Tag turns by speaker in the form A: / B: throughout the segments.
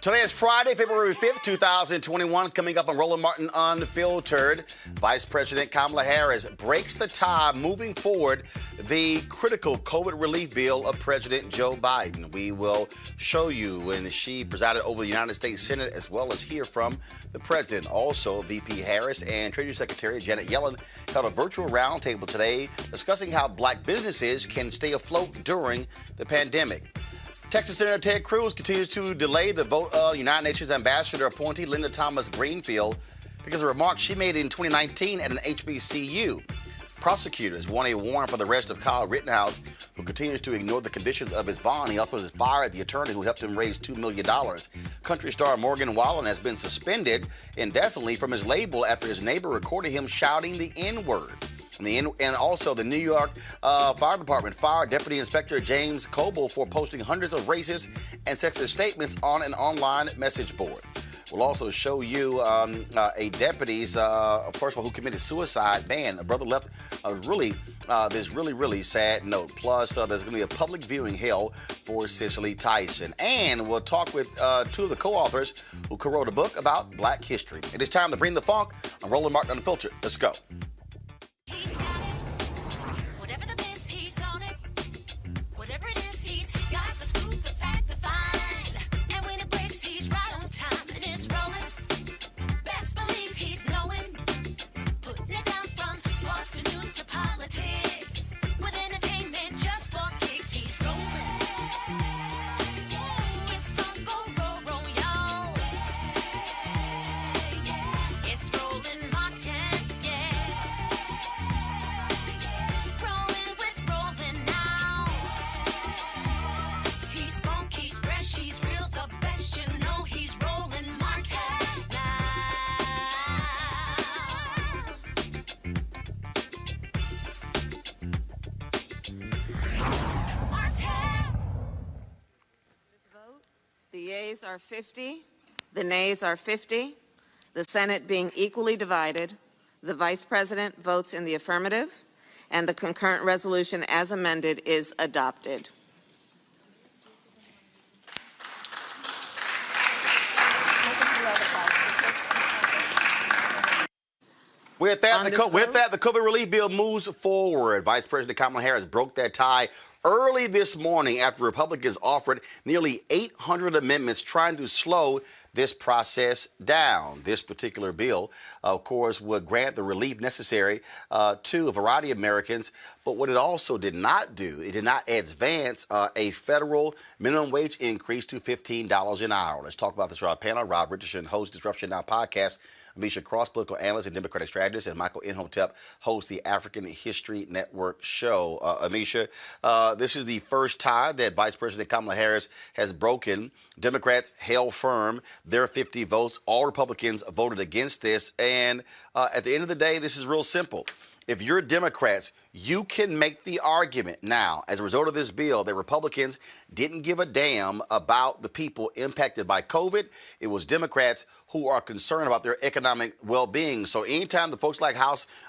A: Today is Friday, February 5th, 2021. Coming up on Roland Martin Unfiltered, Vice President Kamala Harris breaks the tie moving forward the critical COVID relief bill of President Joe Biden. We will show you when she presided over the United States Senate, as well as hear from the president. Also, VP Harris and Treasury Secretary Janet Yellen held a virtual roundtable today discussing how black businesses can stay afloat during the pandemic. Texas Senator Ted Cruz continues to delay the vote of United Nations Ambassador appointee Linda Thomas-Greenfield because of remarks she made in 2019 at an HBCU. Prosecutors want a warrant for the arrest of Kyle Rittenhouse, who continues to ignore the conditions of his bond. He also has fired the attorney who helped him raise $2 million. Country Star Morgan Wallen has been suspended indefinitely from his label after his neighbor recorded him shouting the N-word. And also, the New York Fire Department fired Deputy Inspector James Kobel for posting hundreds of racist and sexist statements on an online message board. We'll also show you a deputy's, first of all, who committed suicide. Man, a brother left this really sad note. Plus, there's going to be a public viewing held for Cicely Tyson. And we'll talk with two of the co-authors who co-wrote a book about black history. It is time to bring the funk. I'm Roland Martin Unfiltered. Let's go.
B: The yeas are 50, the nays are 50, the Senate being equally divided. The Vice President votes in the affirmative, and the concurrent resolution as amended is adopted.
A: With that, the COVID relief bill moves forward. Vice President Kamala Harris broke that tie early this morning after Republicans offered nearly 800 amendments trying to slow this process down. This particular bill, of course, would grant the relief necessary to a variety of Americans. But what it also did not do, it did not advance a federal minimum wage increase to $15 an hour. Let's talk about this with our panel. Rob Richardson hosts Disruption Now podcast. Amisha Cross, political analyst and Democratic strategist, and Michael Inhotep hosts the African History Network show. Amisha, this is the first tie that Vice President Kamala Harris has broken. Democrats held firm. Their 50 votes. All Republicans voted against this. And at the end of the day, this is real simple. If you're Democrats, you can make the argument now, as a result of this bill, that Republicans didn't give a damn about the people impacted by COVID. It was Democrats who are concerned about their economic well-being. So anytime the folks like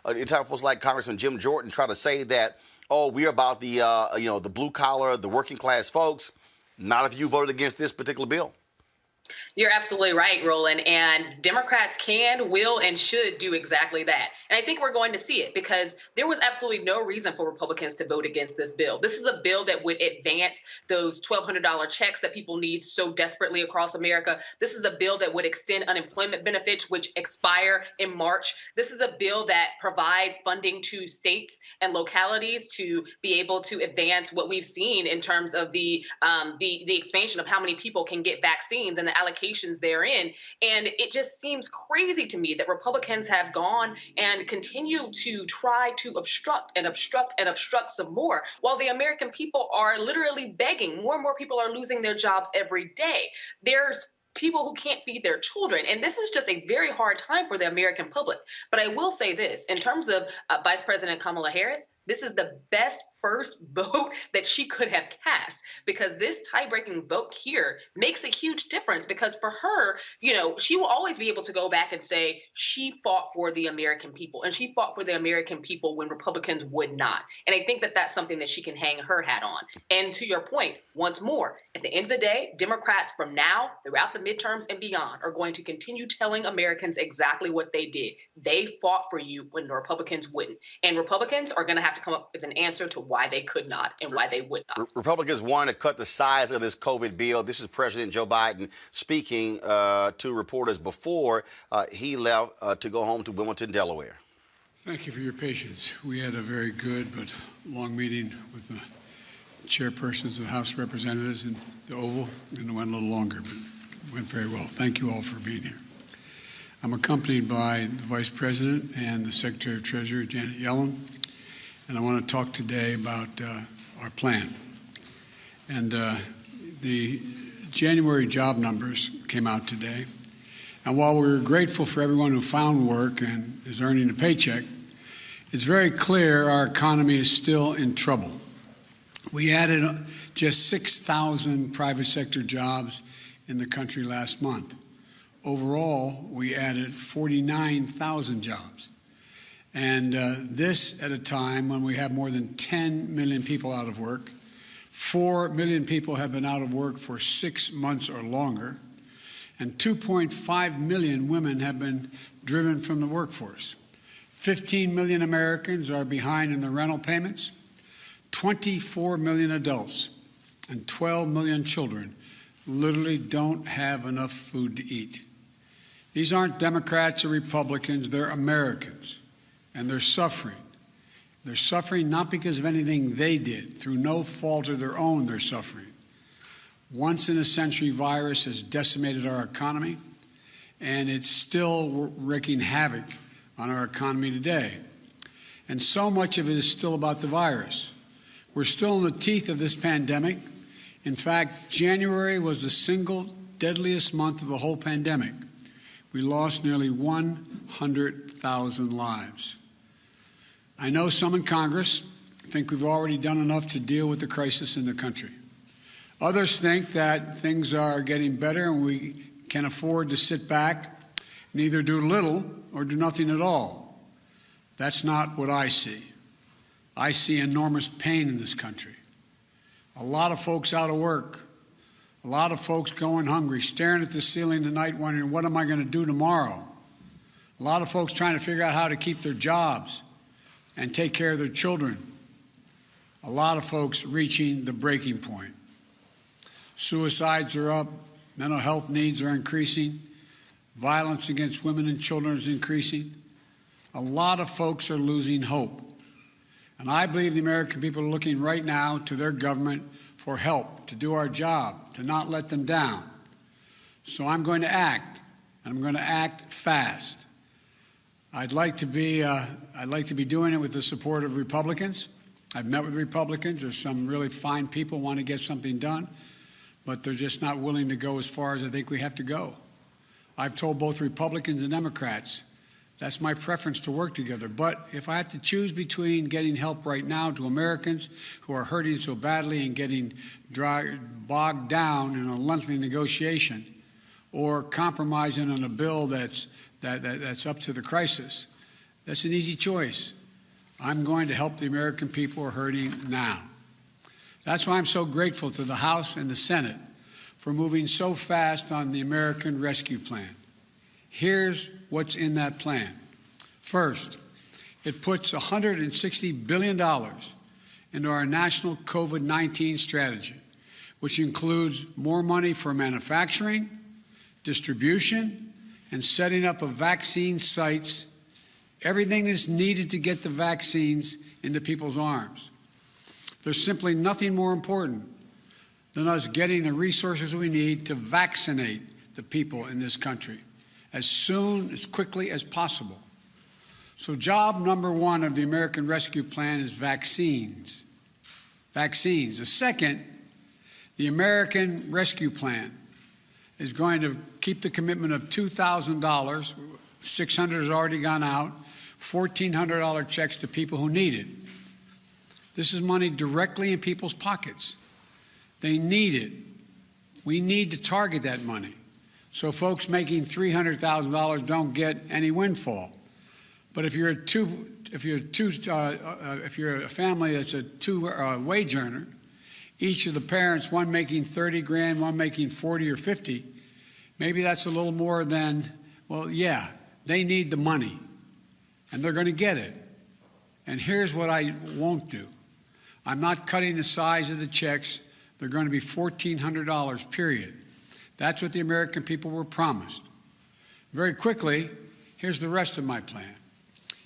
A: anytime folks like Congressman Jim Jordan try to say that, oh, we're about the, the blue collar, the working class folks, not if you voted against this particular bill.
C: You're absolutely right, Roland. And Democrats can, will, and should do exactly that. And I think we're going to see it because there was absolutely no reason for Republicans to vote against this bill. This is a bill that would advance those $1,200 checks that people need so desperately across America. This is a bill that would extend unemployment benefits, which expire in March. This is a bill that provides funding to states and localities to be able to advance what we've seen in terms of the expansion of how many people can get vaccines and the allocations therein. And it just seems crazy to me that Republicans have gone and continue to try to obstruct some more, while the American people are literally begging. More and more people are losing their jobs every day. There's people who can't feed their children. And this is just a very hard time for the American public. But I will say this, in terms of Vice President Kamala Harris, This is the best first vote that she could have cast, because this tie-breaking vote here makes a huge difference, because for her, she will always be able to go back and say she fought for the American people, and she fought for the American people when Republicans would not. And I think that that's something that she can hang her hat on. And to your point, once more, at the end of the day, Democrats from now throughout the midterms and beyond are going to continue telling Americans exactly what they did. They fought for you when the Republicans wouldn't. And Republicans are going to have to come up with an answer to why they could not and why they would not.
A: Republicans want to cut the size of this COVID bill. This is President Joe Biden speaking to reporters before he left to go home to Wilmington, Delaware.
D: Thank you for your patience. We had a very good but long meeting with the chairpersons of the House of Representatives in the Oval, and it went a little longer, but it went very well. Thank you all for being here. I'm accompanied by the Vice President and the Secretary of Treasury, Janet Yellen, and I want to talk today about our plan. And the January job numbers came out today. And while we're grateful for everyone who found work and is earning a paycheck, it's very clear our economy is still in trouble. We added just 6,000 private sector jobs in the country last month. Overall, we added 49,000 jobs. And this at a time when we have more than 10 million people out of work. 4 million people have been out of work for 6 months or longer. And 2.5 million women have been driven from the workforce. 15 million Americans are behind in their rental payments. 24 million adults and 12 million children literally don't have enough food to eat. These aren't Democrats or Republicans, they're Americans, and they're suffering. They're suffering not because of anything they did. Through no fault of their own, they're suffering. Once-in-a-century virus has decimated our economy, and it's still wreaking havoc on our economy today. And so much of it is still about the virus. We're still in the teeth of this pandemic. In fact, January was the single deadliest month of the whole pandemic. We lost nearly 100,000 lives. I know some in Congress think we've already done enough to deal with the crisis in the country. Others think that things are getting better and we can afford to sit back and either do little or do nothing at all. That's not what I see. I see enormous pain in this country. A lot of folks out of work, a lot of folks going hungry, staring at the ceiling tonight wondering, what am I going to do tomorrow? A lot of folks trying to figure out how to keep their jobs and take care of their children. A lot of folks reaching the breaking point. Suicides are up, mental health needs are increasing, violence against women and children is increasing. A lot of folks are losing hope. And I believe the American people are looking right now to their government for help, to do our job, to not let them down. So I'm going to act, and I'm going to act fast. I'd like to be doing it with the support of Republicans. I've met with Republicans. There's some really fine people who want to get something done, but they're just not willing to go as far as I think we have to go. I've told both Republicans and Democrats that's my preference, to work together. But if I have to choose between getting help right now to Americans who are hurting so badly and getting bogged down in a lengthy negotiation, or compromising on a bill that's up to the crisis, that's an easy choice. I'm going to help the American people who are hurting now. That's why I'm so grateful to the House and the Senate for moving so fast on the American Rescue Plan. Here's what's in that plan. First, it puts $160 billion into our national COVID-19 strategy, which includes more money for manufacturing, distribution, and setting up of vaccine sites, everything that's needed to get the vaccines into people's arms. There's simply nothing more important than us getting the resources we need to vaccinate the people in this country as soon, as quickly as possible. So job number one of the American Rescue Plan is vaccines. Vaccines. The second, the American Rescue Plan is going to keep the commitment of $2,000. $600 has already gone out, $1,400 checks to people who need it. This is money directly in people's pockets. They need it. We need to target that money so folks making $300,000 don't get any windfall. But if you're a family that's a two-wage earner, each of the parents, one making 30 grand, one making 40 or 50, maybe that's a little more than, well, yeah, they need the money, and they're going to get it. And here's what I won't do. I'm not cutting the size of the checks. They're going to be $1,400, period. That's what the American people were promised. Very quickly, here's the rest of my plan.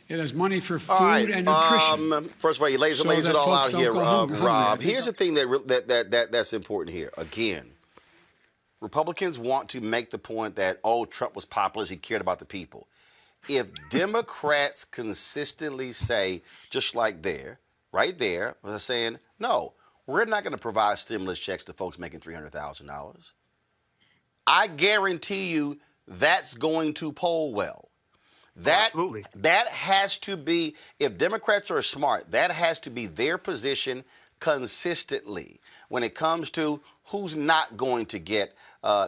D: It has money for food and nutrition.
A: First of all, you lays it all out here, Rob. Here's the thing that's important here. Again, Republicans want to make the point that, oh, Trump was populist, he cared about the people. If Democrats consistently say, just like they're saying, no, we're not going to provide stimulus checks to folks making $300,000, I guarantee you that's going to poll well.
E: Absolutely.
A: That has to be, if Democrats are smart, that has to be their position consistently when it comes to who's not going to get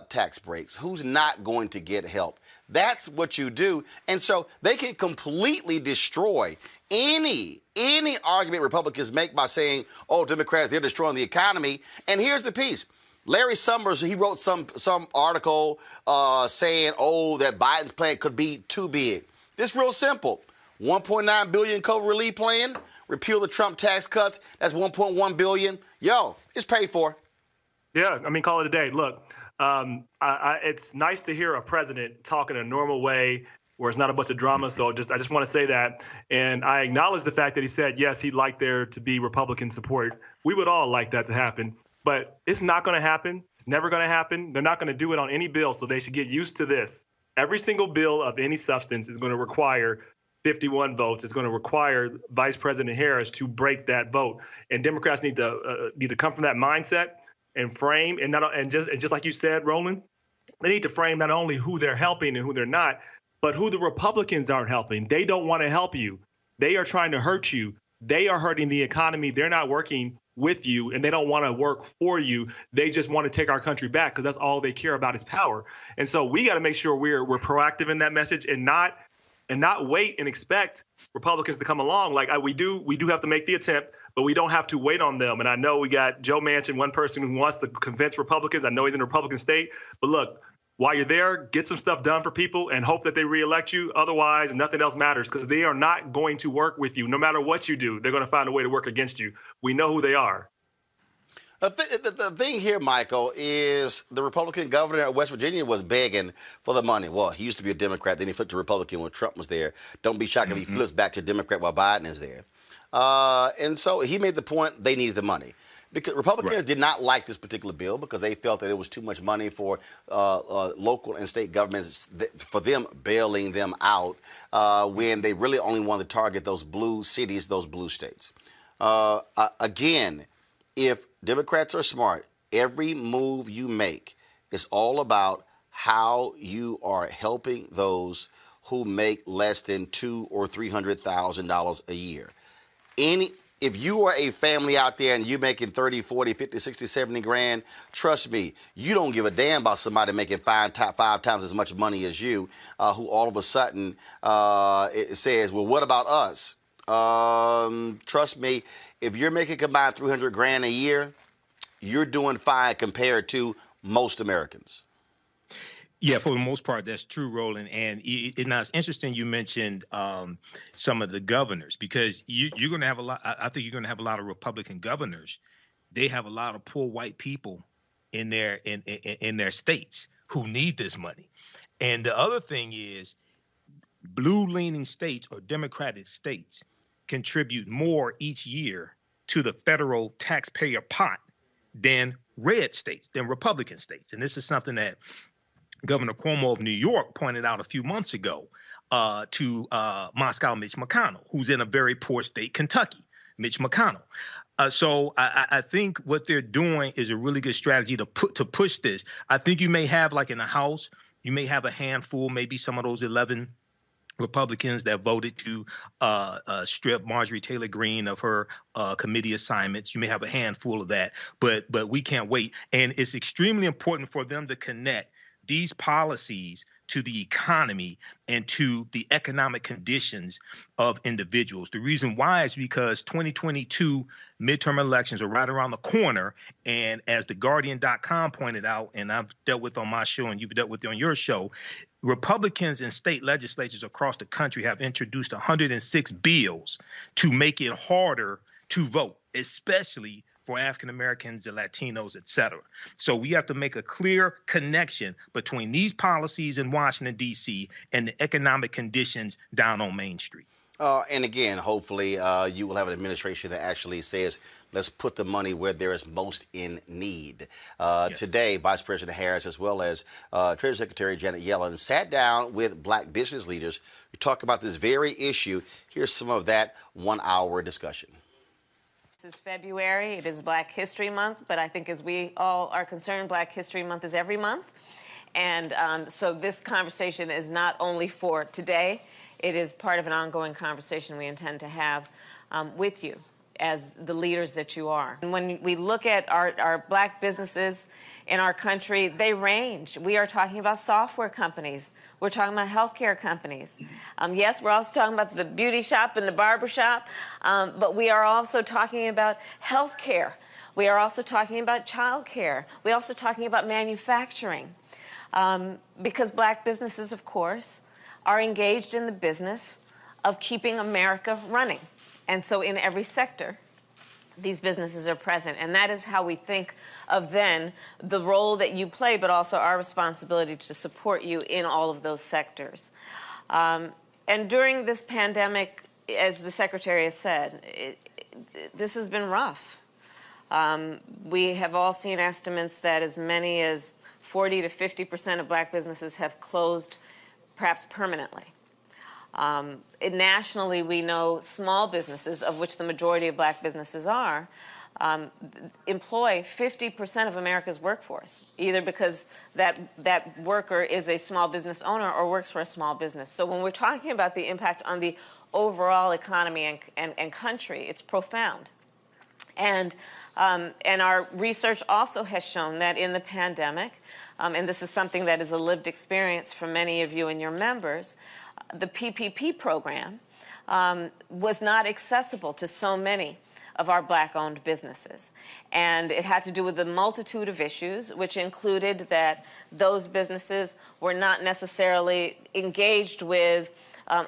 A: tax breaks, who's not going to get help. That's what you do. And so they can completely destroy any argument Republicans make by saying, oh, Democrats, they're destroying the economy. And here's the piece. Larry Summers, he wrote some article saying, oh, that Biden's plan could be too big. It's real simple. $1.9 billion COVID relief plan, repeal the Trump tax cuts. That's $1.1 billion. Yo, it's paid for.
E: Yeah, I mean, call it a day. Look, it's nice to hear a president talk in a normal way where it's not a bunch of drama. So I just want to say that. And I acknowledge the fact that he said, yes, he'd like there to be Republican support. We would all like that to happen. But it's not going to happen. It's never going to happen. They're not going to do it on any bill, so they should get used to this. Every single bill of any substance is going to require 51 votes. It's going to require Vice President Harris to break that vote. And Democrats need to come from that mindset and frame, and just like you said, Roland, they need to frame not only who they're helping and who they're not, but who the Republicans aren't helping. They don't want to help you. They are trying to hurt you. They are hurting the economy. They're not working with you, and they don't want to work for you. They just want to take our country back because that's all they care about is power. And so we got to make sure we're proactive in that message and not wait and expect Republicans to come along. Like we do have to make the attempt, but we don't have to wait on them. And I know we got Joe Manchin, one person who wants to convince Republicans. I know he's in a Republican state, but look, while you're there, get some stuff done for people and hope that they reelect you. Otherwise, nothing else matters because they are not going to work with you. No matter what you do, they're going to find a way to work against you. We know who they are.
A: The thing here, Michael, is the Republican governor of West Virginia was begging for the money. Well, he used to be a Democrat. Then he flipped to Republican when Trump was there. Don't be shocked if he flips back to Democrat while Biden is there. And so he made the point they needed the money. Because Republicans did not like this particular bill because they felt that it was too much money for local and state governments, for them bailing them out when they really only wanted to target those blue cities, those blue states. Again, if Democrats are smart, every move you make is all about how you are helping those who make less than $200,000 or $300,000 a year. If you are a family out there and you're making 30, 40, 50, 60, 70 grand, trust me, you don't give a damn about somebody making five times as much money as you, who all of a sudden it says, well, what about us? Trust me, if you're making combined 300 grand a year, you're doing fine compared to most Americans.
F: Yeah, for the most part, that's true, Roland. And it's interesting you mentioned some of the governors because you're going to have a lot. I think you're going to have a lot of Republican governors. They have a lot of poor white people in their states who need this money. And the other thing is blue-leaning states or Democratic states contribute more each year to the federal taxpayer pot than red states, than Republican states. And this is something that Governor Cuomo of New York pointed out a few months ago to Moscow Mitch McConnell, who's in a very poor state, Kentucky, Mitch McConnell. So I think what they're doing is a really good strategy to push this. I think you may have, like in the House, you may have a handful, maybe some of those 11 Republicans that voted to strip Marjorie Taylor Greene of her committee assignments. You may have a handful of that, but we can't wait. And it's extremely important for them to connect these policies to the economy and to the economic conditions of individuals. The reason why is because 2022 midterm elections are right around the corner. And as TheGuardian.com pointed out, and I've dealt with on my show and you've dealt with on your show, Republicans in state legislatures across the country have introduced 106 bills to make it harder to vote, especially for African Americans and Latinos, et cetera. So we have to make a clear connection between these policies in Washington, D.C. and the economic conditions down on Main Street.
A: And again, hopefully you will have an administration that actually says, let's put the money where there is most in need. Today, Vice President Harris, as well as Treasury Secretary Janet Yellen, sat down with black business leaders to talk about this very issue. Here's some of that 1 hour discussion.
B: This is February. It is Black History Month, but I think as we all are concerned, Black History Month is every month. And so this conversation is not only for today, it is part of an ongoing conversation we intend to have with you as the leaders that you are. And when we look at our black businesses in our country, they range. We are talking about software companies. We're talking about healthcare companies. Yes, we're also talking about the beauty shop and the barber shop, but we are also talking about healthcare. We are also talking about childcare. We're also talking about manufacturing. Because black businesses, of course, are engaged in the business of keeping America running. And so in every sector, these businesses are present. And that is how we think of then the role that you play, but also our responsibility to support you in all of those sectors. And during this pandemic, as the Secretary has said, this has been rough. We have all seen estimates that as many as 40 to 50% of black businesses have closed, perhaps permanently. Nationally, we know small businesses, of which the majority of black businesses are, employ 50% of America's workforce, either because that worker is a small business owner or works for a small business. So when we're talking about the impact on the overall economy and country, it's profound. And our research also has shown that in the pandemic, and this is something that is a lived experience for many of you and your members, the PPP program was not accessible to so many of our black-owned businesses. And it had to do with a multitude of issues, which included that those businesses were not necessarily engaged with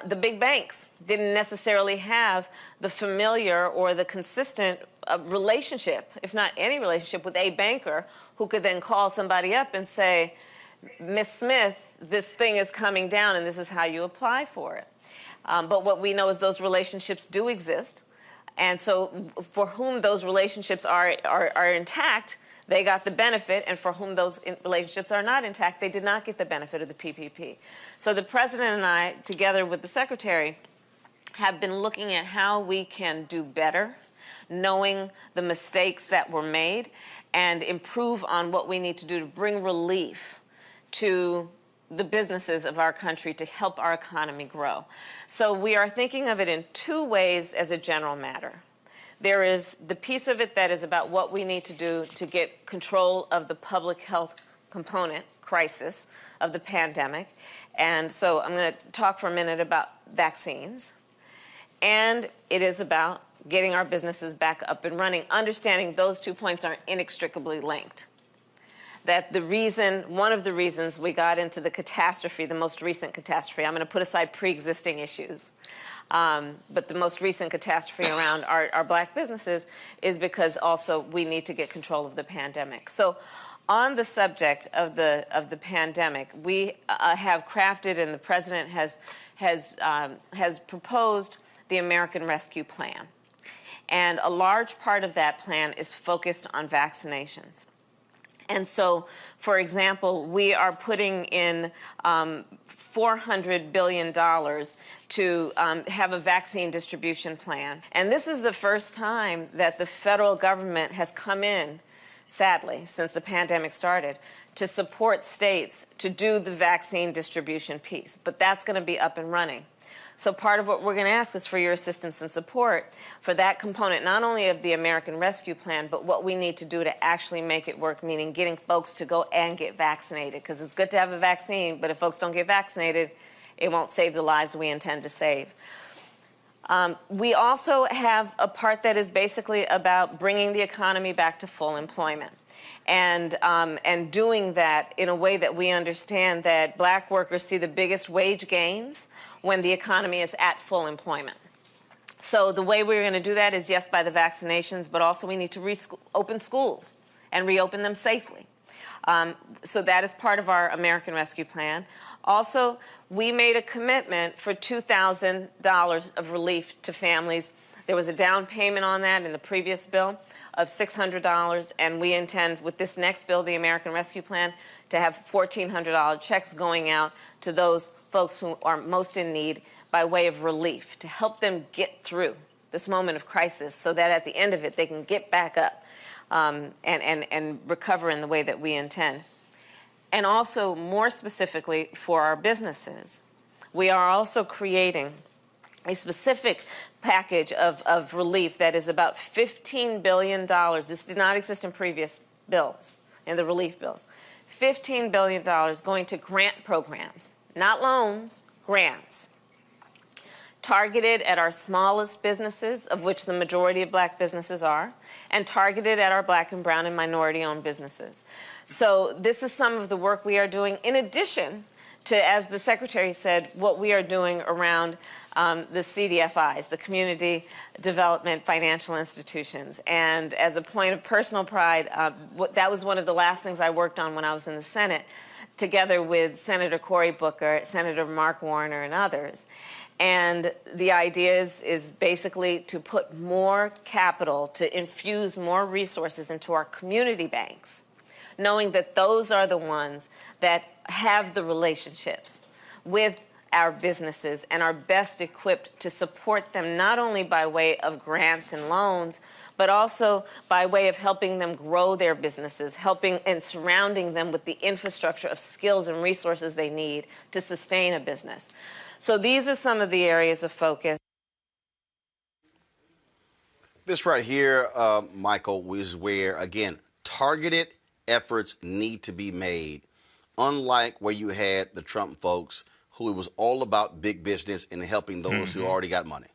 B: the big banks, didn't necessarily have the familiar or the consistent relationship, if not any relationship, with a banker who could then call somebody up and say, Miss Smith, this thing is coming down and this is how you apply for it. But what we know is those relationships do exist. And so for whom those relationships are intact, they got the benefit, and for whom those relationships are not intact, they did not get the benefit of the PPP. So the President and I, together with the Secretary, have been looking at how we can do better, knowing the mistakes that were made, and improve on what we need to do to bring relief to the businesses of our country to help our economy grow. So we are thinking of it in two ways as a general matter. There is the piece of it that is about what we need to do to get control of the public health component crisis of the pandemic. And so I'm going to talk for a minute about vaccines. And it is about getting our businesses back up and running, understanding those 2 points are inextricably linked. That one of the reasons we got into the catastrophe, the most recent catastrophe, I'm going to put aside pre-existing issues, but the most recent catastrophe around our black businesses is because also we need to get control of the pandemic. So on the subject of the pandemic, we have crafted, and the President has proposed the American Rescue Plan. And a large part of that plan is focused on vaccinations. And so, for example, we are putting in $400 billion to have a vaccine distribution plan. And this is the first time that the federal government has come in, sadly, since the pandemic started, to support states to do the vaccine distribution piece. But that's going to be up and running. So part of what we're going to ask is for your assistance and support for that component, not only of the American Rescue Plan, but what we need to do to actually make it work, meaning getting folks to go and get vaccinated. Because it's good to have a vaccine, but if folks don't get vaccinated, it won't save the lives we intend to save. We also have a part that is basically about bringing the economy back to full employment. And doing that in a way that we understand that black workers see the biggest wage gains when the economy is at full employment. So the way we're going to do that is, yes, by the vaccinations, but also we need to open schools and reopen them safely. So that is part of our American Rescue Plan. Also, we made a commitment for $2,000 of relief to families. There was a down payment on that in the previous bill of $600, and we intend with this next bill, the American Rescue Plan, to have $1,400 checks going out to those folks who are most in need by way of relief, to help them get through this moment of crisis so that at the end of it they can get back up and recover in the way that we intend. And also, more specifically for our businesses, we are also creating a specific package of relief that is about $15 billion. This did not exist in previous bills, in the relief bills. $15 billion going to grant programs, not loans, grants, targeted at our smallest businesses, of which the majority of black businesses are, and targeted at our black and brown and minority-owned businesses. So this is some of the work we are doing, in addition to, as the Secretary said, what we are doing around the CDFIs, the Community Development Financial Institutions. And as a point of personal pride, that was one of the last things I worked on when I was in the Senate, together with Senator Cory Booker, Senator Mark Warner, and others. And the idea is basically to put more capital, to infuse more resources into our community banks, knowing that those are the ones that have the relationships with our businesses and are best equipped to support them, not only by way of grants and loans, but also by way of helping them grow their businesses, helping and surrounding them with the infrastructure of skills and resources they need to sustain a business. So these are some of the areas of focus.
A: This right here, Michael, is where, again, targeted efforts need to be made, unlike where you had the Trump folks who it was all about big business and helping those who already got money.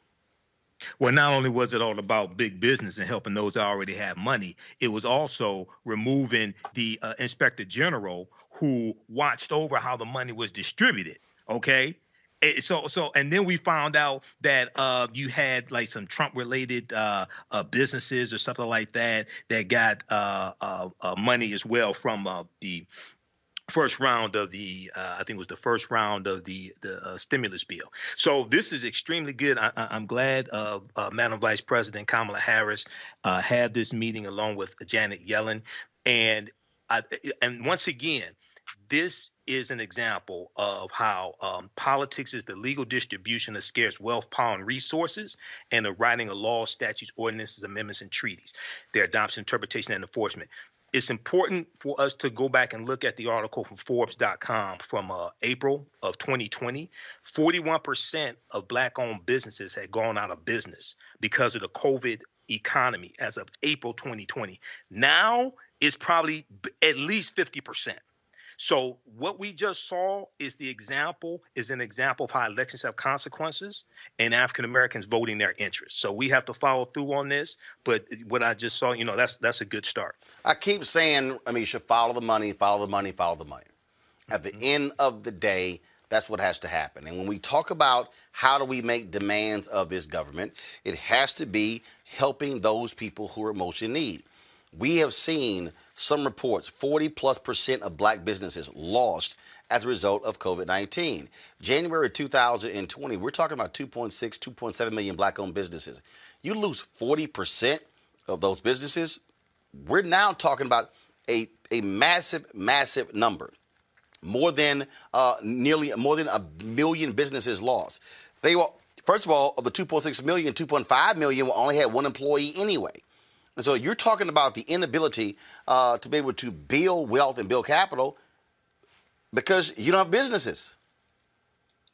F: Well, not only was it all about big business and helping those that already had money, it was also removing the inspector general who watched over how the money was distributed. Okay. And then we found out that you had like some Trump-related businesses or something like that got money as well from the first round of the I think it was the first round of the stimulus bill. So this is extremely good. I'm glad Madam Vice President Kamala Harris had this meeting along with Janet Yellen, and once again, this is an example of how politics is the legal distribution of scarce wealth, power, and resources, and the writing of laws, statutes, ordinances, amendments, and treaties, their adoption, interpretation, and enforcement. It's important for us to go back and look at the article from Forbes.com from April of 2020. 41% of black-owned businesses had gone out of business because of the COVID economy as of April 2020. Now it's probably at least 50%. So what we just saw is an example of how elections have consequences and African Americans voting their interests. So we have to follow through on this. But what I just saw, that's a good start.
A: I keep saying, you should follow the money, follow the money, follow the money. At the end of the day, that's what has to happen. And when we talk about how do we make demands of this government, it has to be helping those people who are most in need. We have seen some reports, 40+% of black businesses lost as a result of COVID-19. January 2020, we're talking about 2.6, 2.7 million black-owned businesses. You lose 40% of those businesses, we're now talking about a massive, massive number. More than a million businesses lost. They were, first of all, of the 2.6 million, 2.5 million only had one employee anyway. And so you're talking about the inability to be able to build wealth and build capital because you don't have businesses.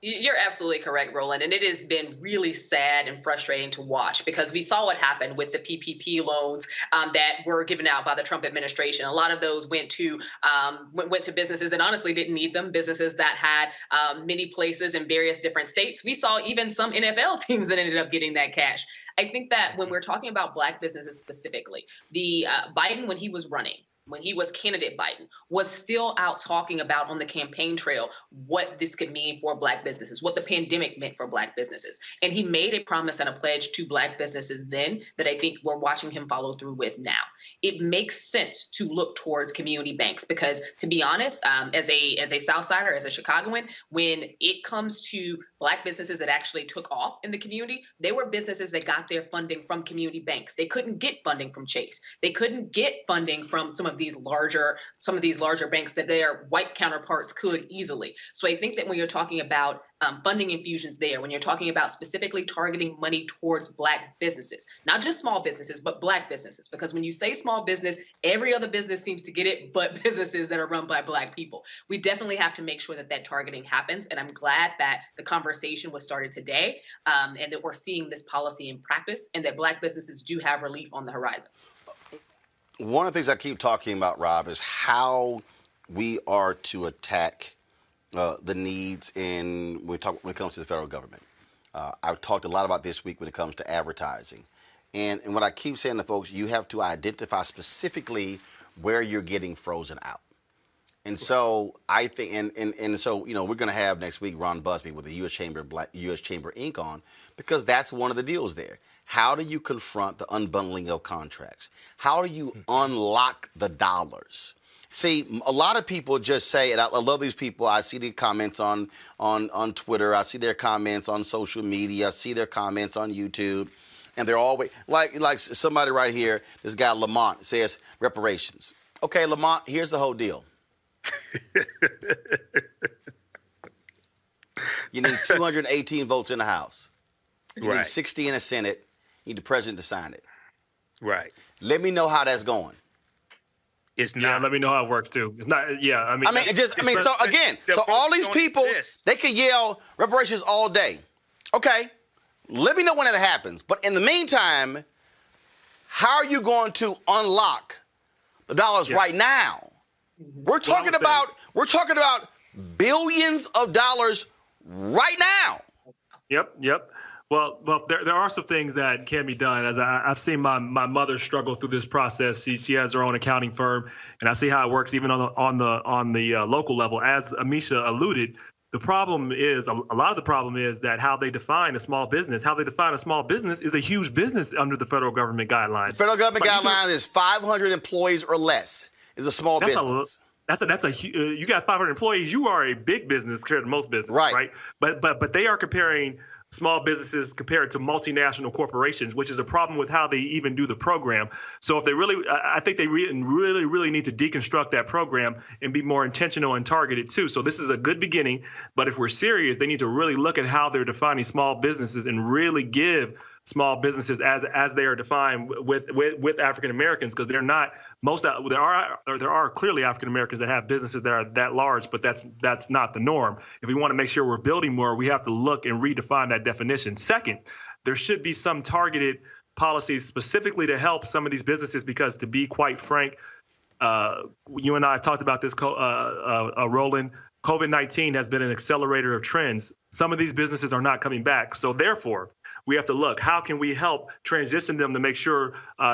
C: You're absolutely correct, Roland. And it has been really sad and frustrating to watch because we saw what happened with the PPP loans that were given out by the Trump administration. A lot of those went to businesses that honestly didn't need them, businesses that had many places in various different states. We saw even some NFL teams that ended up getting that cash. I think that when we're talking about Black businesses specifically, the Biden, when he was running, when he was candidate Biden, was still out talking about on the campaign trail what this could mean for Black businesses, what the pandemic meant for Black businesses. And he made a promise and a pledge to Black businesses then that I think we're watching him follow through with now. It makes sense to look towards community banks because, to be honest, as a Southsider, as a Chicagoan, when it comes to Black businesses that actually took off in the community, they were businesses that got their funding from community banks. They couldn't get funding from Chase. They couldn't get funding from some of these larger banks that their white counterparts could easily. So I think that when you're talking about funding infusions there, when you're talking about specifically targeting money towards Black businesses, not just small businesses, but Black businesses, because when you say small business, every other business seems to get it, but businesses that are run by Black people. We definitely have to make sure that that targeting happens. And I'm glad that the conversation was started today and that we're seeing this policy in practice and that Black businesses do have relief on the horizon.
A: One of the things I keep talking about, Rob, is how we are to attack the needs when it comes to the federal government. I've talked a lot about this week when it comes to advertising. And what I keep saying to folks, you have to identify specifically where you're getting frozen out. And so I think, and so, we're going to have next week Ron Busby with the U.S. Chamber Inc. on, because that's one of the deals there. How do you confront the unbundling of contracts? How do you unlock the dollars? See, a lot of people just say, and I love these people. I see the comments on Twitter. I see their comments on social media. I see their comments on YouTube. And they're always, like somebody right here, this guy Lamont says, reparations. Okay, Lamont, here's the whole deal. You need 218 votes in the House. You need 60 in the Senate. You need the president to sign it.
F: Right.
A: Let me know how that's going.
F: It's not.
E: Yeah, let me know how it works too. It's not. Yeah, I mean.
A: So again, so all these people, they can yell reparations all day. Okay, let me know when it happens. But in the meantime, how are you going to unlock the dollars right now? We're talking about billions of dollars right now.
E: Yep. Well, there are some things that can be done. As I've seen my mother struggle through this process. She has her own accounting firm, and I see how it works even on the local level. As Amisha alluded, the problem is a lot of the problem is that how they define a small business. How they define a small business is a huge business under the federal government guidelines.
A: The federal government guideline is 500 employees or less is a small business.
E: You got 500 employees. You are a big business compared to most businesses, right? But they are comparing small businesses compared to multinational corporations, which is a problem with how they even do the program. So if they I think they really need to deconstruct that program and be more intentional and targeted too. So this is a good beginning, but if we're serious, they need to really look at how they're defining small businesses and really give small businesses as they are defined with African Americans, because they're not there are clearly African Americans that have businesses that are that large, but that's not the norm. If we want to make sure we're building more, we have to look and redefine that definition. Second, there should be some targeted policies specifically to help some of these businesses, because to be quite frank, you and I talked about this, Roland. COVID-19 has been an accelerator of trends. Some of these businesses are not coming back. So therefore, we have to look, how can we help transition them to make sure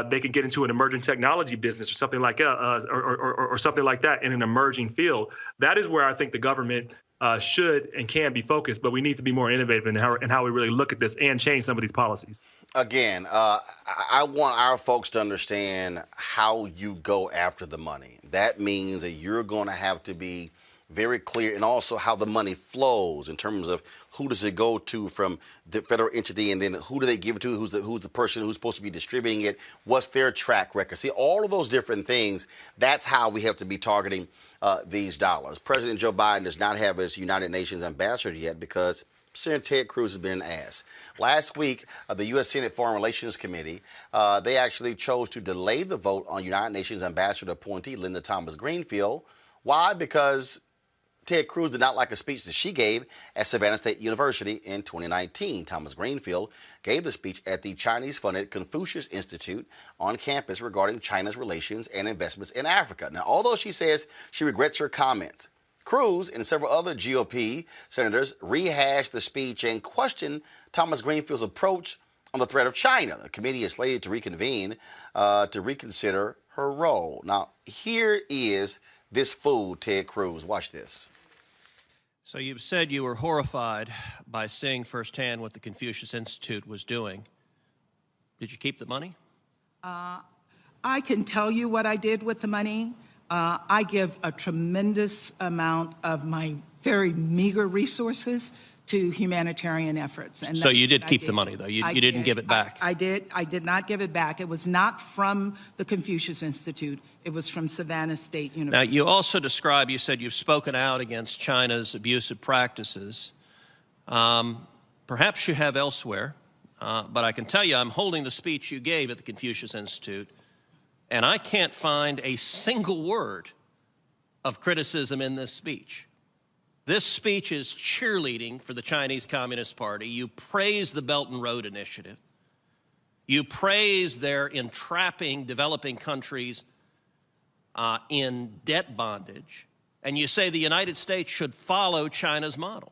E: they can get into an emerging technology business or something like or something like that in an emerging field. That is where I think the government should and can be focused, but we need to be more innovative in how we really look at this and change some of these policies.
A: Again, I want our folks to understand how you go after the money. That means that you're going to have to be very clear, and also how the money flows in terms of who does it go to from the federal entity, and then who do they give it to, who's the person who's supposed to be distributing it, what's their track record. See, all of those different things, that's how we have to be targeting these dollars. President Joe Biden does not have his United Nations ambassador yet because Senator Ted Cruz has been an ass. Last week, the U.S. Senate Foreign Relations Committee, they actually chose to delay the vote on United Nations ambassador appointee Linda Thomas-Greenfield. Why? Because Ted Cruz did not like a speech that she gave at Savannah State University in 2019. Thomas-Greenfield gave the speech at the Chinese-funded Confucius Institute on campus regarding China's relations and investments in Africa. Now, although she says she regrets her comments, Cruz and several other GOP senators rehashed the speech and questioned Thomas-Greenfield's approach on the threat of China. The committee is slated to reconvene to reconsider her role. Now, here is this fool, Ted Cruz. Watch this.
G: So you said you were horrified by seeing firsthand what the Confucius Institute was doing. Did you keep the money?
H: I can tell you what I did with the money. I give a tremendous amount of my very meager resources to humanitarian efforts. And
G: so you did keep the money, though? You didn't give it back?
H: I did. I did not give it back. It was not from the Confucius Institute. It was from Savannah State University.
G: Now, you also described, you said you've spoken out against China's abusive practices. Perhaps you have elsewhere, but I can tell you I'm holding the speech you gave at the Confucius Institute, and I can't find a single word of criticism in this speech. This speech is cheerleading for the Chinese Communist Party. You praise the Belt and Road Initiative. You praise their entrapping developing countries in debt bondage. And you say the United States should follow China's model.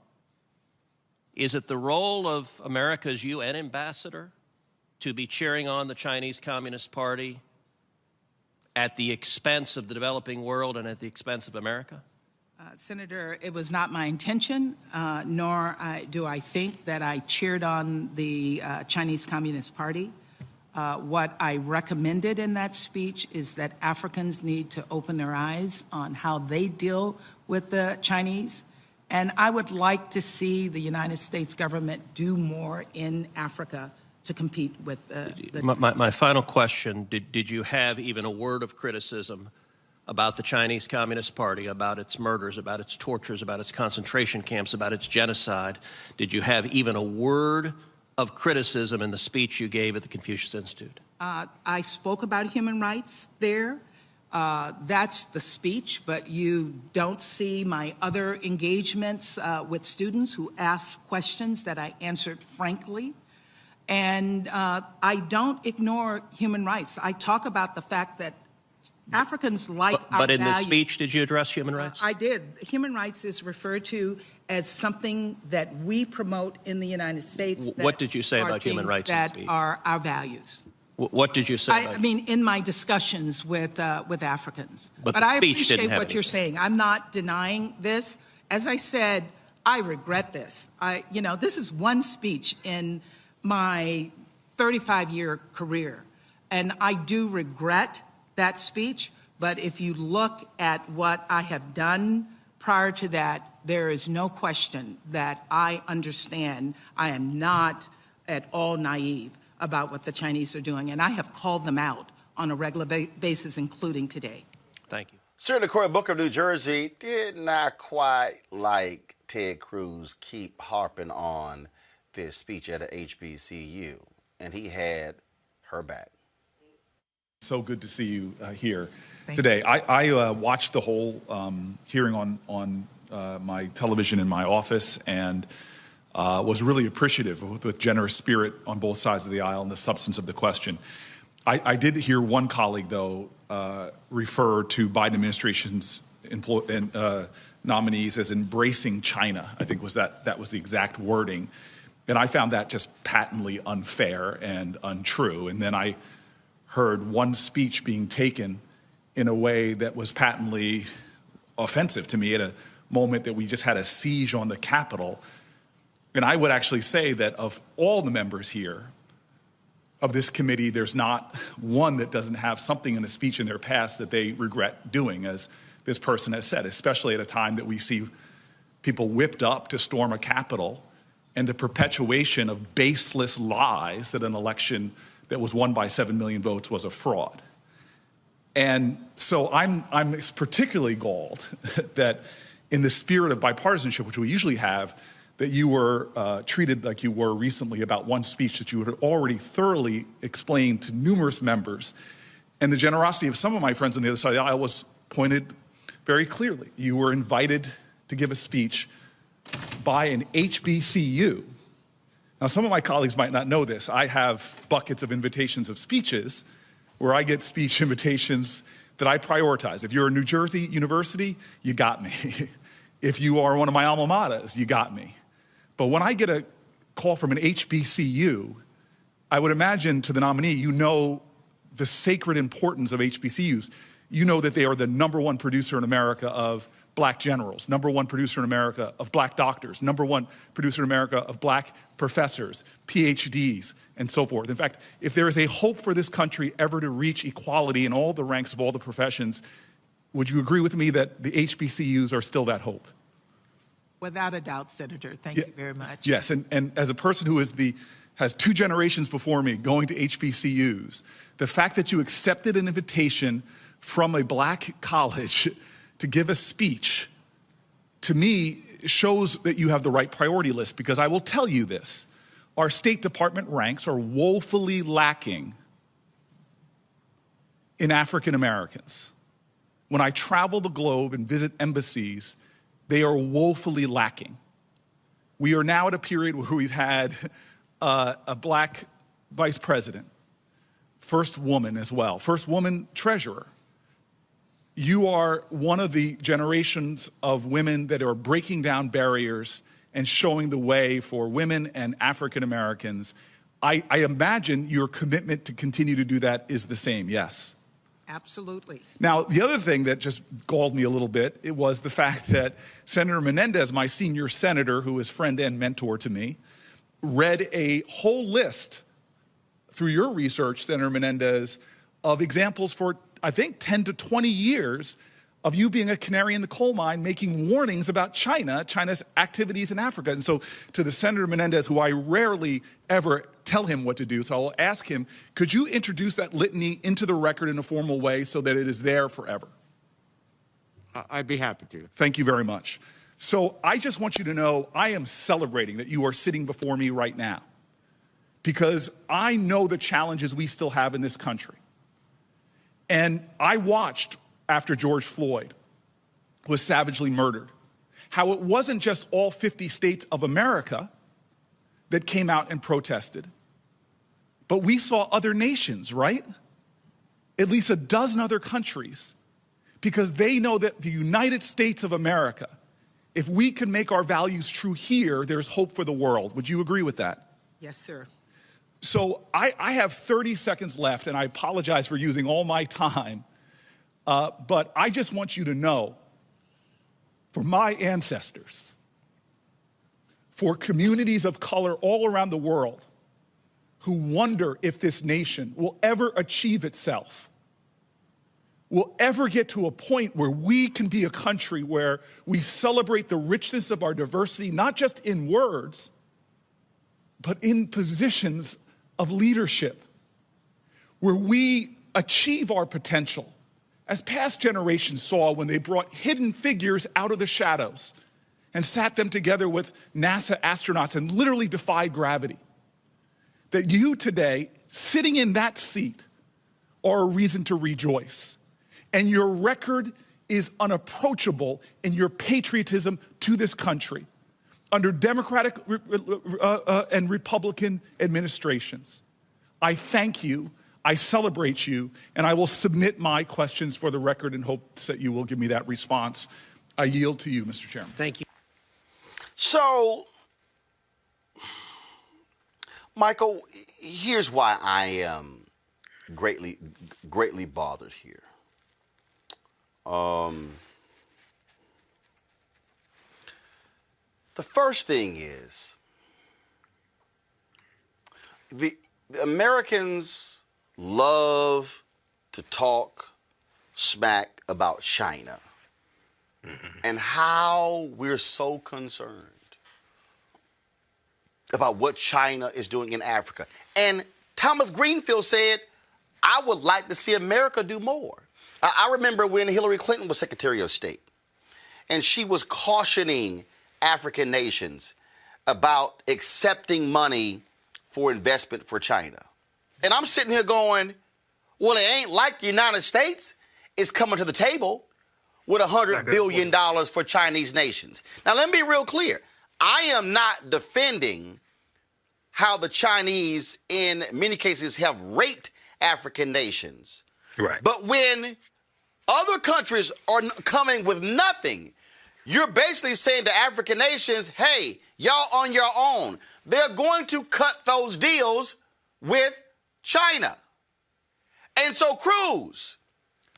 G: Is it the role of America's UN ambassador to be cheering on the Chinese Communist Party at the expense of the developing world and at the expense of America?
H: Senator, it was not my intention, nor do I think that I cheered on the Chinese Communist Party. What I recommended in that speech is that Africans need to open their eyes on how they deal with the Chinese. And I would like to see the United States government do more in Africa to compete with
G: My final question, did you have even a word of criticism about the Chinese Communist Party, about its murders, about its tortures, about its concentration camps, about its genocide? Did you have even a word of criticism in the speech you gave at the Confucius Institute?
H: I spoke about human rights there. That's the speech, but you don't see my other engagements with students who ask questions that I answered frankly. And I don't ignore human rights. I talk about the fact that Africans like our
G: But in
H: values.
G: the speech, did you address human rights?
H: I did. Human rights is referred to as something that we promote in the United States.
G: What did you say about human rights in the speech?
H: That are our values.
G: What did you say?
H: I mean, in my discussions with Africans.
G: But
H: I
G: the speech
H: appreciate
G: didn't have
H: what you're saying. I'm not denying this. As I said, I regret this. This is one speech in my 35-year career, and I do regret that speech, but if you look at what I have done prior to that, there is no question that I understand. I am not at all naive about what the Chinese are doing, and I have called them out on a regular basis, including today.
G: Thank you.
A: Senator Cory Booker of New Jersey did not quite like Ted Cruz keep harping on this speech at a HBCU, and he had her back.
I: So good to see you here today. I watched the whole hearing on my television in my office and was really appreciative with generous spirit on both sides of the aisle and the substance of the question. I did hear one colleague, though, refer to Biden administration's nominees as embracing China. I think that was the exact wording. And I found that just patently unfair and untrue. And then I heard one speech being taken in a way that was patently offensive to me at a moment that we just had a siege on the Capitol. And I would actually say that of all the members here of this committee, there's not one that doesn't have something in a speech in their past that they regret doing, as this person has said, especially at a time that we see people whipped up to storm a Capitol and the perpetuation of baseless lies that an election that was won by 7 million votes was a fraud. And so I'm particularly galled that in the spirit of bipartisanship, which we usually have, that you were treated like you were recently about one speech that you had already thoroughly explained to numerous members. And the generosity of some of my friends on the other side of the aisle was pointed very clearly. You were invited to give a speech by an HBCU. Now, some of my colleagues might not know this. I have buckets of invitations of speeches where I get speech invitations that I prioritize. If you're a New Jersey university, you got me. If you are one of my alma maters, you got me. But when I get a call from an HBCU, I would imagine to the nominee, you know the sacred importance of HBCUs. You know that they are the #1 producer in America of black generals, #1 producer in America of black doctors, #1 producer in America of black professors, PhDs, and so forth. In fact, if there is a hope for this country ever to reach equality in all the ranks of all the professions, would you agree with me that the HBCUs are still that hope?
H: Without a doubt, Senator. Thank you very much.
I: Yes, and as a person who has 2 generations before me going to HBCUs, the fact that you accepted an invitation from a black college to give a speech, to me, shows that you have the right priority list, because I will tell you this. Our State Department ranks are woefully lacking in African Americans. When I travel the globe and visit embassies, they are woefully lacking. We are now at a period where we've had a black vice president, first woman as well, first woman treasurer. You are one of the generations of women that are breaking down barriers and showing the way for women and African Americans. I imagine your commitment to continue to do that is the same, yes?
H: Absolutely.
I: Now, the other thing that just galled me a little bit, it was the fact that Senator Menendez, my senior senator, who is friend and mentor to me, read a whole list through your research, Senator Menendez, of examples for, I think, 10 to 20 years of you being a canary in the coal mine, making warnings about China's activities in Africa. And so to the Senator Menendez, who I rarely ever tell him what to do, so I'll ask him, could you introduce that litany into the record in a formal way so that it is there forever?
J: I'd be happy to.
I: Thank you very much. So I just want you to know I am celebrating that you are sitting before me right now, because I know the challenges we still have in this country. And I watched after George Floyd was savagely murdered, how it wasn't just all 50 states of America that came out and protested, but we saw other nations, right? At least a dozen other countries, because they know that the United States of America, if we can make our values true here, there's hope for the world. Would you agree with that?
H: Yes, sir.
I: So I have 30 seconds left, and I apologize for using all my time. But I just want you to know, for my ancestors, for communities of color all around the world who wonder if this nation will ever achieve itself, will ever get to a point where we can be a country where we celebrate the richness of our diversity, not just in words, but in positions of leadership, where we achieve our potential, as past generations saw when they brought hidden figures out of the shadows and sat them together with NASA astronauts and literally defied gravity. That you today, sitting in that seat, are a reason to rejoice. And your record is unapproachable in your patriotism to this country under Democratic and Republican administrations. I thank you. I celebrate you, and I will submit my questions for the record in hopes that you will give me that response. I yield to you, Mr. Chairman.
G: Thank you.
A: So, Michael, here's why I am greatly bothered here. The first thing is the Americans love to talk smack about China and how we're so concerned about what China is doing in Africa. And Thomas-Greenfield said, I would like to see America do more. I remember when Hillary Clinton was Secretary of State, and she was cautioning African nations about accepting money for investment for China. And I'm sitting here going, well, it ain't like the United States is coming to the table. with $100 billion for Chinese nations. Now, let me be real clear. I am not defending how the Chinese, in many cases, have raped African nations.
F: Right.
A: But when other countries are coming with nothing, you're basically saying to African nations, hey, y'all on your own. They're going to cut those deals with China. And so, Cruz,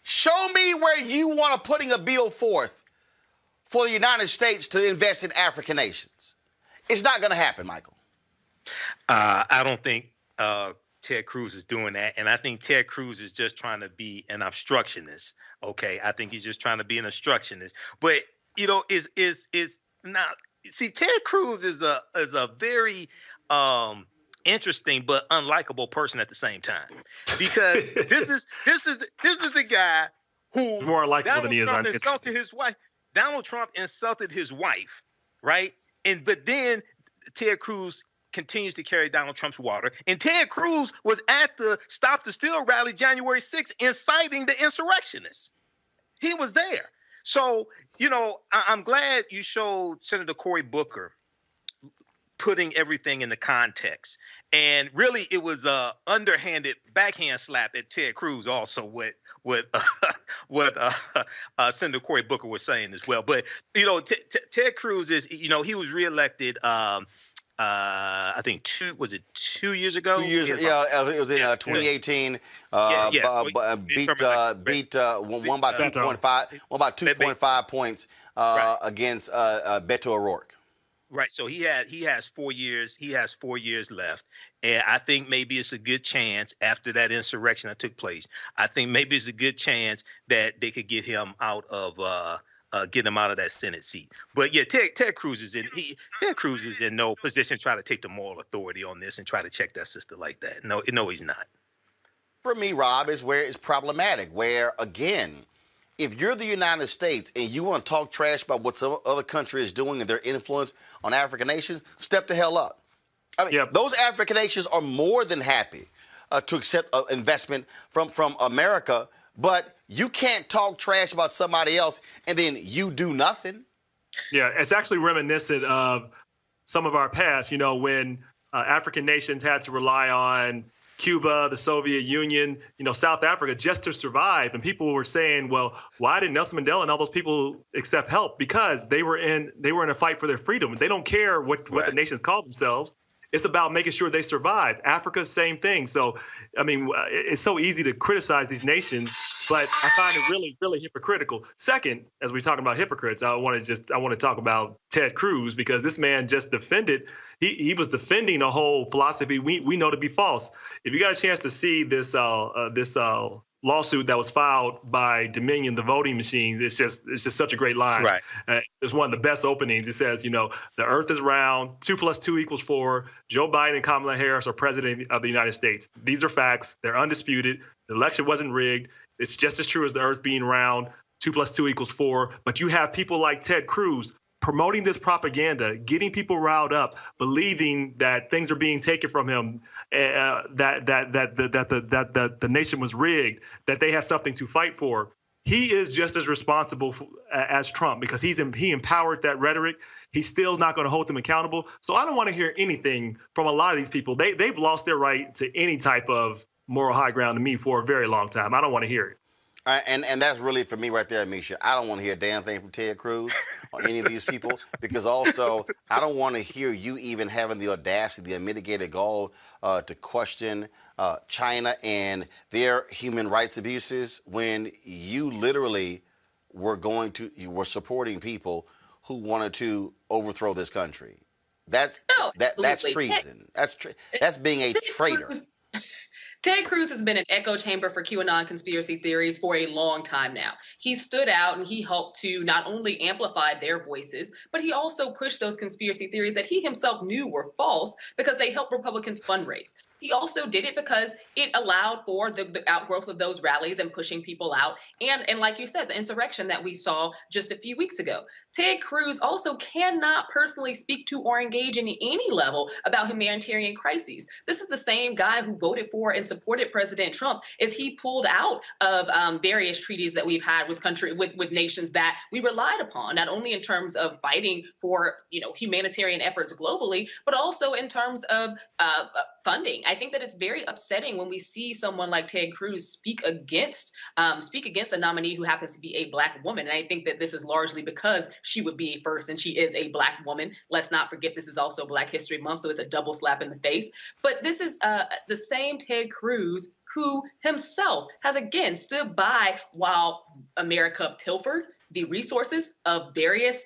A: show me where you want to putting a bill forth for the United States to invest in African nations. It's not going to happen, Michael.
F: I don't think Ted Cruz is doing that. And I think Ted Cruz is just trying to be an obstructionist. Okay. I think he's just trying to be an obstructionist. But, you know, is not, see, Ted Cruz is a very interesting but unlikable person at the same time. Because this is the guy who
E: more likable than he is on
F: insulted his wife. Donald Trump insulted his wife, right? But then Ted Cruz continues to carry Donald Trump's water. And Ted Cruz was at the Stop the Steal rally January 6th inciting the insurrectionists. He was there. So, you know, I'm glad you showed Senator Cory Booker putting everything into context. And really, it was a underhanded backhand slap at Ted Cruz also what Senator Cory Booker was saying as well. But, you know, Ted Cruz is, you know, he was reelected I think 2 years ago?
A: 2 years, yeah, it was in 2018. Beat won by 2.5 points against Beto O'Rourke.
F: Right. So he has 4 years. He has 4 years left. And I think maybe it's a good chance after that insurrection that took place. I think maybe it's a good chance that they could get him out of that Senate seat. But yeah, Ted Cruz is in no position to try to take the moral authority on this and try to check that sister like that. No, he's not.
A: For me, Rob, is where it's problematic, where, again, if you're the United States and you want to talk trash about what some other country is doing and their influence on African nations, step the hell up. I mean, those African nations are more than happy to accept investment from America, but you can't talk trash about somebody else and then you do nothing.
E: Yeah, it's actually reminiscent of some of our past, you know, when African nations had to rely on Cuba, the Soviet Union, you know, South Africa just to survive. And people were saying, well, why didn't Nelson Mandela and all those people accept help? Because they were in a fight for their freedom. They don't care what the nations call themselves. It's about making sure they survive. Africa, same thing. So, I mean, it's so easy to criticize these nations, but I find it really, really hypocritical. Second, as we're talking about hypocrites, I want to talk about Ted Cruz, because this man just defended. He was defending a whole philosophy we know to be false. If you got a chance to see this lawsuit that was filed by Dominion, the voting machines, it's just such a great line.
F: Right.
E: It's one of the best openings. It says, you know, the earth is round, 2 + 2 = 4. Joe Biden and Kamala Harris are president of the United States. These are facts. They're undisputed. The election wasn't rigged. It's just as true as the earth being round, 2 + 2 = 4. But you have people like Ted Cruz promoting this propaganda, getting people riled up, believing that things are being taken from him, that the nation was rigged, that they have something to fight for. He is just as responsible as Trump, because he empowered that rhetoric. He's still not going to hold them accountable. So I don't want to hear anything from a lot of these people. They've lost their right to any type of moral high ground to me for a very long time. I don't want to hear it.
A: And that's really for me right there, Misha. I don't want to hear a damn thing from Ted Cruz or any of these people, because also I don't want to hear you even having the audacity, the unmitigated gall to question China and their human rights abuses when you literally you were supporting people who wanted to overthrow this country. That's treason. That's being a traitor.
C: Ted Cruz has been an echo chamber for QAnon conspiracy theories for a long time now. He stood out and he helped to not only amplify their voices, but he also pushed those conspiracy theories that he himself knew were false because they helped Republicans fundraise. He also did it because it allowed for the outgrowth of those rallies and pushing people out. And like you said, the insurrection that we saw just a few weeks ago. Ted Cruz also cannot personally speak to or engage in any level about humanitarian crises. This is the same guy who voted for and supported President Trump is he pulled out of various treaties that we've had with nations that we relied upon, not only in terms of fighting for humanitarian efforts globally, but also in terms of funding. I think that it's very upsetting when we see someone like Ted Cruz speak against a nominee who happens to be a Black woman. And I think that this is largely because she would be first and she is a Black woman. Let's not forget this is also Black History Month, so it's a double slap in the face. But this is the same Ted Cruz who himself has again stood by while America pilfered the resources of various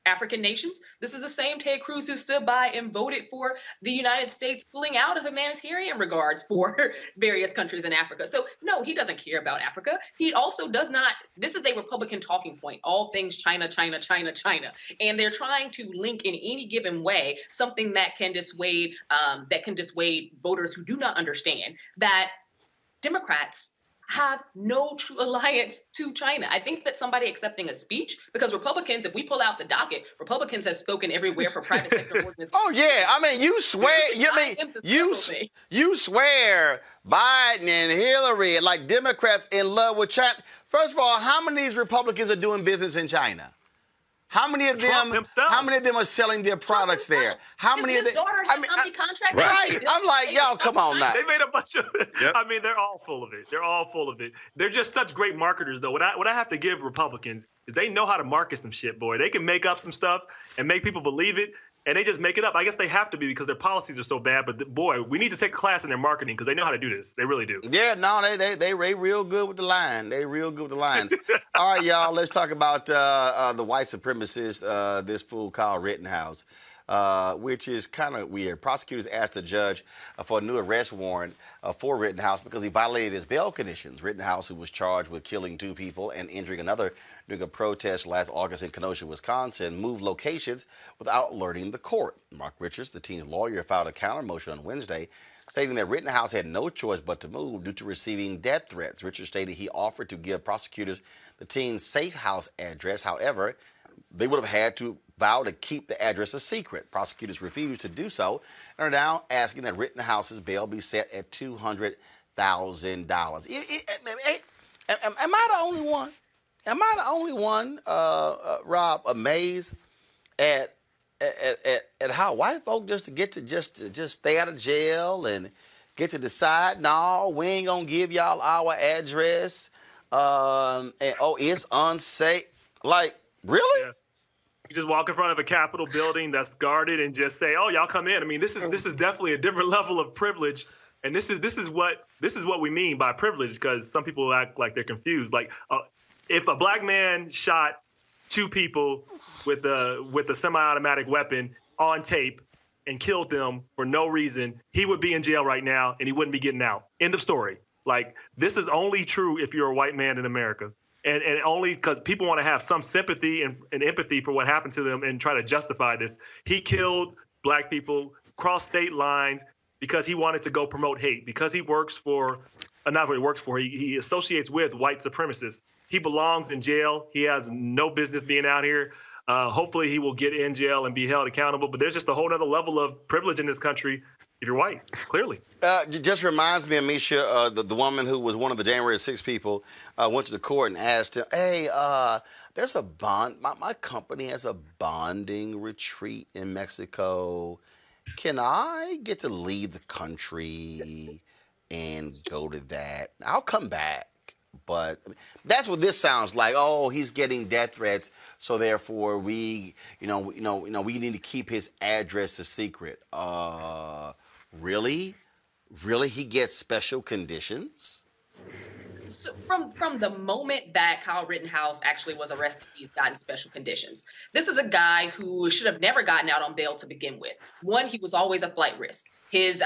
C: African nations. This is the same Ted Cruz who stood by and voted for the United States pulling out of humanitarian regards for various countries in Africa. So no, he doesn't care about Africa. He also does not. This is a Republican talking point. All things China, China, China, China. And they're trying to link in any given way something that can dissuade voters who do not understand that Democrats have no true alliance to China. I think that somebody accepting a speech, because Republicans, if we pull out the docket, Republicans have spoken everywhere for private sector organizations.
A: Oh yeah, I mean, you swear, you swear Biden and Hillary and like Democrats in love with China. First of all, how many of these Republicans are doing business in China? How many of them? How many of them are selling their products there? How many of them? Right. I'm like, y'all, come on now.
E: They made a bunch of. Yep. I mean, they're all full of it. They're all full of it. They're just such great marketers, though. What I have to give Republicans is they know how to market some shit, boy. They can make up some stuff and make people believe it. And they just make it up. I guess they have to be because their policies are so bad. But boy, we need to take a class in their marketing because they know how to do this. They really do.
A: Yeah, no, they real good with the line. They real good with the line. All right, y'all, let's talk about the white supremacist, this fool Kyle Rittenhouse, which is kind of weird. Prosecutors asked the judge for a new arrest warrant for Rittenhouse because he violated his bail conditions. Rittenhouse, who was charged with killing 2 people and injuring another during a protest last August in Kenosha, Wisconsin, moved locations without alerting the court. Mark Richards, the teen's lawyer, filed a counter motion on Wednesday, stating that Rittenhouse had no choice but to move due to receiving death threats. Richards stated he offered to give prosecutors the teen's safe house address. However, they would have had to vow to keep the address a secret. Prosecutors refused to do so and are now asking that Rittenhouse's bail be set at $200,000. Am I the only one? Am I the only one, Rob, amazed at how white folk just stay out of jail and get to decide, no, we ain't gonna give y'all our address, and it's unsafe. Like, really? Yeah.
E: You just walk in front of a Capitol building that's guarded and just say, "Oh, y'all come in." I mean, this is definitely a different level of privilege, and this is what we mean by privilege, because some people act like they're confused. Like, if a black man shot 2 people with a semi-automatic weapon on tape and killed them for no reason, he would be in jail right now and he wouldn't be getting out. End of story. Like, this is only true if you're a white man in America. And only because people want to have some sympathy and empathy for what happened to them and try to justify this. He killed black people, crossed state lines because he wanted to go promote hate, because he works for, not what he works for, he associates with white supremacists. He belongs in jail. He has no business being out here. Hopefully he will get in jail and be held accountable. But there's just a whole other level of privilege in this country if you're white, clearly.
A: Just reminds me of Misha, the woman who was one of the January 6 people, went to the court and asked him, hey, there's a bond. My company has a bonding retreat in Mexico. Can I get to leave the country and go to that? I'll come back. But that's what this sounds like. Oh, he's getting death threats, so therefore we need to keep his address a secret. Really? He gets special conditions?
C: So from the moment that Kyle Rittenhouse actually was arrested, he's gotten special conditions. This is a guy who should have never gotten out on bail to begin with. One, he was always a flight risk. His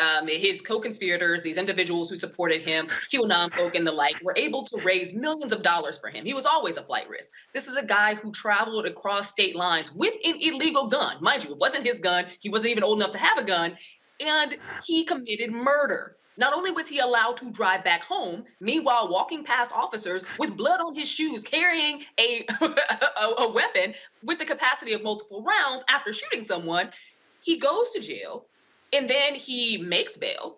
C: co-conspirators, these individuals who supported him, QAnon folk and the like, were able to raise millions of dollars for him. He was always a flight risk. This is a guy who traveled across state lines with an illegal gun. Mind you, it wasn't his gun. He wasn't even old enough to have a gun. And he committed murder. Not only was he allowed to drive back home, meanwhile walking past officers with blood on his shoes, carrying a weapon with the capacity of multiple rounds after shooting someone, he goes to jail, and then he makes bail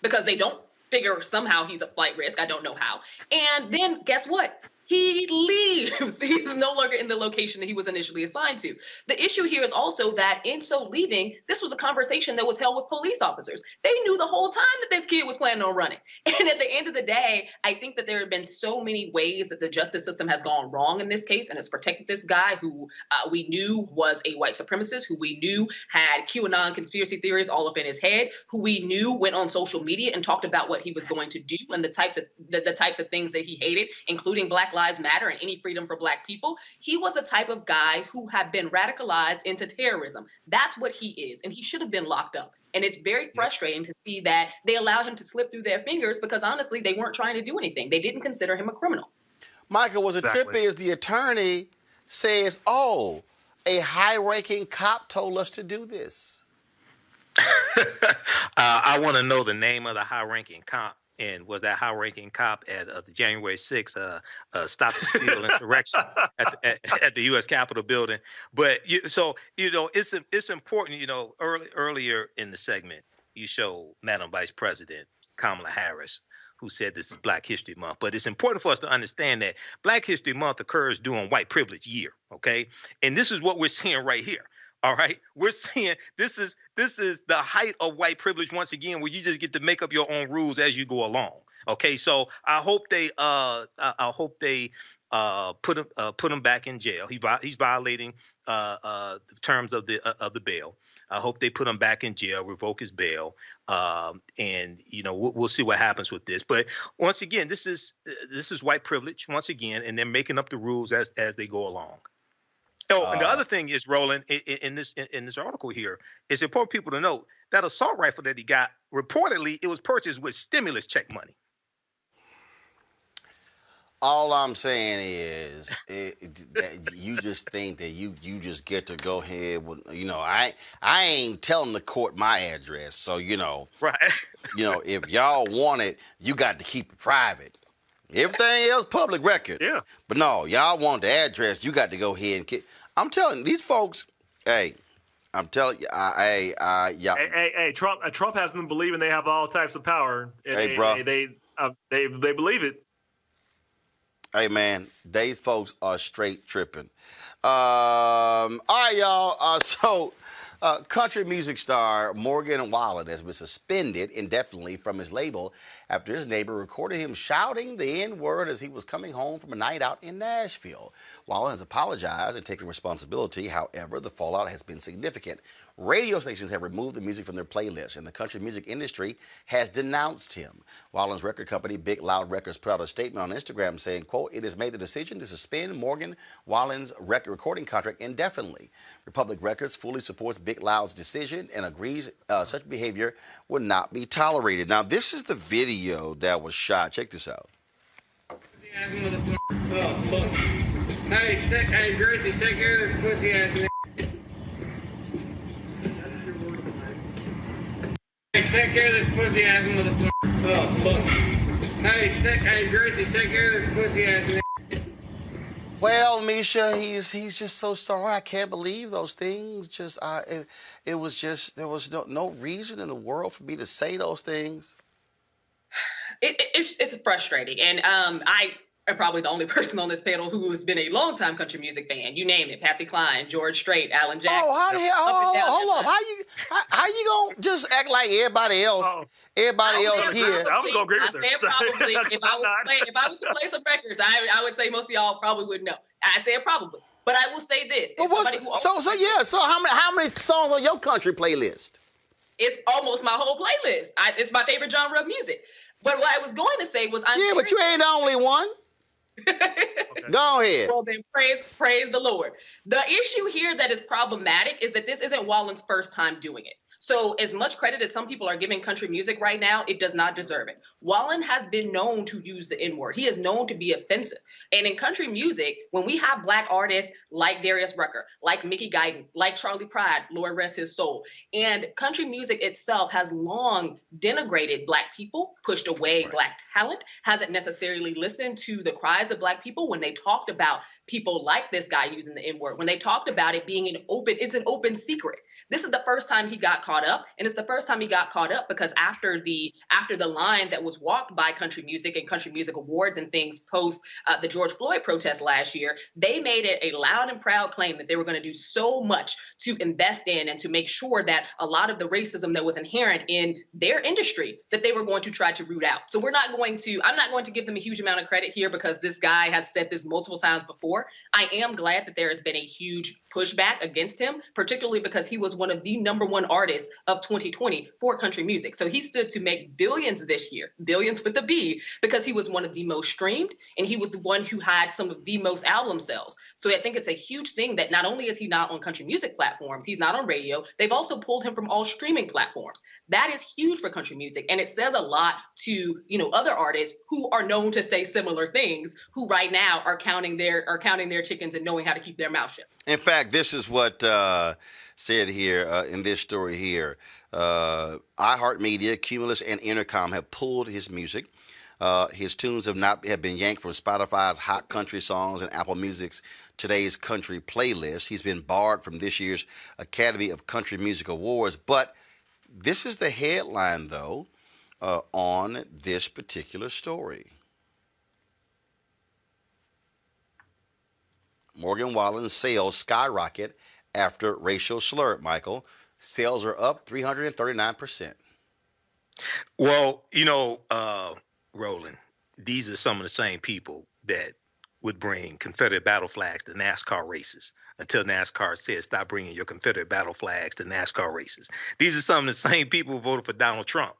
C: because they don't figure somehow he's a flight risk. I don't know how. And then guess what? He leaves. He's no longer in the location that he was initially assigned to. The issue here is also that in so leaving, this was a conversation that was held with police officers. They knew the whole time that this kid was planning on running. And at the end of the day, I think that there have been so many ways that the justice system has gone wrong in this case, and it's protected this guy who we knew was a white supremacist, who we knew had QAnon conspiracy theories all up in his head, who we knew went on social media and talked about what he was going to do and the types of things that he hated, including Black Lives Matter and any freedom for Black people. He was the type of guy who had been radicalized into terrorism. That's what he is, and he should have been locked up. And it's very frustrating to see that they allowed him to slip through their fingers because, honestly, they weren't trying to do anything. They didn't consider him a criminal.
A: Michael, was it trippy as the attorney says, oh, a high-ranking cop told us to do this?
F: I want to know the name of the high-ranking cop. And was that high-ranking cop at the January 6th stop the steal insurrection at the U.S. Capitol building? But it's important. Earlier in the segment, you show Madam Vice President Kamala Harris, who said this is Black History Month. But it's important for us to understand that Black History Month occurs during White Privilege Year. Okay, and this is what we're seeing right here. All right, we're seeing this is the height of white privilege once again, where you just get to make up your own rules as you go along. Okay, so I hope they put him back in jail. He's violating the terms of the bail. I hope they put him back in jail, revoke his bail, and we'll see what happens with this. But once again, this is white privilege once again, and they're making up the rules as they go along. Oh, and the other thing is, Roland, in this article here, it's important for people to note that assault rifle that he got, reportedly, it was purchased with stimulus check money.
A: All I'm saying is, that you just think that you just get to go ahead with, I ain't telling the court my address, so
F: right.
A: If y'all want it, you got to keep it private. Everything else public record.
E: Yeah.
A: But no, y'all want the address, you got to go ahead and get. I'm telling you, these folks, hey, I'm telling you, y'all.
E: Hey, Trump has them believing they have all types of power. And
A: hey, bro.
E: They believe it.
A: Hey, man, these folks are straight tripping. All right, y'all. So country music star Morgan Wallen has been suspended indefinitely from his label after his neighbor recorded him shouting the N-word as he was coming home from a night out in Nashville. Wallen has apologized and taken responsibility. However, the fallout has been significant. Radio stations have removed the music from their playlists, and the country music industry has denounced him. Wallen's record company, Big Loud Records, put out a statement on Instagram saying, quote, "It has made the decision to suspend Morgan Wallen's recording contract indefinitely. Republic Records fully supports Big Loud's decision and agrees such behavior will not be tolerated." Now, this is the video that was shot. Check this out.
K: Oh, fuck. Hey, Gracie, take care of this pussy ass nigga. Take care of this pussy ass motherfucker. Oh, fuck. Hey, Gracie, take care of this pussy ass nigga.
A: Well, Misha, he's just so sorry. I can't believe those things. There was no reason in the world for me to say those things.
C: It's frustrating, and I am probably the only person on this panel who has been a longtime country music fan. You name it: Patsy Cline, George Strait, Alan Jackson.
A: Oh, how the hell? Hold up! How you gonna just act like everybody else? Everybody else here.
E: I was gonna agree with
C: I said probably. If I was to play some records, I would say most of y'all probably wouldn't know. I said probably, but I will say this:
A: So how many songs on your country playlist?
C: It's almost my whole playlist. It's my favorite genre of music. But what I was going to say was,
A: but you ain't the only one. Go ahead.
C: Well, then praise the Lord. The issue here that is problematic is that this isn't Wallen's first time doing it. So as much credit as some people are giving country music right now, it does not deserve it. Wallen has been known to use the N-word. He is known to be offensive. And in country music, when we have Black artists like Darius Rucker, like Mickey Guyton, like Charlie Pride, Lord rest his soul, and country music itself has long denigrated Black people, pushed away Black talent, hasn't necessarily listened to the cries of Black people when they talked about people like this guy using the N-word, when they talked about it being it's an open secret This is the first time he got caught up, and it's the first time he got caught up because after the line that was walked by country music and country music awards and things post the George Floyd protest last year, they made it a loud and proud claim that they were going to do so much to invest in and to make sure that a lot of the racism that was inherent in their industry that they were going to try to root out. So I'm not going to give them a huge amount of credit here because this guy has said this multiple times before. I am glad that there has been a huge pushback against him, particularly because he was one of the #1 artists of 2020 for country music. So he stood to make billions this year, billions with a B, because he was one of the most streamed and he was the one who had some of the most album sales. So I think it's a huge thing that not only is he not on country music platforms, he's not on radio, they've also pulled him from all streaming platforms. That is huge for country music. And it says a lot to, other artists who are known to say similar things, who right now are counting their chickens and knowing how to keep their mouth shut.
A: In fact, this is what said here in this story here. iHeartMedia, Cumulus, and Intercom have pulled his music. His tunes have been yanked from Spotify's Hot Country Songs and Apple Music's Today's Country playlist. He's been barred from this year's Academy of Country Music Awards. But this is the headline, though, on this particular story. Morgan Wallen's sales skyrocket after racial slur, Michael. Sales are up 339%.
F: Well, Roland, these are some of the same people that would bring Confederate battle flags to NASCAR races until NASCAR said stop bringing your Confederate battle flags to NASCAR races. These are some of the same people who voted for Donald Trump.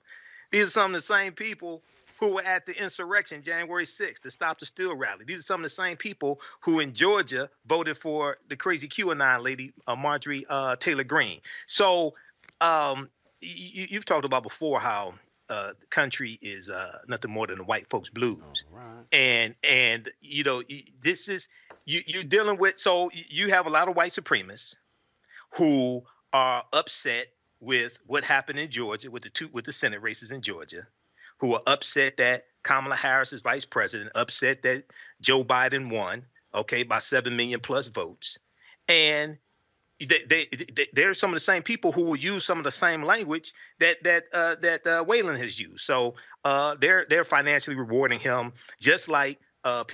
F: These are some of the same people who were at the insurrection January 6th, the Stop the Steal rally. These are some of the same people who in Georgia voted for the crazy QAnon lady, Marjorie Taylor Greene. So you've talked about before how country is nothing more than the white folks blues. Right. And this is, you're dealing with, so you have a lot of white supremacists who are upset with what happened in Georgia with the Senate races in Georgia, who are upset that Kamala Harris is vice president, upset that Joe Biden won, by 7 million plus votes. And they're some of the same people who will use some of the same language that Wayland has used. So they're financially rewarding him, just like you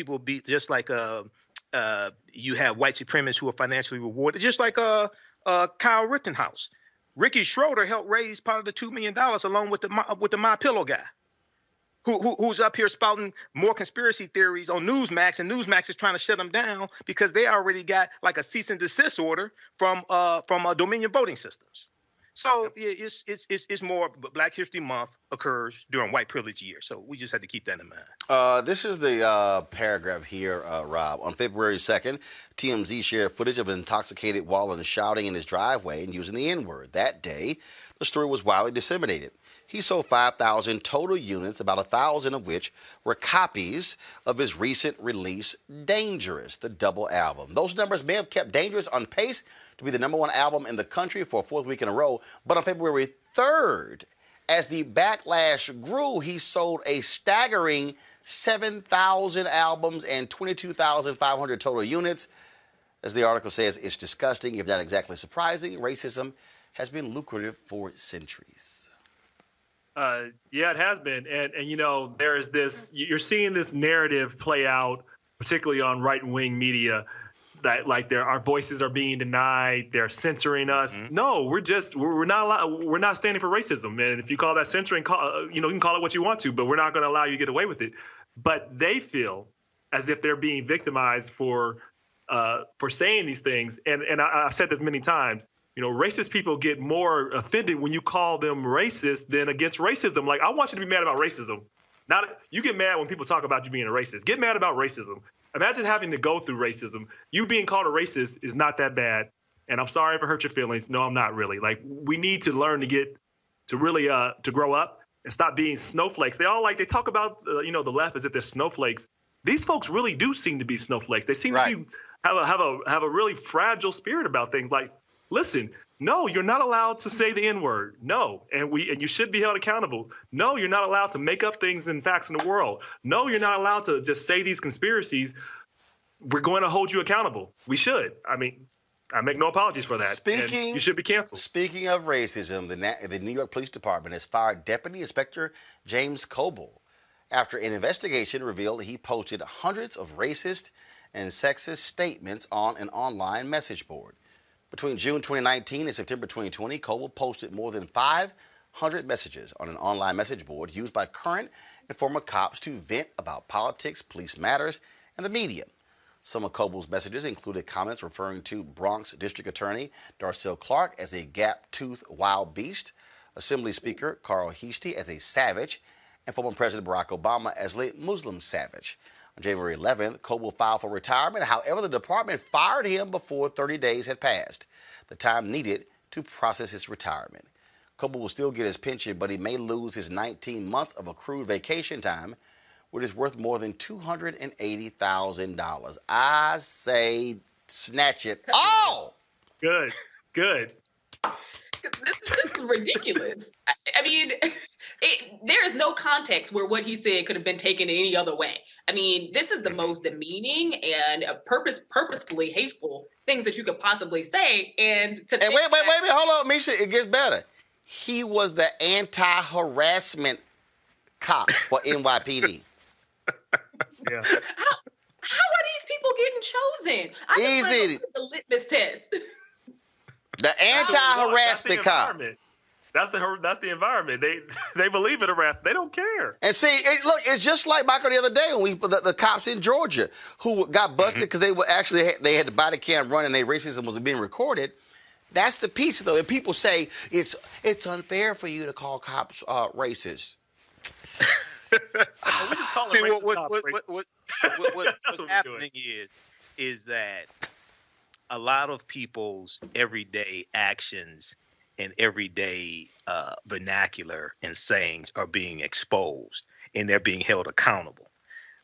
F: have white supremacists who are financially rewarded, just like Kyle Rittenhouse. Ricky Schroeder helped raise part of the $2 million along with the MyPillow guy, who's up here spouting more conspiracy theories on Newsmax, and Newsmax is trying to shut them down because they already got like a cease and desist order from Dominion Voting Systems. So it's more. Black History Month occurs during white privilege year, so we just had to keep that in mind.
A: This is the paragraph here, Rob. On February 2nd, TMZ shared footage of an intoxicated Wallen shouting in his driveway and using the N-word. That day, the story was widely disseminated. He sold 5,000 total units, about 1,000 of which were copies of his recent release, Dangerous, the double album. Those numbers may have kept Dangerous on pace to be the #1 album in the country for a 4th week in a row. But on February 3rd, as the backlash grew, he sold a staggering 7,000 albums and 22,500 total units. As the article says, it's disgusting, if not exactly surprising. Racism has been lucrative for centuries.
E: Yeah, it has been. And there is this, you're seeing this narrative play out, particularly on right-wing media, that our voices are being denied, they're censoring us. Mm-hmm. No, we're not standing for racism. And if you call that censoring, you can call it what you want to, but we're not going to allow you to get away with it. But they feel as if they're being victimized for saying these things. And I've said this many times. Racist people get more offended when you call them racist than against racism. Like, I want you to be mad about racism. You get mad when people talk about you being a racist. Get mad about racism. Imagine having to go through racism. You being called a racist is not that bad. And I'm sorry if it hurt your feelings. No, I'm not really. Like, we need to learn to really grow up and stop being snowflakes. They talk about, the left as if they're snowflakes. These folks really do seem to be snowflakes. They seem to have a really fragile spirit about things. Like, listen, no, you're not allowed to say the N-word. No, and you should be held accountable. No, you're not allowed to make up things and facts in the world. No, you're not allowed to just say these conspiracies. We're going to hold you accountable. We should. I mean, I make no apologies for that. And you should be canceled.
A: Speaking of racism, the New York Police Department has fired Deputy Inspector James Kobel after an investigation revealed he posted hundreds of racist and sexist statements on an online message board. Between June 2019 and September 2020, Kobel posted more than 500 messages on an online message board used by current and former cops to vent about politics, police matters, and the media. Some of Kobel's messages included comments referring to Bronx District Attorney Darcel Clark as a gap-toothed wild beast, Assembly Speaker Carl Heastie as a savage, and former President Barack Obama as a Muslim savage. On January 11th, Kobel filed for retirement. However, the department fired him before 30 days had passed, the time needed to process his retirement. Kobel will still get his pension, but he may lose his 19 months of accrued vacation time, which is worth more than $280,000. I say snatch it all.
E: Good.
C: This is ridiculous. I mean, there is no context where what he said could have been taken any other way. I mean, this is the most demeaning and purposefully hateful things that you could possibly say. And wait,
A: hold on, Misha, it gets better. He was the anti-harassment cop for NYPD.
E: Yeah.
C: How are these people getting chosen?
A: Easy.
C: The litmus test.
A: The anti-harassment cop.
E: That's the environment. They believe in harassment. They don't care.
A: And see, look, it's just like Michael the other day when the cops in Georgia who got busted because they had the body cam running and their racism was being recorded. That's the piece, though. And people say it's unfair for you to call cops racist.
F: See, what's happening is that a lot of people's everyday actions and everyday vernacular and sayings are being exposed and they're being held accountable.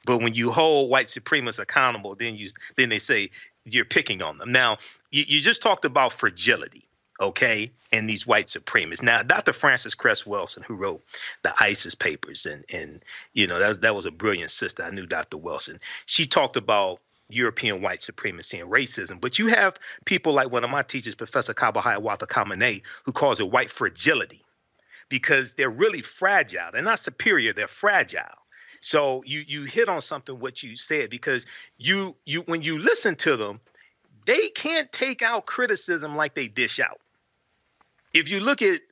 F: But when you hold white supremacists accountable, then they say you're picking on them. Now, you just talked about fragility, okay, and these white supremacists. Now, Dr. Frances Cress Welsing, who wrote the ISIS papers, and you know that was a brilliant sister. I knew Dr. Welsing. She talked about European white supremacy and racism. But you have people like one of my teachers, Professor Kaba Hiawatha Kamene, who calls it white fragility because they're really fragile. They're not superior. They're fragile. So you hit on something what you said, because you when you listen to them, they can't take out criticism like they dish out. If you look at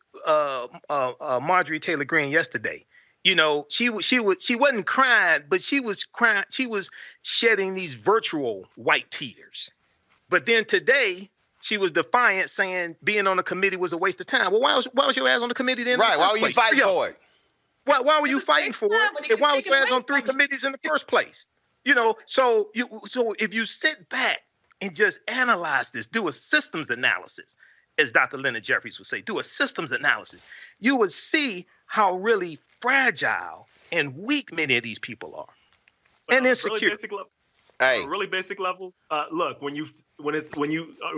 F: Marjorie Taylor Greene yesterday, you know, she wasn't crying, but she was crying. She was shedding these virtual white tears. But then today she was defiant, saying being on the committee was a waste of time. Well, why was your ass on the committee then?
A: Right. Why were you fighting for it?
F: Why were you fighting for it? And why was your ass on 3 committees in the first place? You know, so if you sit back and just analyze this, do a systems analysis, as Dr. Leonard Jeffries would say, do a systems analysis, you would see how really fragile and weak many of these people are. And insecure.
E: Really basic level. Look, when you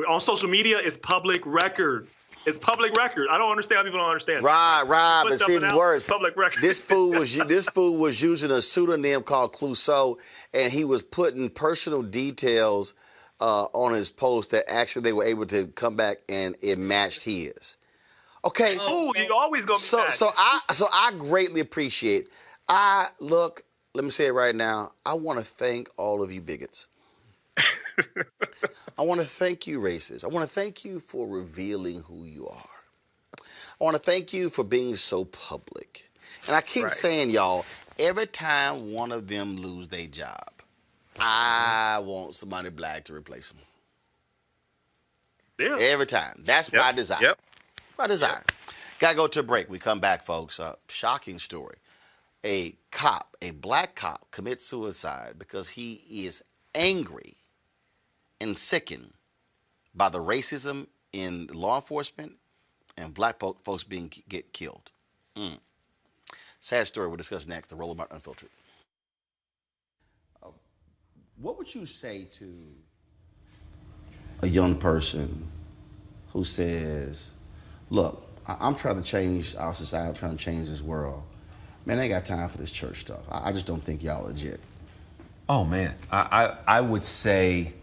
E: on social media, it's public record. It's public record. I don't understand how people don't understand.
A: Right. But see, worse.
E: Public record.
A: This fool was using a pseudonym called Clouseau, and he was putting personal details on his post that actually they were able to come back and it matched his. Okay.
E: Oh, you always gonna be
A: so I greatly appreciate. Let me say it right now. I want to thank all of you bigots. I want to thank you, racists. I want to thank you for revealing who you are. I want to thank you for being so public. And I keep saying, y'all, every time one of them lose their job, I want somebody black to replace them.
E: Yeah.
A: Every time. That's my desire.
F: Yep.
A: My desire. Gotta go to a break. We come back, folks. Shocking story. A black cop, commits suicide because he is angry and sickened by the racism in law enforcement and black folks get killed. Sad story. We'll discuss next. The Roland Unfiltered. What would you say to a young person who says, look, I'm trying to change our society, I'm trying to change this world. Man, I ain't got time for this church stuff. I just don't think y'all legit.
L: Oh, man. I would say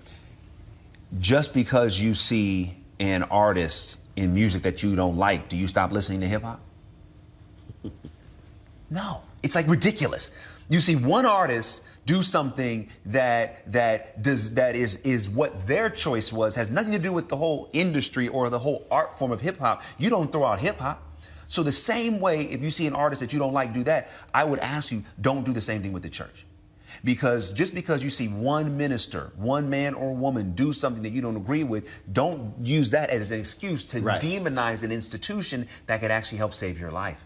L: just because you see an artist in music that you don't like, do you stop listening to hip hop? No, it's like ridiculous. You see one artist do something that is what their choice was, has nothing to do with the whole industry or the whole art form of hip hop. You don't throw out hip hop. So the same way, if you see an artist that you don't like do that, I would ask you, don't do the same thing with the church. Because just because you see one minister, one man or woman do something that you don't agree with, don't use that as an excuse to demonize an institution that could actually help save your life.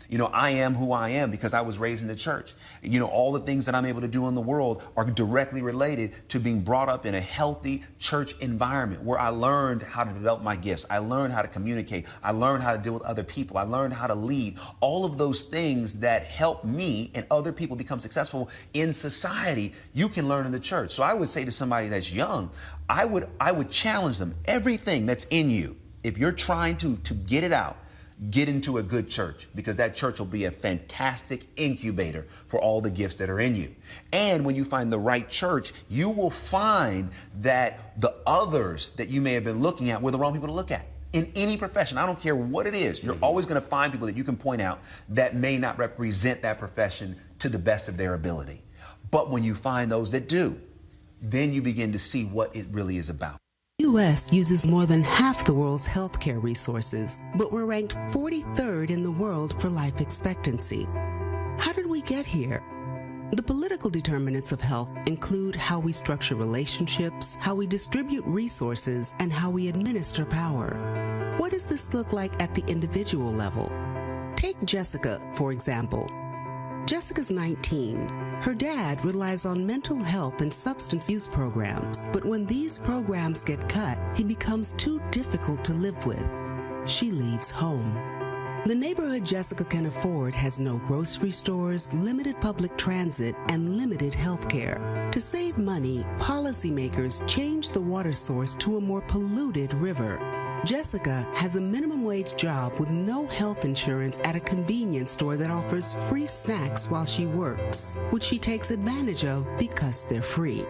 L: You know, I am who I am because I was raised in the church. You know, all the things that I'm able to do in the world are directly related to being brought up in a healthy church environment where I learned how to develop my gifts. I learned how to communicate. I learned how to deal with other people. I learned how to lead. All of those things that help me and other people become successful in society, you can learn in the church. So I would say to somebody that's young, I would challenge them. Everything that's in you, if you're trying to get it out, get into a good church, because that church will be a fantastic incubator for all the gifts that are in you. And when you find the right church, you will find that the others that you may have been looking at were the wrong people to look at. In any profession, I don't care what it is, you're always going to find people that you can point out that may not represent that profession to the best of their ability. But when you find those that do, then you begin to see what it really is about.
M: The U.S. uses more than half the world's healthcare resources, but we're ranked 43rd in the world for life expectancy. How did we get here? The political determinants of health include how we structure relationships, how we distribute resources, and how we administer power. What does this look like at the individual level? Take Jessica, for example. Jessica's 19. Her dad relies on mental health and substance use programs, but when these programs get cut, he becomes too difficult to live with. She leaves home. The neighborhood Jessica can afford has no grocery stores, limited public transit, and limited health care. To save money, policymakers changed the water source to a more polluted river. Jessica has a minimum wage job with no health insurance at a convenience store that offers free snacks while she works, which she takes advantage of because they're free.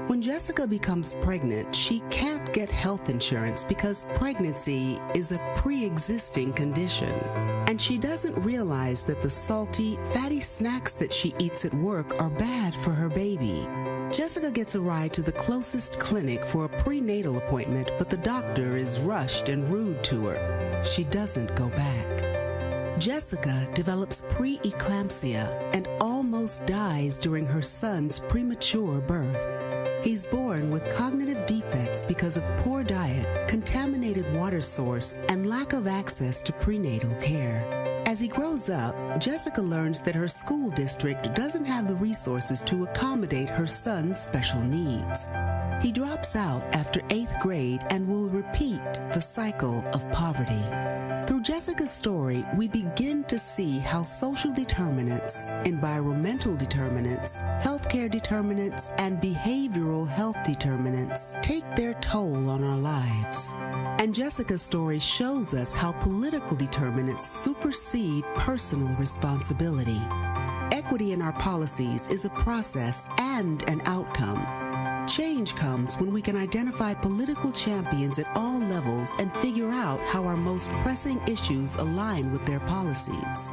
M: When Jessica becomes pregnant, she can't get health insurance because pregnancy is a pre-existing condition. And she doesn't realize that the salty, fatty snacks that she eats at work are bad for her baby. Jessica gets a ride to the closest clinic for a prenatal appointment, but the doctor is rushed and rude to her. She doesn't go back. Jessica develops preeclampsia and almost dies during her son's premature birth. He's born with cognitive defects because of poor diet, contaminated water source, and lack of access to prenatal care. As he grows up, Jessica learns that her school district doesn't have the resources to accommodate her son's special needs. He drops out after 8th grade and will repeat the cycle of poverty. Through Jessica's story, we begin to see how social determinants, environmental determinants, healthcare determinants, and behavioral health determinants take their toll on our lives. And Jessica's story shows us how political determinants supersede personal responsibility. Equity in our policies is a process and an outcome. Change comes when we can identify political champions at all levels and figure out how our most pressing issues align with their policies.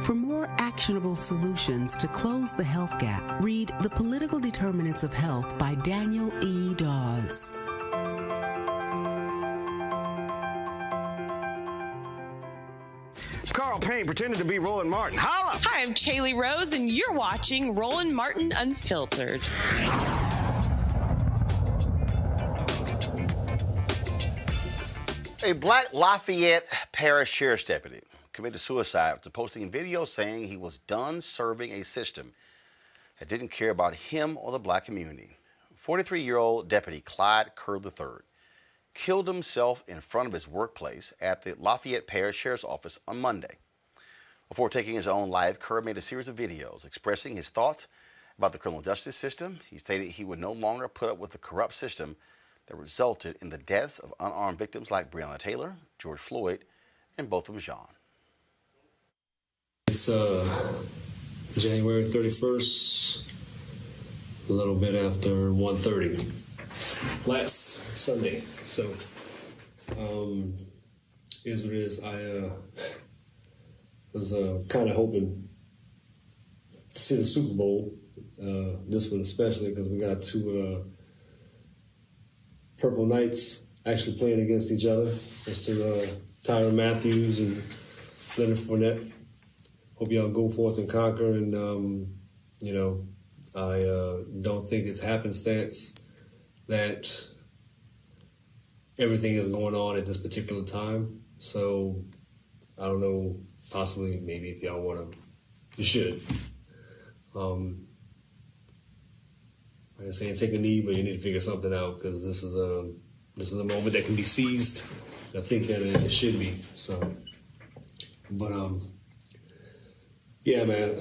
M: For more actionable solutions to close the health gap, read The Political Determinants of Health by Daniel E. Dawes.
N: Carl Payne pretended to be Roland Martin. Holla!
O: Hi, I'm Chaley Rose, and you're watching Roland Martin Unfiltered.
A: A black Lafayette Parish Sheriff's deputy committed suicide after posting a video saying he was done serving a system that didn't care about him or the black community. 43-year-old deputy Clyde Curb III killed himself in front of his workplace at the Lafayette Parish Sheriff's Office on Monday. Before taking his own life, Curb made a series of videos expressing his thoughts about the criminal justice system. He stated he would no longer put up with the corrupt system that resulted in the deaths of unarmed victims like Breonna Taylor, George Floyd, and Botham Jean.
P: It's January 31st, a little bit after 1:30. last Sunday. So, here's what it is. I was kind of hoping to see the Super Bowl, this one especially, because we got two Purple Knights actually playing against each other. Mr. Tyrann Mathieu and Leonard Fournette. Hope y'all go forth and conquer. And, I don't think it's happenstance that everything is going on at this particular time. So, I don't know, possibly, maybe if y'all want to, you should. Like I say, take a knee, but you need to figure something out, because this is a moment that can be seized. I think that it should be. So, but yeah, man.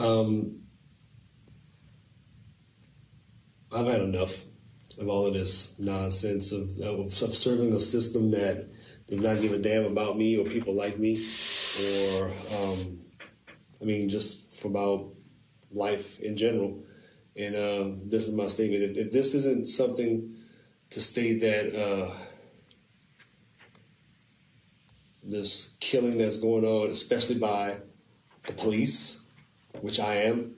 P: I've had enough of all of this nonsense of serving a system that does not give a damn about me or people like me, or just about life in general. And this is my statement. If this isn't something to state that this killing that's going on, especially by the police, which I am,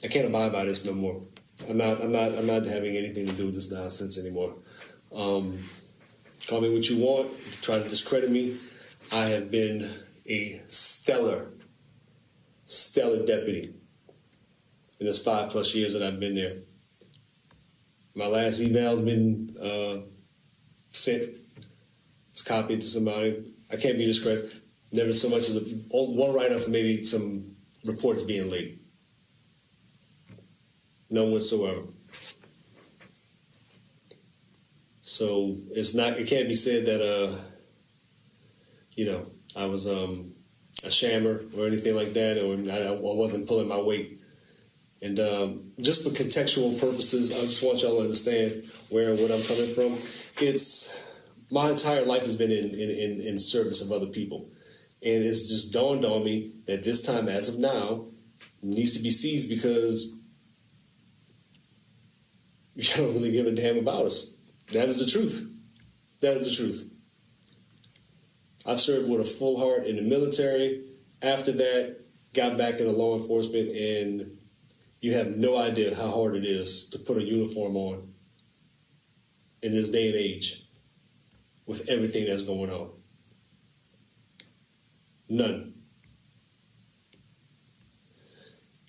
P: I can't abide by this no more. I'm not having anything to do with this nonsense anymore. Call me what you want, try to discredit me. I have been a stellar deputy in this 5+ years that I've been there. My last email's been sent. It's copied to somebody. I can't be discredited. Never so much as one write-up for maybe some reports being late. None whatsoever. So it can't be said that, I was a shammer or anything like that, or I wasn't pulling my weight. And just for contextual purposes, I just want y'all to understand where and what I'm coming from. My entire life has been in service of other people. And it's just dawned on me that this time, as of now, needs to be seized, because you don't really give a damn about us. That is the truth. That is the truth. I've served with a full heart in the military. After that, got back into law enforcement, and you have no idea how hard it is to put a uniform on in this day and age with everything that's going on. None.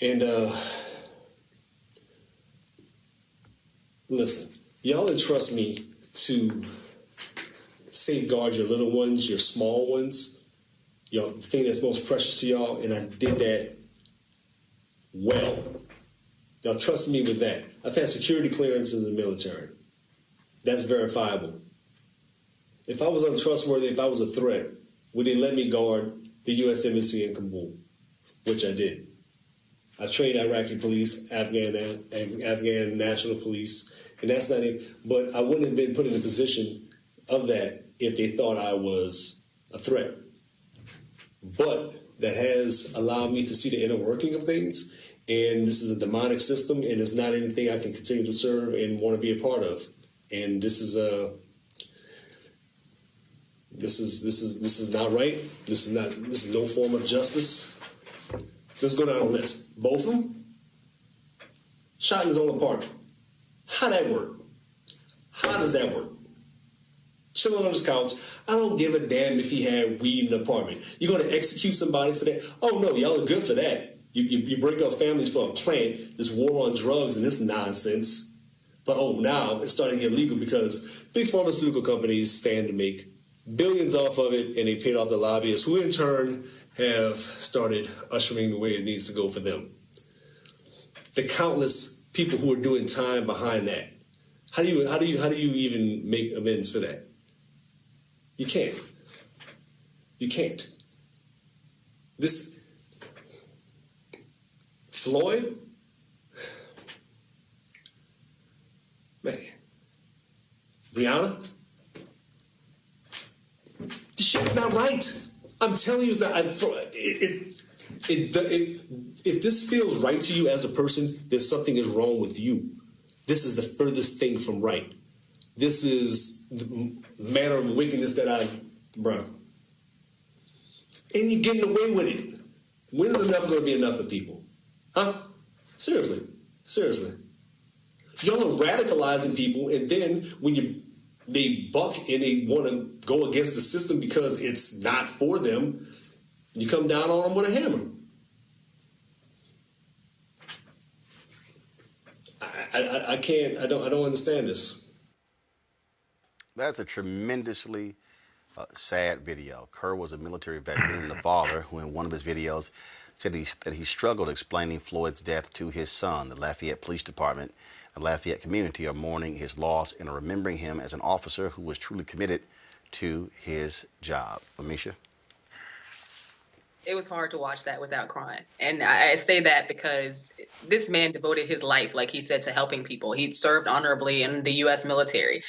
P: And listen, y'all entrust me to safeguard your little ones, your small ones, the thing that's most precious to y'all, and I did that well. Y'all trusted me with that. I've had security clearance in the military. That's verifiable. If I was untrustworthy, if I was a threat, would they let me guard the U.S. Embassy in Kabul? Which I did. I trained Iraqi police, Afghan national police, and that's not it. But I wouldn't have been put in a position of that if they thought I was a threat. But that has allowed me to see the inner working of things, and this is a demonic system, and it's not anything I can continue to serve and want to be a part of. And this is not right. This is no form of justice. Let's go down the list. Both of them shot in his own apartment. How'd that work? How does that work? Chilling on his couch. I don't give a damn if he had weed in the apartment. You're going to execute somebody for that? Oh, no, y'all are good for that. You break up families for a plant, this war on drugs and this nonsense. But, now it's starting to get legal because big pharmaceutical companies stand to make billions off of it, and they paid off the lobbyists, who in turn have started ushering the way it needs to go for them. The countless people who are doing time behind that. How do you even make amends for that? You can't. You can't. This Floyd, man, Breonna, this shit's not right. I'm telling you, it's not. If this feels right to you as a person, then something is wrong with you. This is the furthest thing from right. this is the manner of wickedness that bruh. And you're getting away with it. When is enough going to be enough for people? Huh? Seriously. Y'all are radicalizing people, and then when they buck and they want to go against the system because it's not for them, you come down on them with a hammer. I can't. I don't understand this.
A: That's a tremendously sad video. Kerr was a military veteran and a father who, in one of his videos, said that he struggled explaining Floyd's death to his son. The Lafayette Police Department and Lafayette community are mourning his loss and are remembering him as an officer who was truly committed to his job. Amisha?
C: It was hard to watch that without crying. And I say that because this man devoted his life, like he said, to helping people. He served honorably in the U.S. military,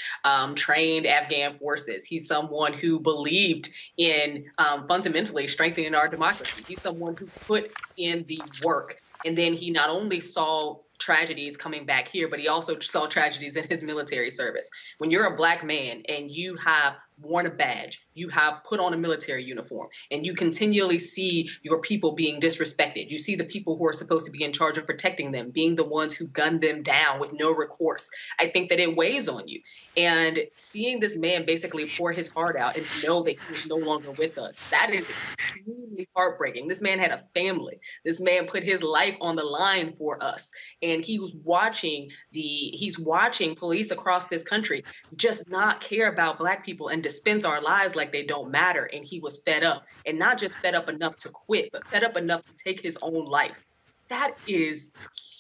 C: trained Afghan forces. He's someone who believed in fundamentally strengthening our democracy. He's someone who put in the work. And then he not only saw tragedies coming back here, but he also saw tragedies in his military service. When you're a black man and you have worn a badge, you have put on a military uniform, and you continually see your people being disrespected. You see the people who are supposed to be in charge of protecting them being the ones who gun them down with no recourse. I think that it weighs on you. And seeing this man basically pour his heart out and to know that he is no longer with us, that is extremely heartbreaking. This man had a family. This man put his life on the line for us. And he's watching police across this country just not care about black people and dispense our lives like they don't matter. And he was fed up, and not just fed up enough to quit, but fed up enough to take his own life. That is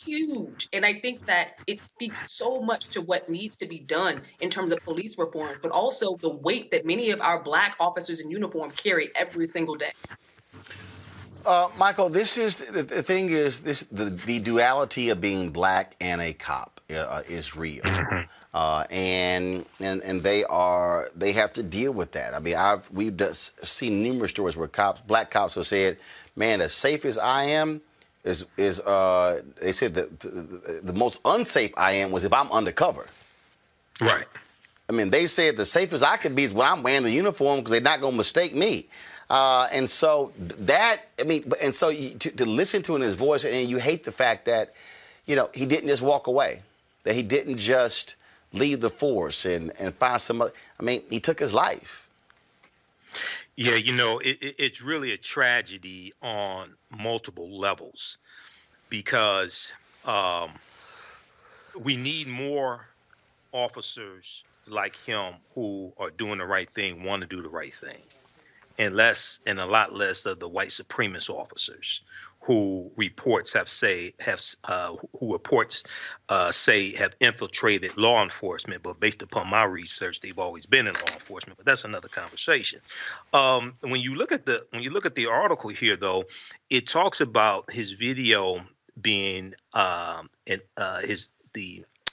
C: huge. And I think that it speaks so much to what needs to be done in terms of police reforms, but also the weight that many of our black officers in uniform carry every single day.
A: Michael, this is the thing is the duality of being black and a cop is real. And they have to deal with that. I mean, we've seen numerous stories where black cops have said, man, as safe as I am is they said that the most unsafe I am was if I'm undercover.
F: Right.
A: I mean, they said the safest I could be is when I'm wearing the uniform because they're not going to mistake me. And so to listen to in his voice, and you hate the fact that, he didn't just walk away, that he didn't just leave the force and find some other. I mean, he took his life.
F: Yeah, it's really a tragedy on multiple levels because we need more officers like him who are doing the right thing, want to do the right thing, and a lot less of the white supremacist officers who reports say have infiltrated law enforcement, but based upon my research, they've always been in law enforcement. But that's another conversation. When you look at the article here, though, it talks about his video being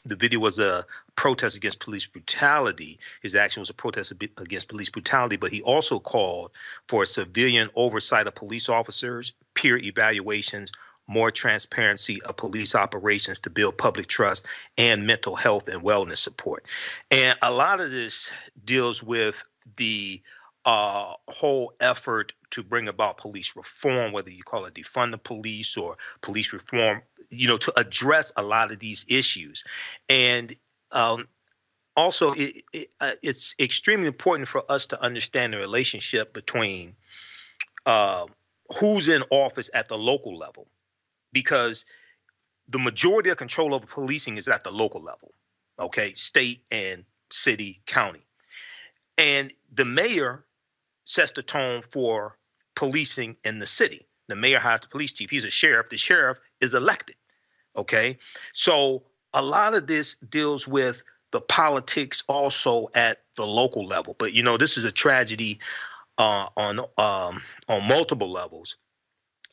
F: the video was a protest against police brutality. His action was a protest against police brutality, but he also called for civilian oversight of police officers, peer evaluations, more transparency of police operations to build public trust, and mental health and wellness support. And a lot of this deals with the whole effort to bring about police reform, whether you call it defund the police or police reform, to address a lot of these issues. And also, it's extremely important for us to understand the relationship between who's in office at the local level, because the majority of control over policing is at the local level, okay, state and city, county. And the mayor sets the tone for policing in the city. The mayor hires the police chief. He's a sheriff. The sheriff is elected. Okay. So a lot of this deals with the politics also at the local level. But, this is a tragedy on multiple levels.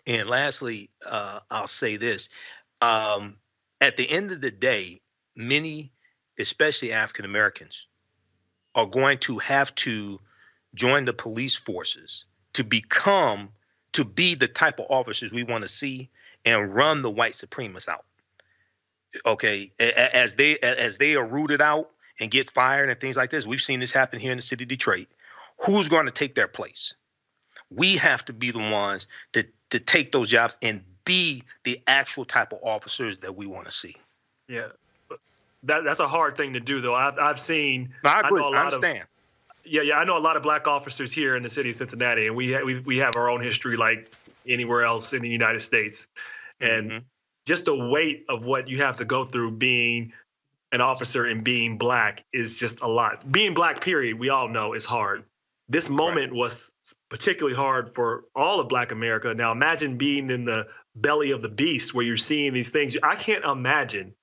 F: And lastly, I'll say this. At the end of the day, many, especially African Americans, are going to have to join the police forces to be the type of officers we want to see and run the white supremacists out. Okay, as they are rooted out and get fired and things like this. We've seen this happen here in the city of Detroit. Who's going to take their place? We have to be the ones to take those jobs and be the actual type of officers that we want to see.
E: Yeah, that's a hard thing to do, though. I've seen.
F: I agree.
E: Know a
F: I
E: lot
F: understand.
E: I know a lot of black officers here in the city of Cincinnati, and we have our own history like anywhere else in the United States. And just the weight of what you have to go through being an officer and being black is just a lot. Being black, period, we all know is hard. This moment was particularly hard for all of Black America. Now imagine being in the belly of the beast where you're seeing these things. I can't imagine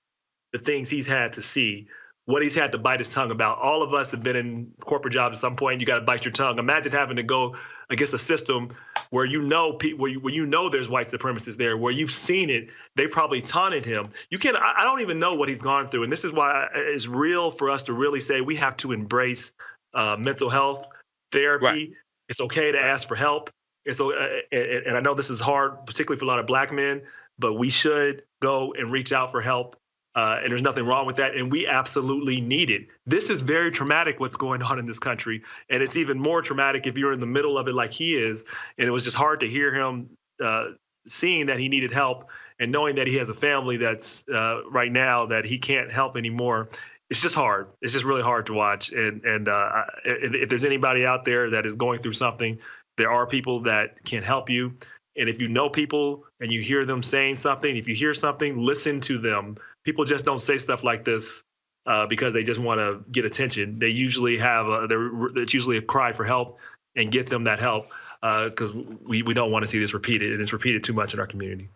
E: the things he's had to see, what he's had to bite his tongue about. All of us have been in corporate jobs at some point. You got to bite your tongue. Imagine having to go against a system where you know there's white supremacists there, where you've seen it. They probably taunted him. I don't even know what he's gone through. And this is why it's real for us to really say we have to embrace mental health therapy. Right. It's okay to ask for help. And I know this is hard, particularly for a lot of black men, but we should go and reach out for help. And there's nothing wrong with that. And we absolutely need it. This is very traumatic, what's going on in this country. And it's even more traumatic if you're in the middle of it like he is. And it was just hard to hear him seeing that he needed help and knowing that he has a family that's right now that he can't help anymore. It's just hard. It's just really hard to watch. And if there's anybody out there that is going through something, there are people that can help you. And if you know people and you hear them saying something, if you hear something, listen to them. People just don't say stuff like this because they just want to get attention. They usually it's usually a cry for help, and get them that help because we don't want to see this repeated. And it's repeated too much in our community.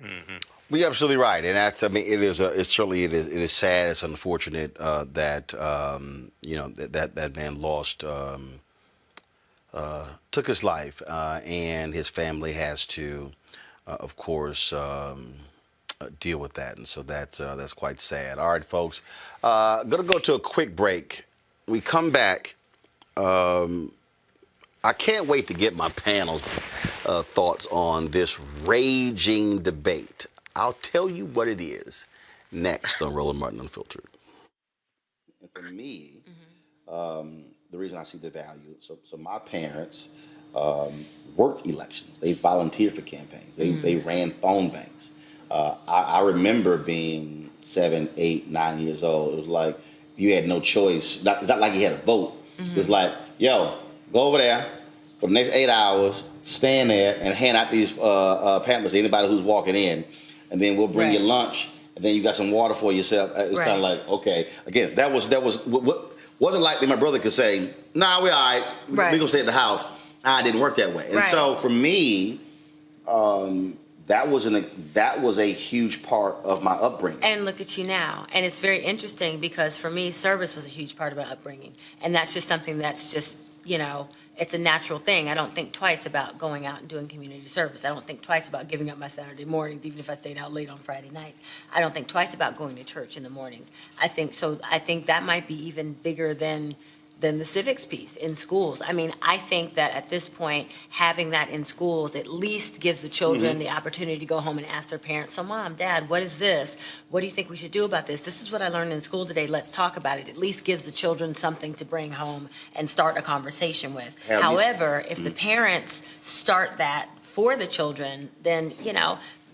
A: Mm-hmm. Well, you're absolutely right, and that's. I mean, it is sad. It's unfortunate that that man lost, took his life, and his family has to, of course, deal with that, and so that's quite sad. All right, folks, gonna go to a quick break. We come back. I can't wait to get my panel's thoughts on this raging debate. I'll tell you what it is next on Roland Martin Unfiltered. And for me, the reason I see the value, so my parents worked elections. They volunteered for campaigns. They ran phone banks. I remember being 7, 8, 9 years old. It was like you had no choice. It's not like you had a vote. It was like, yo, go over there for the next 8 hours, stand there and hand out these pamphlets to anybody who's walking in, and then we'll bring you lunch, and then you got some water for yourself. It's kind of like, okay. Again, that was what wasn't like that my brother could say, nah, we're all right. We're going to stay at the house. It didn't work that way. And so for me, that was a huge part of my upbringing.
Q: And look at you now. And it's very interesting because for me, service was a huge part of my upbringing. And that's just something that's just, it's a natural thing. I don't think twice about going out and doing community service. I don't think twice about giving up my Saturday mornings, even if I stayed out late on Friday nights. I don't think twice about going to church in the mornings. I think that might be even bigger than the civics piece in schools. I mean, I think that at this point, having that in schools at least gives the children the opportunity to go home and ask their parents, so Mom, Dad, what is this? What do you think we should do about this? This is what I learned in school today. Let's talk about it. At least gives the children something to bring home and start a conversation with. However, if the parents start that for the children, then,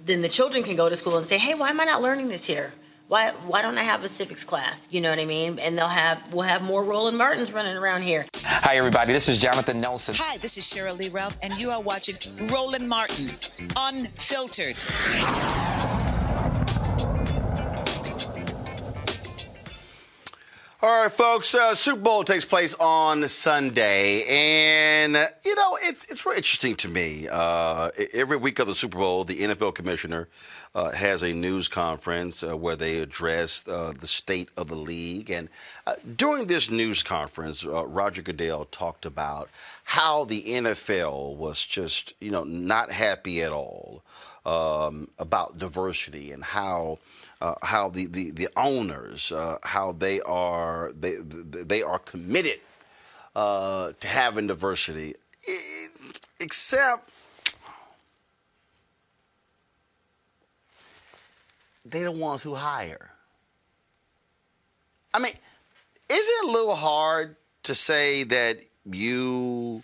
Q: then the children can go to school and say, hey, why am I not learning this here? Why don't I have a civics class? You know what I mean? And we'll have more Roland Martins running around here.
R: Hi, everybody. This is Jonathan Nelson.
S: Hi, this is Cheryl Lee Ralph, and you are watching Roland Martin Unfiltered.
A: All right, folks, Super Bowl takes place on Sunday, and, it's really interesting to me. Every week of the Super Bowl, the NFL commissioner has a news conference where they address the state of the league. And during this news conference, Roger Goodell talked about how the NFL was just, not happy at all about diversity and how the owners, how they are committed to having diversity, except they're the ones who hire. I mean, is it a little hard to say that you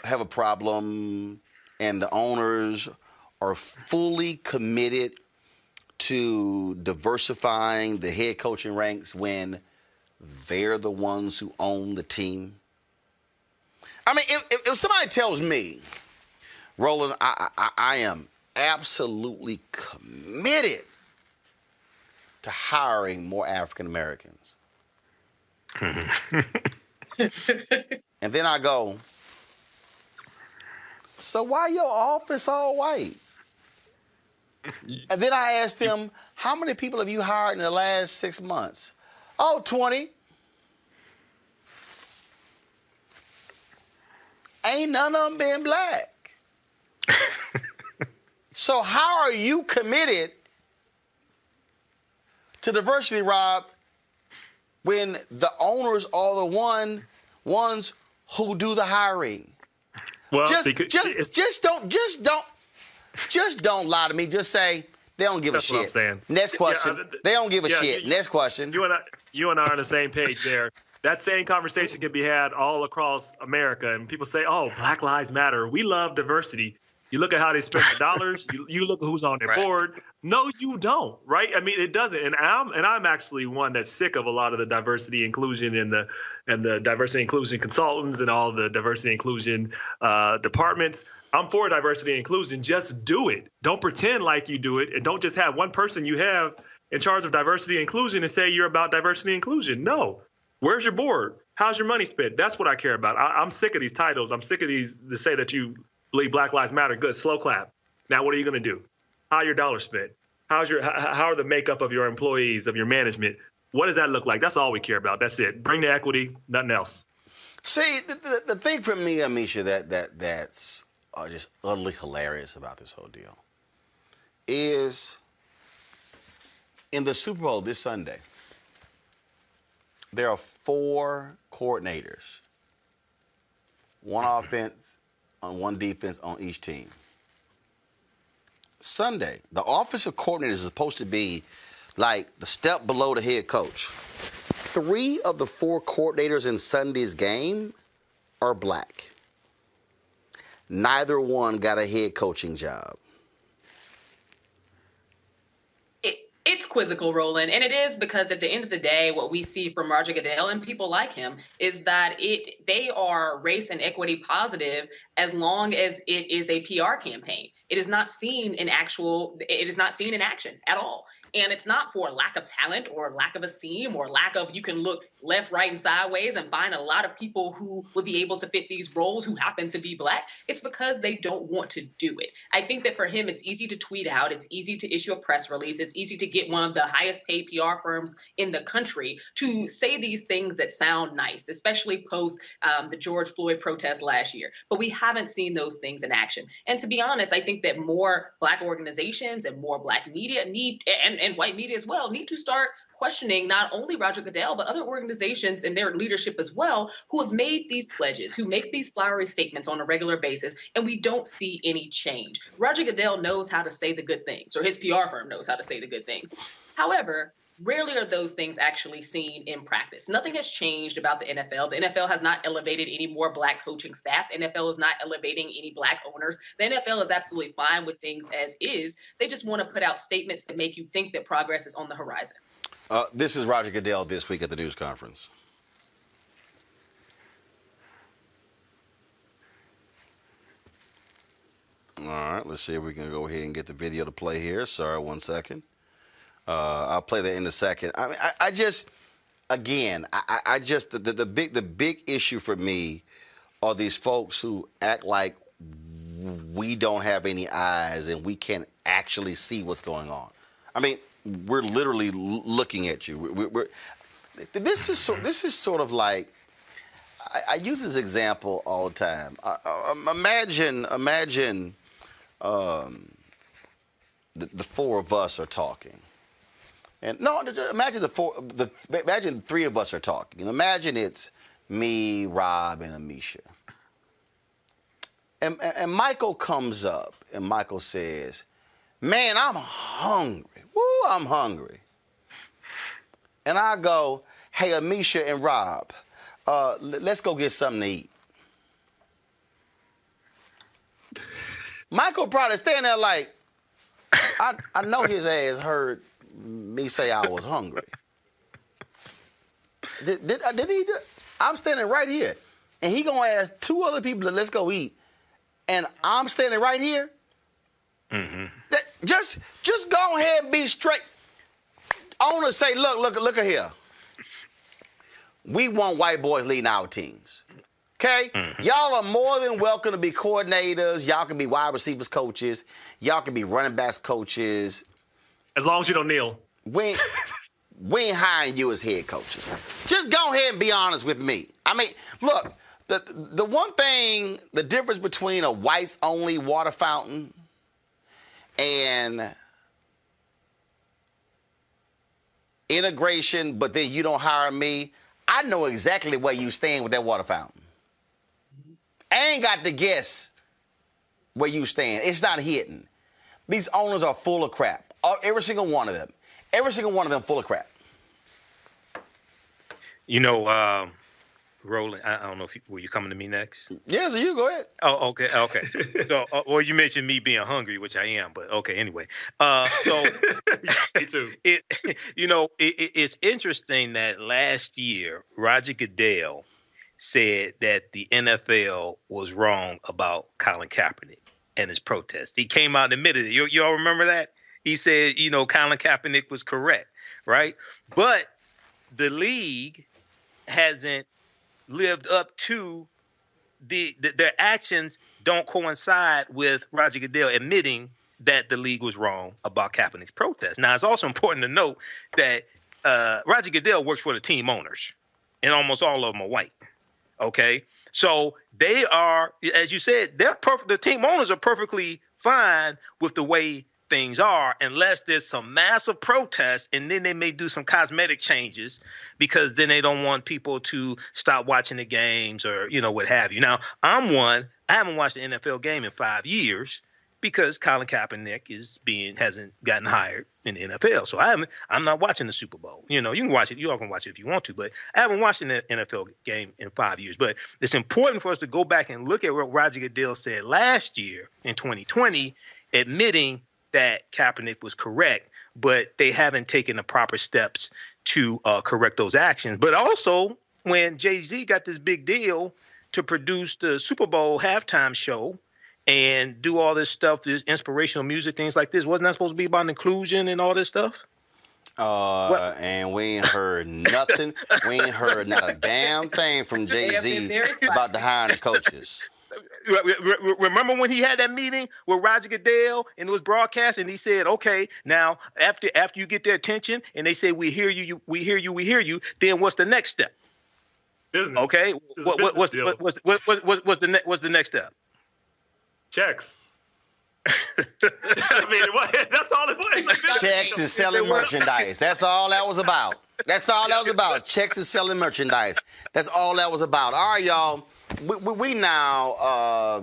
A: have a problem and the owners are fully committed to diversifying the head coaching ranks when they're the ones who own the team? I mean, if somebody tells me, Roland, I am absolutely committed to hiring more African Americans. And then I go, so why your office all white? And then I asked them, how many people have you hired in the last 6 months? Oh, 20. Ain't none of them been black. So how are you committed to diversity, Rob, when the owners are the ones who do the hiring?
E: Well,
A: just don't lie to me. Just say they don't give a shit.
E: That's what I'm saying.
A: Next question. They don't give a shit. Next question.
E: You and I are on the same page there. That same conversation can be had all across America, and people say, "Oh, Black Lives Matter. We love diversity." You look at how they spend the dollars. You look at who's on their board. No, you don't, right? I mean, it doesn't. And I'm actually one that's sick of a lot of the diversity inclusion and the diversity inclusion consultants and all the diversity inclusion departments. I'm for diversity and inclusion. Just do it. Don't pretend like you do it, and don't just have one person you have in charge of diversity and inclusion and say you're about diversity and inclusion. No. Where's your board? How's your money spent? That's what I care about. I'm sick of these titles. I'm sick of these to say that you believe Black Lives Matter. Good, slow clap. Now, what are you going to do? How are your dollars spent? How are the makeup of your employees, of your management? What does that look like? That's all we care about. That's it. Bring the equity, nothing else.
A: See, the thing for me, Amisha, that's just utterly hilarious about this whole deal is in the Super Bowl this Sunday, there are 4 coordinators, 1 offense on 1 defense on each team. Sunday, the office of coordinator is supposed to be like the step below the head coach. 3 of the 4 coordinators in Sunday's game are black. Neither one got a head coaching job.
C: It's quizzical, Roland, and it is because at the end of the day, what we see from Roger Goodell and people like him is that they are race and equity positive as long as it is a PR campaign. It is not seen in action at all. And it's not for lack of talent or lack of esteem or lack of, you can look left, right, and sideways and find a lot of people who would be able to fit these roles who happen to be black. It's because they don't want to do it. I think that for him, it's easy to tweet out. It's easy to issue a press release. It's easy to get one of the highest paid PR firms in the country to say these things that sound nice, especially post the George Floyd protest last year. But we haven't seen those things in action. And to be honest, I think that more black organizations and more black media and white media as well, need to start questioning not only Roger Goodell, but other organizations and their leadership as well, who have made these pledges, who make these flowery statements on a regular basis, and we don't see any change. Roger Goodell knows how to say the good things, or his PR firm knows how to say the good things. However, rarely are those things actually seen in practice. Nothing has changed about the NFL. The NFL has not elevated any more black coaching staff. The NFL is not elevating any black owners. The NFL is absolutely fine with things as is. They just want to put out statements that make you think that progress is on the horizon.
A: This is Roger Goodell this week at the news conference. All right, let's see if we can go ahead and get the video to play here. Sorry, 1 second. I'll play that in a second. I mean, the big issue for me are these folks who act like we don't have any eyes and we can't actually see what's going on. I mean, we're literally looking at you. This is sort of like, I use this example all the time. Imagine the 4 of us are talking. And no, imagine imagine 3 of us are talking. And imagine it's me, Rob, and Amisha. And Michael comes up and Michael says, "Man, I'm hungry. Woo, I'm hungry." And I go, Hey, Amisha and Rob, let's go get something to eat. Michael probably standing there like, I know his ass heard me say I was hungry. Did he? I'm standing right here, and he gonna ask two other people to let's go eat, and I'm standing right here.
F: Mm-hmm.
A: Just go ahead and be straight. Owner say, look at here. We want white boys leading our teams. Okay? Mm-hmm. Y'all are more than welcome to be coordinators. Y'all can be wide receivers coaches. Y'all can be running backs coaches.
E: As long as you don't kneel.
A: We ain't hiring you as head coaches. Just go ahead and be honest with me. I mean, look, the one thing, the difference between a whites-only water fountain and integration, but then you don't hire me, I know exactly where you stand with that water fountain. I ain't got to guess where you stand. It's not hidden. These owners are full of crap. Every single one of them. Every single one of them full of crap.
F: You know, Roland, I don't know if were you coming to me next?
A: Yeah, so you go ahead.
F: Oh, okay. So, well, you mentioned me being hungry, which I am, but okay, anyway. So,
E: me too.
F: It's interesting that last year, Roger Goodell said that the NFL was wrong about Colin Kaepernick and his protest. He came out and admitted it. You all remember that? He said, Colin Kaepernick was correct, right? But the league hasn't lived up to their actions don't coincide with Roger Goodell admitting that the league was wrong about Kaepernick's protest. Now, it's also important to note that Roger Goodell works for the team owners, and almost all of them are white. Okay, so they are, as you said, they're perfect. The team owners are perfectly fine with the way things are, unless there's some massive protests, and then they may do some cosmetic changes because then they don't want people to stop watching the games or what have you. Now, I haven't watched an NFL game in 5 years because Colin Kaepernick hasn't gotten hired in the NFL. So I'm not watching the Super Bowl. You can watch it. You all can watch it if you want to, but I haven't watched an NFL game in 5 years. But it's important for us to go back and look at what Roger Goodell said last year in 2020, admitting that Kaepernick was correct, but they haven't taken the proper steps to correct those actions. But also, when Jay-Z got this big deal to produce the Super Bowl halftime show and do all this stuff, this inspirational music, things like this, wasn't that supposed to be about inclusion and all this stuff?
A: And we ain't heard nothing. We ain't heard not a damn thing from Jay-Z about the hiring of coaches.
F: Remember when he had that meeting with Roger Goodell and it was broadcast, and he said, "Okay, now after you get their attention, and they say we hear you, then what's the next step?"
E: Business.
F: Okay, what's the next step?
E: Checks. I mean, that's all it was.
A: Checks and selling merchandise. That's all that was about. That's all that was about. Checks and selling merchandise. That's all that was about. All right, y'all. We now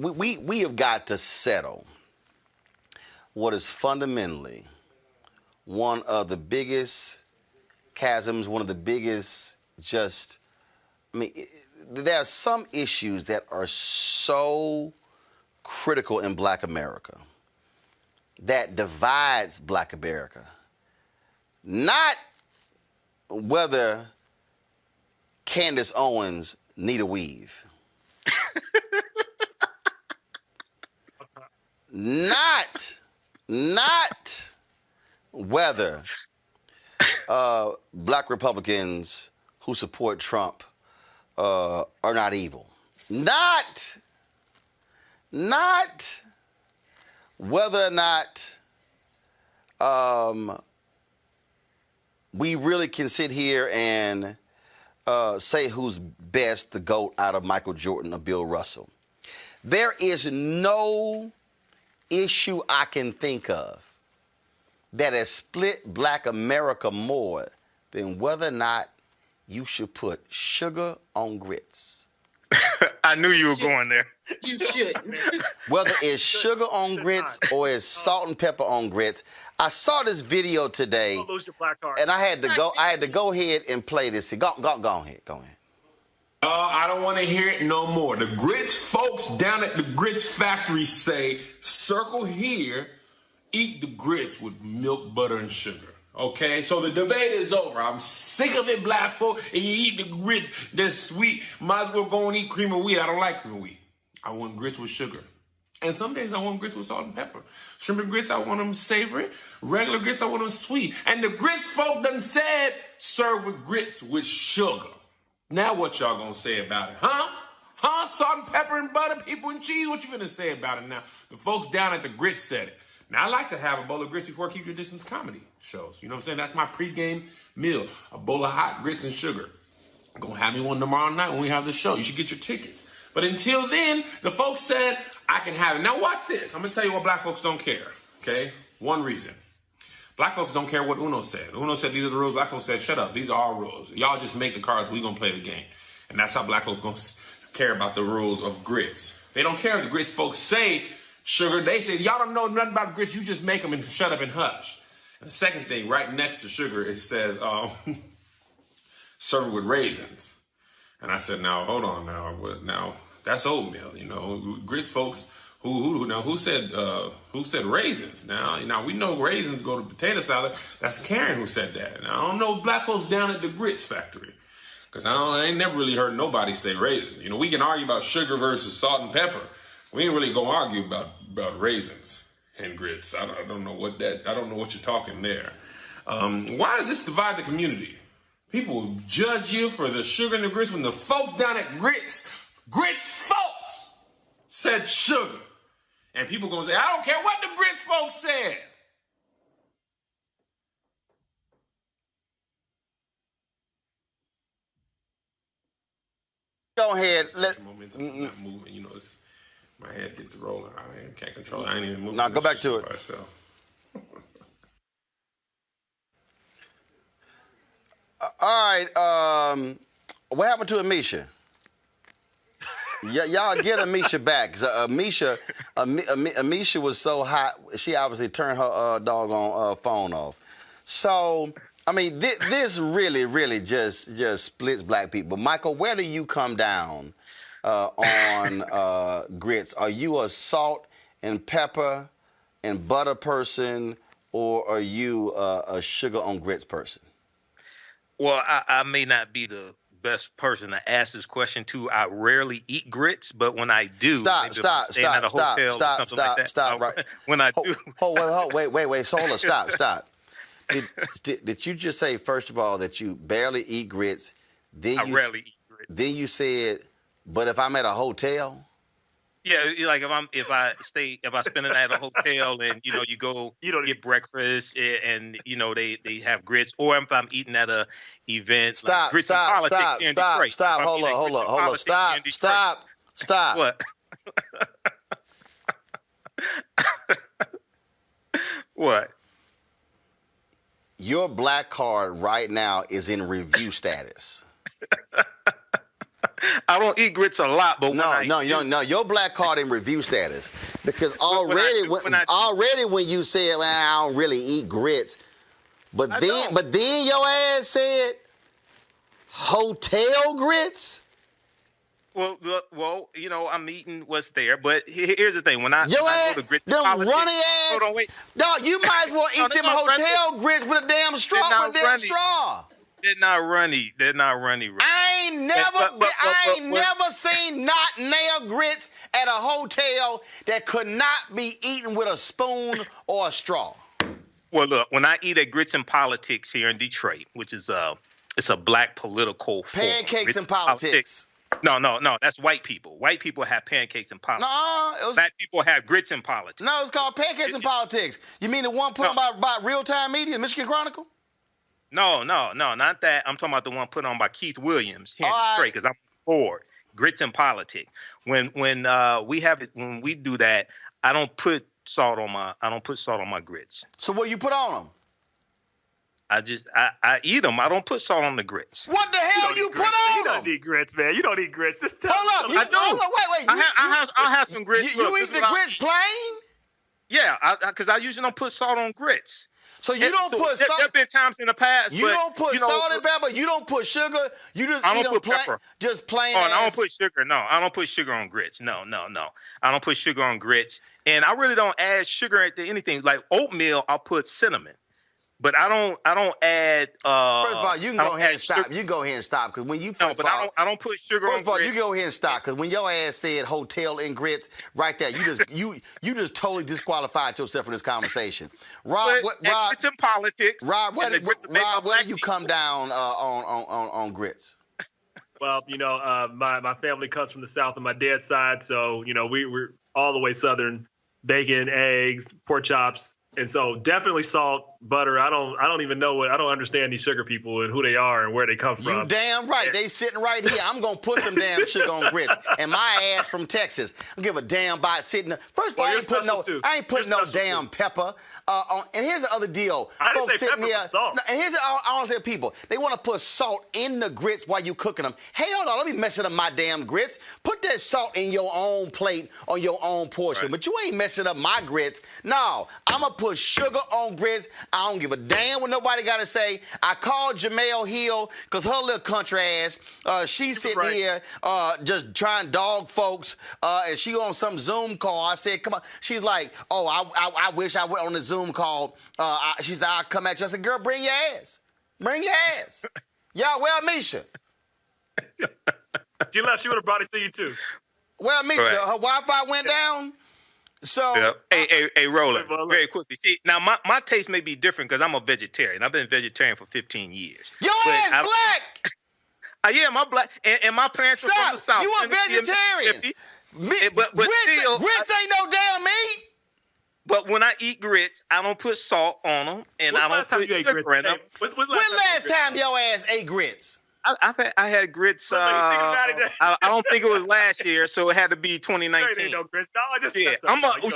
A: we have got to settle what is fundamentally one of the biggest chasms, one of the biggest there are some issues that are so critical in Black America that divides Black America. Not whether Candace Owens need a weave. Not whether Black Republicans who support Trump are not evil. Not whether or not we really can sit here and say who's best, the GOAT out of Michael Jordan or Bill Russell. There is no issue I can think of that has split Black America more than whether or not you should put sugar on grits.
F: I knew you were going there.
C: You shouldn't.
A: Whether it's sugar on grits or it's salt and pepper on grits. I saw this video today,
E: Don't lose your black card.
A: and I had to go ahead and play this. Go ahead.
T: I don't want to hear it no more. The grits folks down at the grits factory say, circle here, eat the grits with milk, butter, and sugar. Okay, so the debate is over. I'm sick of it, black folk, and you eat the grits that's sweet. Might as well go and eat cream of wheat. I don't like cream of wheat. I want grits with sugar. And some days I want grits with salt and pepper. Shrimp and grits, I want them savory. Regular grits, I want them sweet. And the grits folk done said, serve with grits with sugar. Now what y'all gonna say about it, huh? Salt and pepper and butter, people and cheese, what you gonna say about it now? The folks down at the grits said it. Now, I like to have a bowl of grits before I Keep Your Distance comedy shows. You know what I'm saying? That's my pregame meal. A bowl of hot grits and sugar. I'm going to have me one tomorrow night when we have the show. You should get your tickets. But until then, the folks said, I can have it. Now, watch this. I'm going to tell you what black folks don't care, okay? One reason. Black folks don't care what Uno said. Uno said, these are the rules. Black folks said, shut up. These are our rules. Y'all just make the cards. We going to play the game. And that's how black folks going to care about the rules of grits. They don't care if the grits folks say sugar. They say, y'all don't know nothing about grits. You just make them and shut up and hush. And the second thing, right next to sugar, it says, serve it with raisins. And I said, now, hold on now. That's oatmeal, you know. Grits folks, who said raisins? Now we know raisins go to potato salad. That's Karen who said that. Now, I don't know if black folks down at the grits factory. Because I ain't never really heard nobody say raisins. You know, we can argue about sugar versus salt and pepper. We ain't really gonna argue about raisins and grits. I don't know what you're talking there. Why does this divide the community? People will judge you for the sugar and the grits when the folks down at grits folks said sugar. And people gonna say, I don't care what the grits folks said.
A: Go ahead.
T: Momentum not moving, you know. My head gets to rolling. I can't control it. I ain't even moving.
A: Now go back to it. All right. What happened to Amisha? Y'all get Amisha back. Amisha was so hot, she obviously turned her doggone phone off. So, I mean, this really just splits black people. Michael, where do you come down on grits? Are you a salt and pepper and butter person, or are you a sugar on grits person?
F: Well, I may not be the best person to ask this question to. I rarely eat grits, but when I do,
A: stop. Right.
F: When I do,
A: wait. So hold on, stop. Did you just say, first of all, that you barely eat grits? Then
F: I rarely eat grits.
A: Then you said, but if I'm at a hotel?
F: Yeah, like if I spend the night at a hotel and you go get breakfast and they have grits, or if I'm eating at a event,
A: stop. Hold on, stop.
F: What? What?
A: Your black card right now is in review status.
F: I don't eat grits a lot, but
A: no. Your black card in review status, because already when you said, well, I don't really eat grits, but then your ass said hotel grits.
F: Well, I'm eating what's there, but here's the thing: when I go to grits,
A: them runny ass.
F: Hold on, wait.
A: Dog, you might as well eat them hotel grits with a damn straw. They're not runny.
F: I
A: ain't never seen not nail grits at a hotel that could not be eaten with a spoon or a straw.
F: Well, look, when I eat at Grits and Politics here in Detroit, which is it's a black political
A: pancakes and politics.
F: No, that's white people. White people have pancakes and politics. Black people have grits and politics.
A: No, it's called pancakes and politics. You mean the one put on by Real Time Media, Michigan Chronicle?
F: No, not that. I'm talking about the one put on by Keith Williams here in Detroit, because I'm bored. Grits and Politics. When we do that, I don't put salt on my grits.
A: So what you put on them?
F: I eat them. I don't put salt on the grits.
A: What the hell you put on?
E: You don't eat grits, man. You don't eat grits. Just tell
A: Hold up.
F: I do.
A: Hold up. Wait.
F: I'll have some grits.
A: You eat the grits plain?
F: Yeah, because I usually don't put salt on grits.
A: So you don't put salt.
F: There've been times in the past.
A: You don't put salt and pepper. You don't put sugar. You just
F: I
A: eat
F: don't
A: them
F: put pepper.
A: Just plain.
F: Oh, I don't put sugar. No, I don't put sugar on grits. No. I don't put sugar on grits, and I really don't add sugar to anything. Like oatmeal, I'll put cinnamon. But I don't add.
A: First of all, you can go ahead and stop. You go ahead and stop because when you
F: I don't put sugar on grits.
A: First of all, you go ahead and stop because when your ass said hotel and grits, right there, you just totally disqualified yourself from this conversation. Rob,
F: it's in politics.
A: Rob, where do you come down on grits?
E: Well, my family comes from the South on my dad's side, so we're all the way Southern. Bacon, eggs, pork chops. And so definitely salt, butter. I don't even know I don't understand these sugar people and who they are and where they come from.
A: You damn right. They sitting right here. I'm going to put some damn sugar on grits. And my ass from Texas. I'll give a damn bite sitting there. First of all, I ain't putting no damn pepper on. And here's the other deal.
E: I didn't
A: Folks
E: say
A: sitting
E: pepper,
A: here.
E: but salt.
A: And here's I want to say people. They want to put salt in the grits while you cooking them. Hell no, let me messing up my damn grits. Put that salt in your own plate on your own portion. Right. But you ain't messing up my grits. No, I'm going to put sugar on grits. I don't give a damn what nobody got to say. I called Jamel Hill because her little country ass, she's sitting here just trying dog folks, and she on some Zoom call. I said, come on. She's like, oh, I wish I went on the Zoom call. She said, I'll come at you. I said, girl, bring your ass. Bring your ass. Y'all, well, Misha.
E: She left. She would have brought it to you, too.
A: Well, Misha, her Wi-Fi went down. So,
F: hey, Roland, very quickly. See, now my taste may be different because I'm a vegetarian. I've been vegetarian for 15 years.
A: Your ass black.
F: Yeah, my black, and my parents are from the South.
A: You a vegetarian?
F: But still,
A: grits ain't no damn meat.
F: But when I eat grits, I don't put salt on them, and I don't put sugar in them.
A: When last time your ass ate grits?
F: I had grits. I don't think it was last year, so it had to be 2019.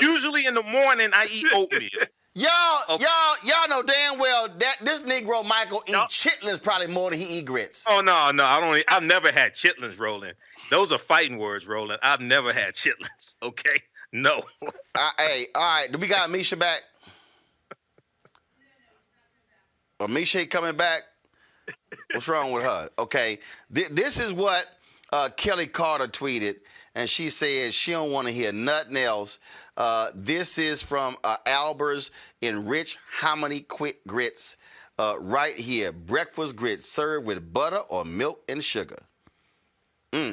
F: Usually in the morning I eat oatmeal.
A: Y'all know damn well that this Negro Michael eat chitlins probably more than he eat grits.
F: Oh no, I don't. I've never had chitlins, Roland. Those are fighting words, Roland. I've never had chitlins. Okay, no.
A: Hey, all right. Do we got Misha back? Misha ain't coming back. What's wrong with her? Okay, this is what Kelly Carter tweeted, and she says she don't want to hear nothing else. This is from Albert's Enrich Hominy Quick Grits right here. Breakfast grits served with butter or milk and sugar.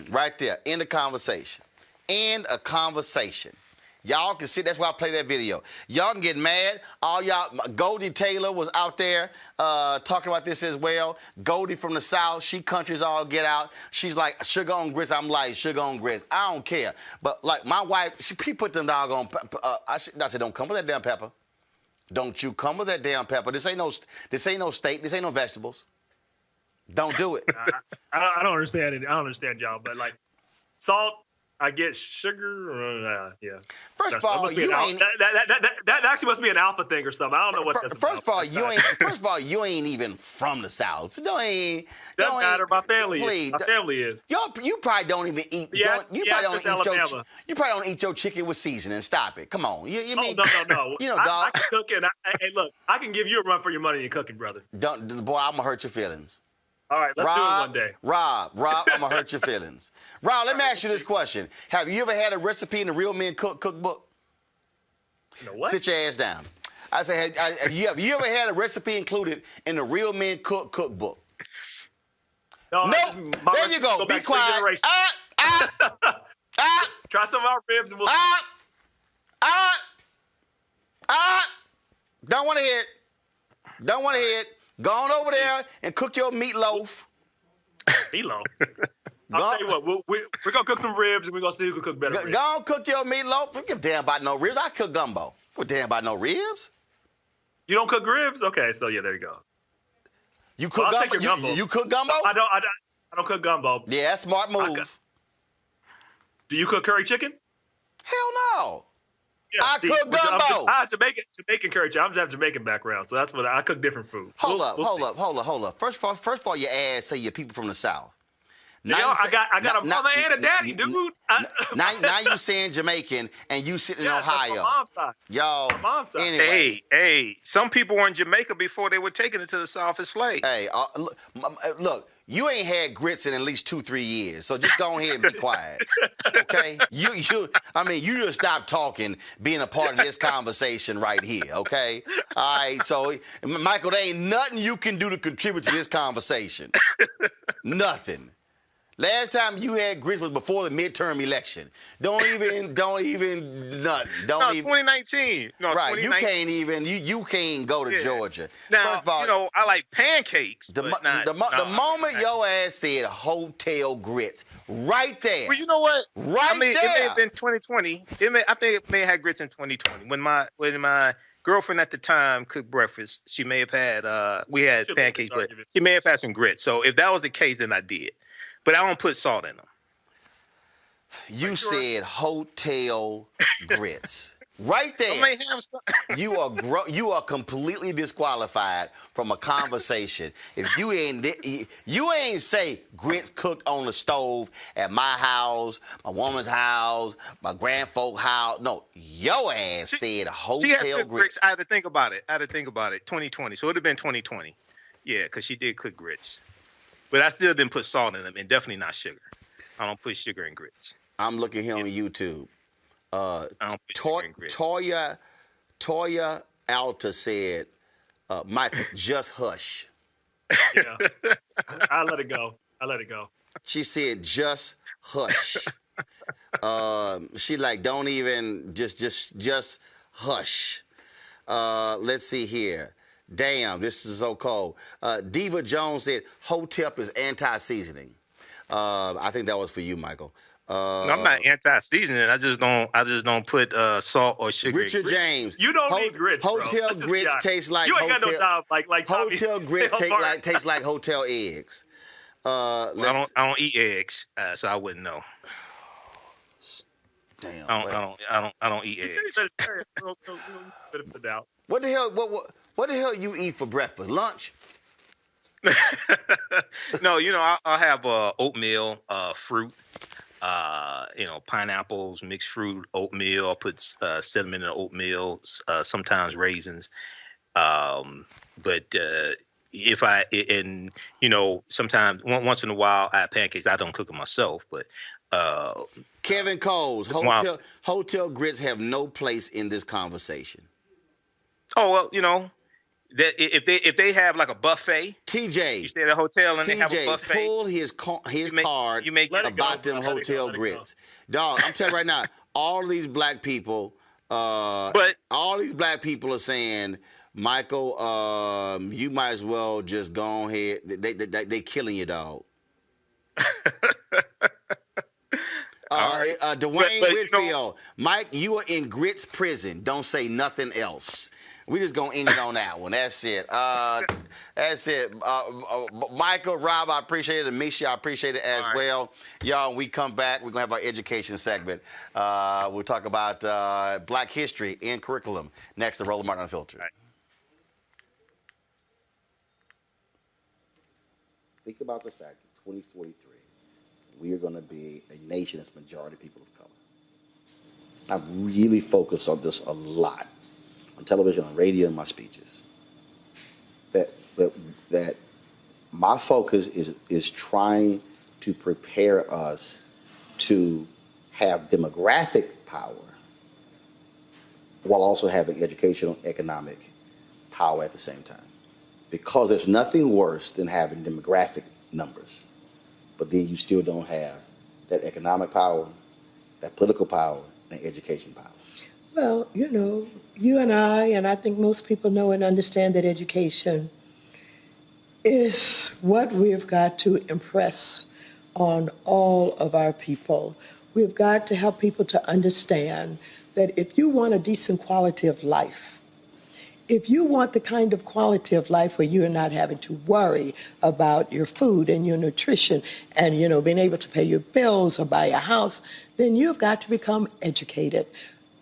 A: Right there. End of conversation. End of conversation. Y'all can see, that's why I play that video. Y'all can get mad. All y'all, Goldie Taylor was out there talking about this as well. Goldie from the South, she countries all get out. She's like, sugar on grits. I'm like, sugar on grits. I don't care. But like my wife, she put them doggone, I said, don't come with that damn pepper. Don't you come with that damn pepper. This ain't no steak. This ain't no vegetables. Don't do it.
E: I don't understand it. I don't understand y'all, but like salt, I get sugar. Yeah.
A: First of all,
E: that actually must be an alpha thing or something. I don't know what that's
A: about. First of all, you ain't even from the South. So
E: doesn't matter. My family is. My family is.
A: You probably don't even eat. You probably don't eat your chicken with seasoning. Stop it. Come on. You mean?
E: No.
A: You know, dog.
E: I can cook it. Hey, look, I can give you a run for your money in cooking, brother.
A: Boy, I'm gonna hurt your feelings.
E: All right, let's do it one day.
A: Rob, I'm going to hurt your feelings. Rob, let me ask you this question. Have you ever had a recipe in the Real Men Cookbook?
E: What?
A: Sit your ass down. I say, have you ever had a recipe included in the Real Men Cookbook?
E: No.
A: There you go. Be quiet.
E: Try some of our ribs and we'll
A: Don't want to hear it. Don't want to hear it. Go on over there and cook your meatloaf.
E: Meatloaf? I'll tell you what, we're going to cook some ribs and we're going to see who can cook better ribs.
A: Go on, cook your meatloaf. Don't give a damn about no ribs. I cook gumbo. Don't give a damn about no ribs.
E: You don't cook ribs? Okay, so yeah, there you go.
A: You cook gumbo? You cook gumbo?
E: I don't cook gumbo.
A: Yeah, smart move.
E: Do you cook curry chicken?
A: Hell no.
E: Yeah,
A: I cook gumbo.
E: I have Jamaican culture. I'm just have Jamaican background, so that's what I cook different food.
A: Hold up. First of all, your ass say you're people from the South.
E: Now I got a mama and a daddy, dude.
A: Now you saying Jamaican and you sitting in Ohio.
E: That's my mom's side.
A: Y'all.
E: My mom's side.
A: Anyway.
F: Hey, some people were in Jamaica before they were taken into the South as slaves.
A: Hey, look, you ain't had grits in at least 2-3 years, so just go ahead and be quiet, okay? You just stop talking, being a part of this conversation right here, okay? All right, so Michael, there ain't nothing you can do to contribute to this conversation. Nothing. Last time you had grits was before the midterm election. Don't even nothing.
F: No, 2019. No,
A: right,
F: 2019.
A: you can't even you can't go to Georgia.
F: Now,
A: First of all,
F: I like pancakes.
A: The moment your ass said hotel grits, right there.
F: Well, you know what?
A: Right there.
F: It may have been 2020. I think it may have had grits in 2020 when my girlfriend at the time cooked breakfast. She may have had we had pancakes, but she may have had some grits. So if that was the case, then I did. But I don't put salt in them.
A: You said hotel grits. Right there. You are completely disqualified from a conversation. If you ain't say grits cooked on the stove at my house, my woman's house, my grandfolk house. No, your ass said hotel grits.
F: I had to think about it. 2020. So it would have been 2020. Yeah, because she did cook grits. But I still didn't put salt in them, and definitely not sugar. I don't put sugar in grits.
A: I'm looking here on YouTube. Toya Alta said, Michael, just hush.
E: Yeah. I let it go.
A: She said, just hush. She like, don't even, just hush. Let's see here. Damn, this is so cold. Diva Jones said, Hotep is anti-seasoning. I think that was for you, Michael.
F: No, I'm not anti-seasoning. I just don't put salt or sugar.
A: Richard
F: in
A: James.
E: You don't need grits, bro.
A: Hotel grits taste like
E: you ain't
A: hotel.
E: Got no job like
A: hotel grits taste like hotel eggs.
F: I don't eat eggs, so I wouldn't know.
A: Damn.
F: I don't eat eggs.
A: What the hell? What the hell you eat for breakfast? Lunch?
F: No, I'll have oatmeal, fruit, pineapples, mixed fruit, oatmeal. I'll put cinnamon in oatmeal, sometimes raisins. But sometimes once in a while I have pancakes. I don't cook them myself, but
A: Kevin Coles, hotel grits have no place in this conversation.
F: Oh well, that if they have like a buffet,
A: TJ,
F: you stay at a hotel and they have a buffet.
A: Pull his card about them hotel grits. Dog, I'm telling you right now, all these black people, all these black people are saying, Michael, you might as well just go ahead. They killing you, dog. Dwayne Whitfield, Mike, you are in grits prison. Don't say nothing else. We just gonna end it on that one. That's it. That's it. Michael, Rob, I appreciate it. And Misha, I appreciate it as well. Y'all, when we come back, we're gonna have our education segment. We'll talk about Black history in curriculum next to Roland Martin Unfiltered. Think about the fact that 2043, we are going to be a nation that's majority people of color. I've really focused on this a lot on television, on radio, and my speeches. That my focus is trying to prepare us to have demographic power while also having educational, economic power at the same time. Because there's nothing worse than having demographic numbers, but then you still don't have that economic power, that political power, and education power.
U: Well, you and I think most people know and understand that education is what we've got to impress on all of our people. We've got to help people to understand that if you want a decent quality of life, if you want the kind of quality of life where you're not having to worry about your food and your nutrition and, being able to pay your bills or buy a house, then you've got to become educated.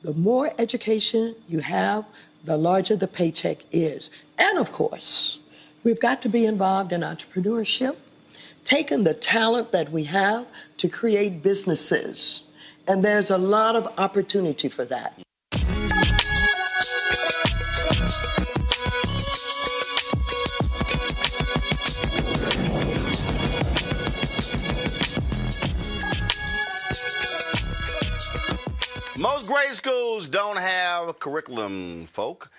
U: The more education you have, the larger the paycheck is. And of course, we've got to be involved in entrepreneurship, taking the talent that we have to create businesses. And there's a lot of opportunity for that.
A: Most grade schools don't have a curriculum, folk,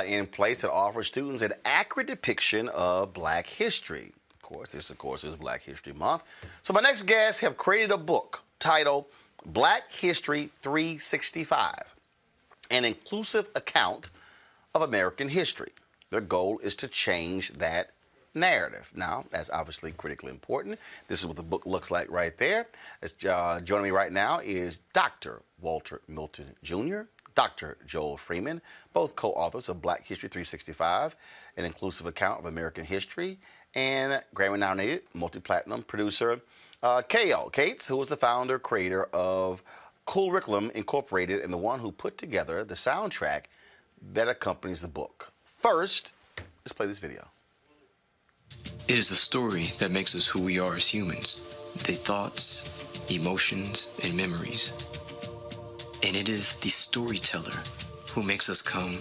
A: in place that offers students an accurate depiction of Black history. Of course, this is Black History Month. So my next guests have created a book titled Black History 365, an inclusive account of American history. Their goal is to change that narrative. Now, that's obviously critically important. This is what the book looks like right there. Joining me right now is Dr. Walter Milton Jr., Dr. Joel Freeman, both co-authors of Black History 365, an inclusive account of American history, and Grammy-nominated multi-platinum producer K.L. Cates, who was the founder, creator of Curriculum Incorporated, and the one who put together the soundtrack that accompanies the book. First, let's play this video.
D: It is a story that makes us who we are as humans, the thoughts, emotions, and memories. And it is the storyteller who makes us come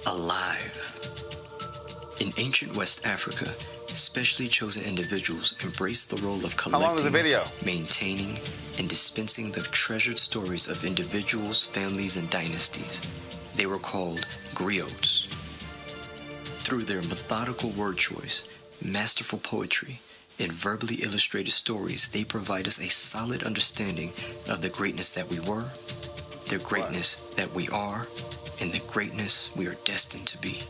D: alive. In ancient West Africa, specially chosen individuals embraced the role of collecting,
A: how long is the video?
D: Maintaining, and dispensing the treasured stories of individuals, families, and dynasties. They were called griots. Through their methodical word choice, masterful poetry, and verbally illustrated stories, they provide us a solid understanding of the greatness that we were, the greatness that we are, and the greatness we are destined to be.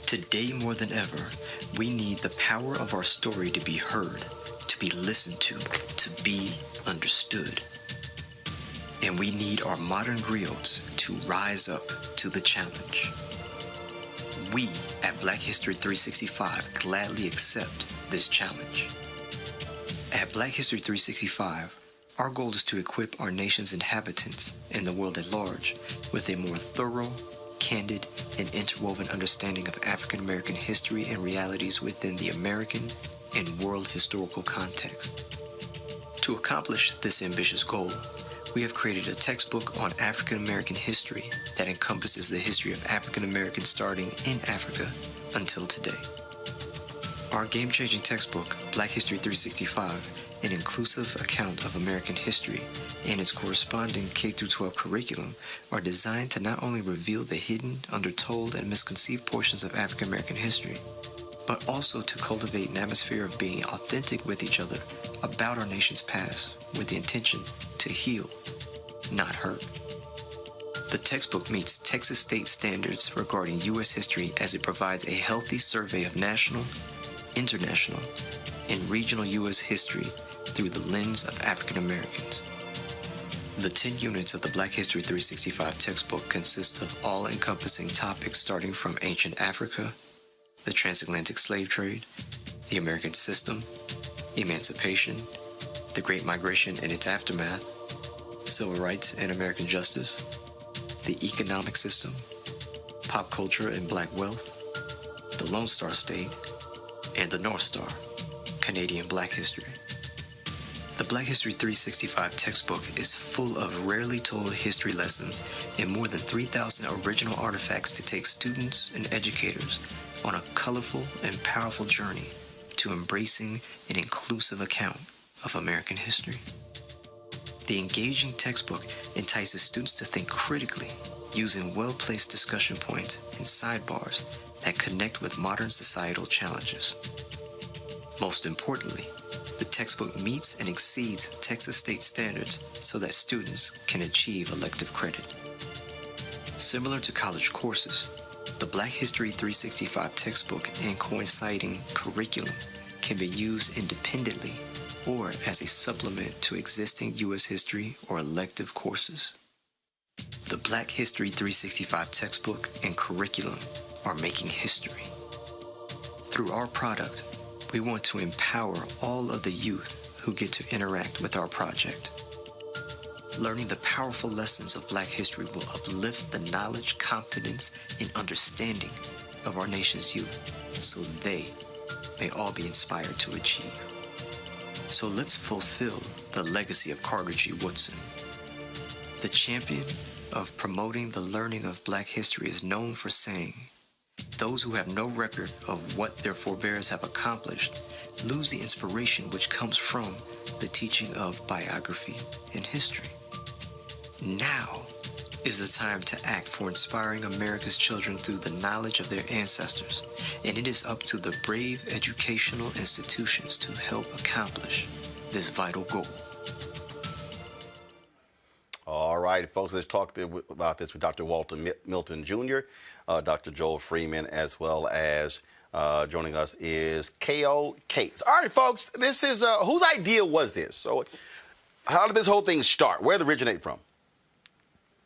D: Today more than ever, we need the power of our story to be heard, to be listened to be understood. And we need our modern griots to rise up to the challenge. We at Black History 365 gladly accept this challenge. At Black History 365, our goal is to equip our nation's inhabitants and the world at large with a more thorough, candid, and interwoven understanding of African American history and realities within the American and world historical context. To accomplish this ambitious goal, we have created a textbook on African American history that encompasses the history of African Americans starting in Africa until today. Our game-changing textbook, Black History 365, an inclusive account of American history, and its corresponding K-12 curriculum are designed to not only reveal the hidden, undertold, and misconceived portions of African American history, but also to cultivate an atmosphere of being authentic with each other about our nation's past with the intention to heal, not hurt. The textbook meets Texas state standards regarding U.S. history as it provides a healthy survey of national, international, and regional U.S. history through the lens of African Americans. The 10 units of the Black History 365 textbook consist of all-encompassing topics starting from ancient Africa, the transatlantic slave trade, the American system, emancipation, the Great Migration and its aftermath, civil rights and American justice, the economic system, pop culture and Black wealth, the Lone Star State, and the North Star, Canadian Black history. The Black History 365 textbook is full of rarely told history lessons and more than 3,000 original artifacts to take students and educators on a colorful and powerful journey to embracing an inclusive account of American history. The engaging textbook entices students to think critically, using well-placed discussion points and sidebars that connect with modern societal challenges. Most importantly, the textbook meets and exceeds Texas state standards so that students can achieve elective credit. Similar to college courses, the Black History 365 textbook and coinciding curriculum can be used independently or as a supplement to existing U.S. history or elective courses. The Black History 365 textbook and curriculum are making history. Through our product, we want to empower all of the youth who get to interact with our project. Learning the powerful lessons of Black history will uplift the knowledge, confidence, and understanding of our nation's youth so they may all be inspired to achieve. So let's fulfill the legacy of Carter G. Woodson. The champion of promoting the learning of Black history is known for saying, "Those who have no record of what their forebears have accomplished lose the inspiration which comes from the teaching of biography and history." Now is the time to act for inspiring America's children through the knowledge of their ancestors, and it is up to the brave educational institutions to help accomplish this vital goal.
A: All right, folks, let's talk about this with Dr. Walter Milton Jr., Dr. Joel Freeman, as well as joining us is K.O. Cates. All right, folks, this is, whose idea was this? So how did this whole thing start? Where did it originate from?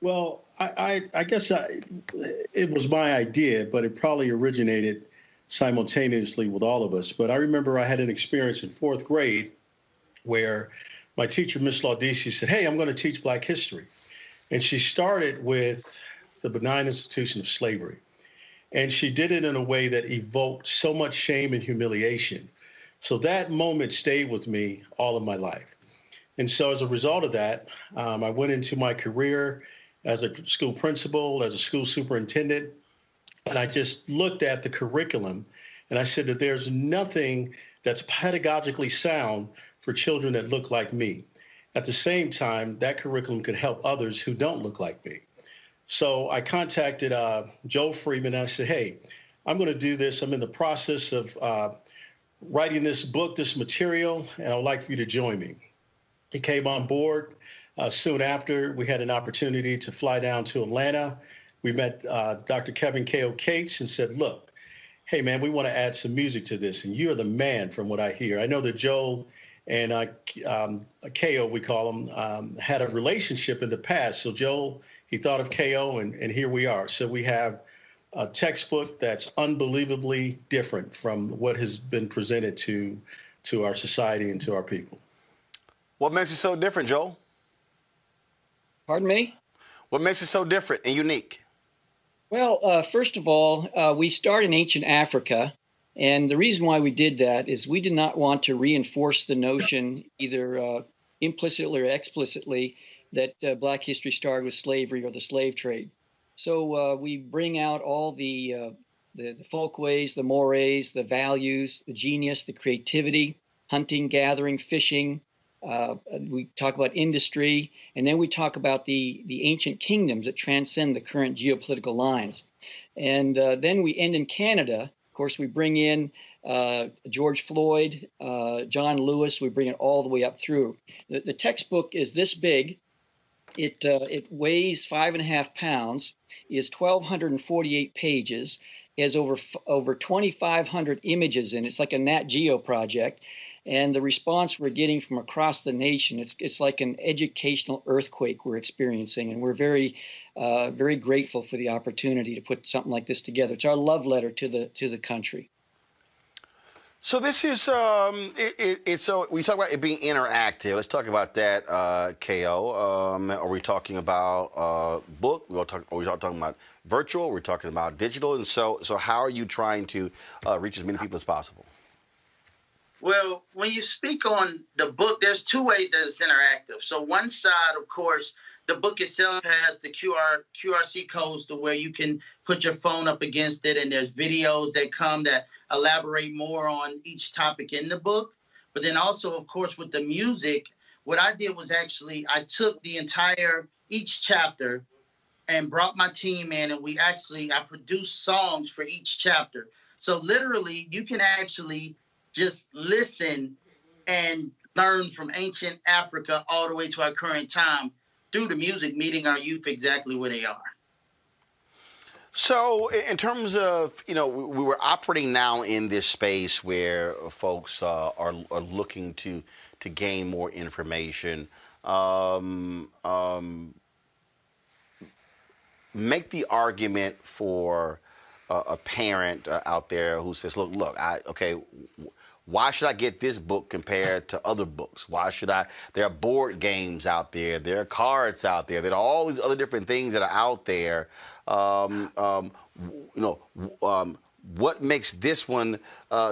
B: Well, I guess it was my idea, but it probably originated simultaneously with all of us. But I remember I had an experience in fourth grade where my teacher, Miss Laudisi, said, "Hey, I'm going to teach Black history." And she started with the benign institution of slavery. And she did it in a way that evoked so much shame and humiliation. So that moment stayed with me all of my life. And so as a result of that, I went into my career as a school principal, as a school superintendent, and I just looked at the curriculum and I said that there's nothing that's pedagogically sound for children that look like me. At the same time, that curriculum could help others who don't look like me. So I contacted Joel Freeman and I said, "Hey, I'm going to do this. I'm in the process of writing this book, this material, and I would like for you to join me." He came on board. Soon after, we had an opportunity to fly down to Atlanta. We met Dr. Kevin K.O. Cates and said, "Look, hey, man, we want to add some music to this, and you're the man from what I hear." I know that Joel and K.O., we call him, had a relationship in the past. So Joel, he thought of K.O., and here we are. So we have a textbook that's unbelievably different from what has been presented to our society and to our people.
A: What makes it so different, Joel?
V: Pardon me?
A: What makes it so different and unique?
V: Well, first of all, we start in ancient Africa. And the reason why we did that is we did not want to reinforce the notion, either implicitly or explicitly, that Black history started with slavery or the slave trade. So we bring out all the folkways, the mores, the values, the genius, the creativity, hunting, gathering, fishing. We talk about industry, and then we talk about the ancient kingdoms that transcend the current geopolitical lines. And then we end in Canada. Of course, we bring in George Floyd, John Lewis. We bring it all the way up through. The textbook is this big. It weighs 5.5 pounds, is 1,248 pages, has over 2,500 images in it. It's like a Nat Geo project. And the response we're getting from across the nation, it's like an educational earthquake we're experiencing. And we're very, very grateful for the opportunity to put something like this together. It's our love letter to the country.
A: So this is, so we talk about it being interactive. Let's talk about that, K.O. Are we talking about book? Are we talking about virtual? We're talking about digital? And so how are you trying to reach as many people as possible?
W: Well, when you speak on the book, there's two ways that it's interactive. So one side, of course, the book itself has the QRC codes to where you can put your phone up against it, and there's videos that come that elaborate more on each topic in the book. But then also, of course, with the music, what I did was actually I took each chapter and brought my team in, and I produced songs for each chapter. So literally, you can actually just listen and learn from ancient Africa all the way to our current time through the music, meeting our youth exactly where they are.
A: So in terms of, we were operating now in this space where folks are looking to gain more information. Make the argument for a parent out there who says, look, why should I get this book compared to other books? Why should I? There are board games out there. There are cards out there. There are all these other different things that are out there. What makes this one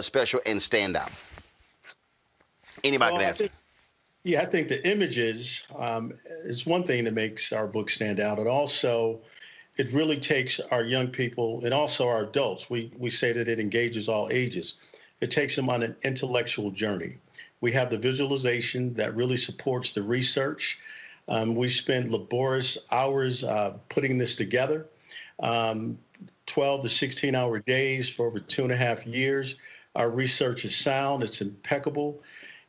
A: special and stand out? Anybody can answer.
B: I think the images is one thing that makes our book stand out. It really takes our young people and also our adults. We say that it engages all ages. It takes them on an intellectual journey. We have the visualization that really supports the research. We spend laborious hours putting this together, 12 to 16-hour days for over 2.5 years. Our research is sound. It's impeccable.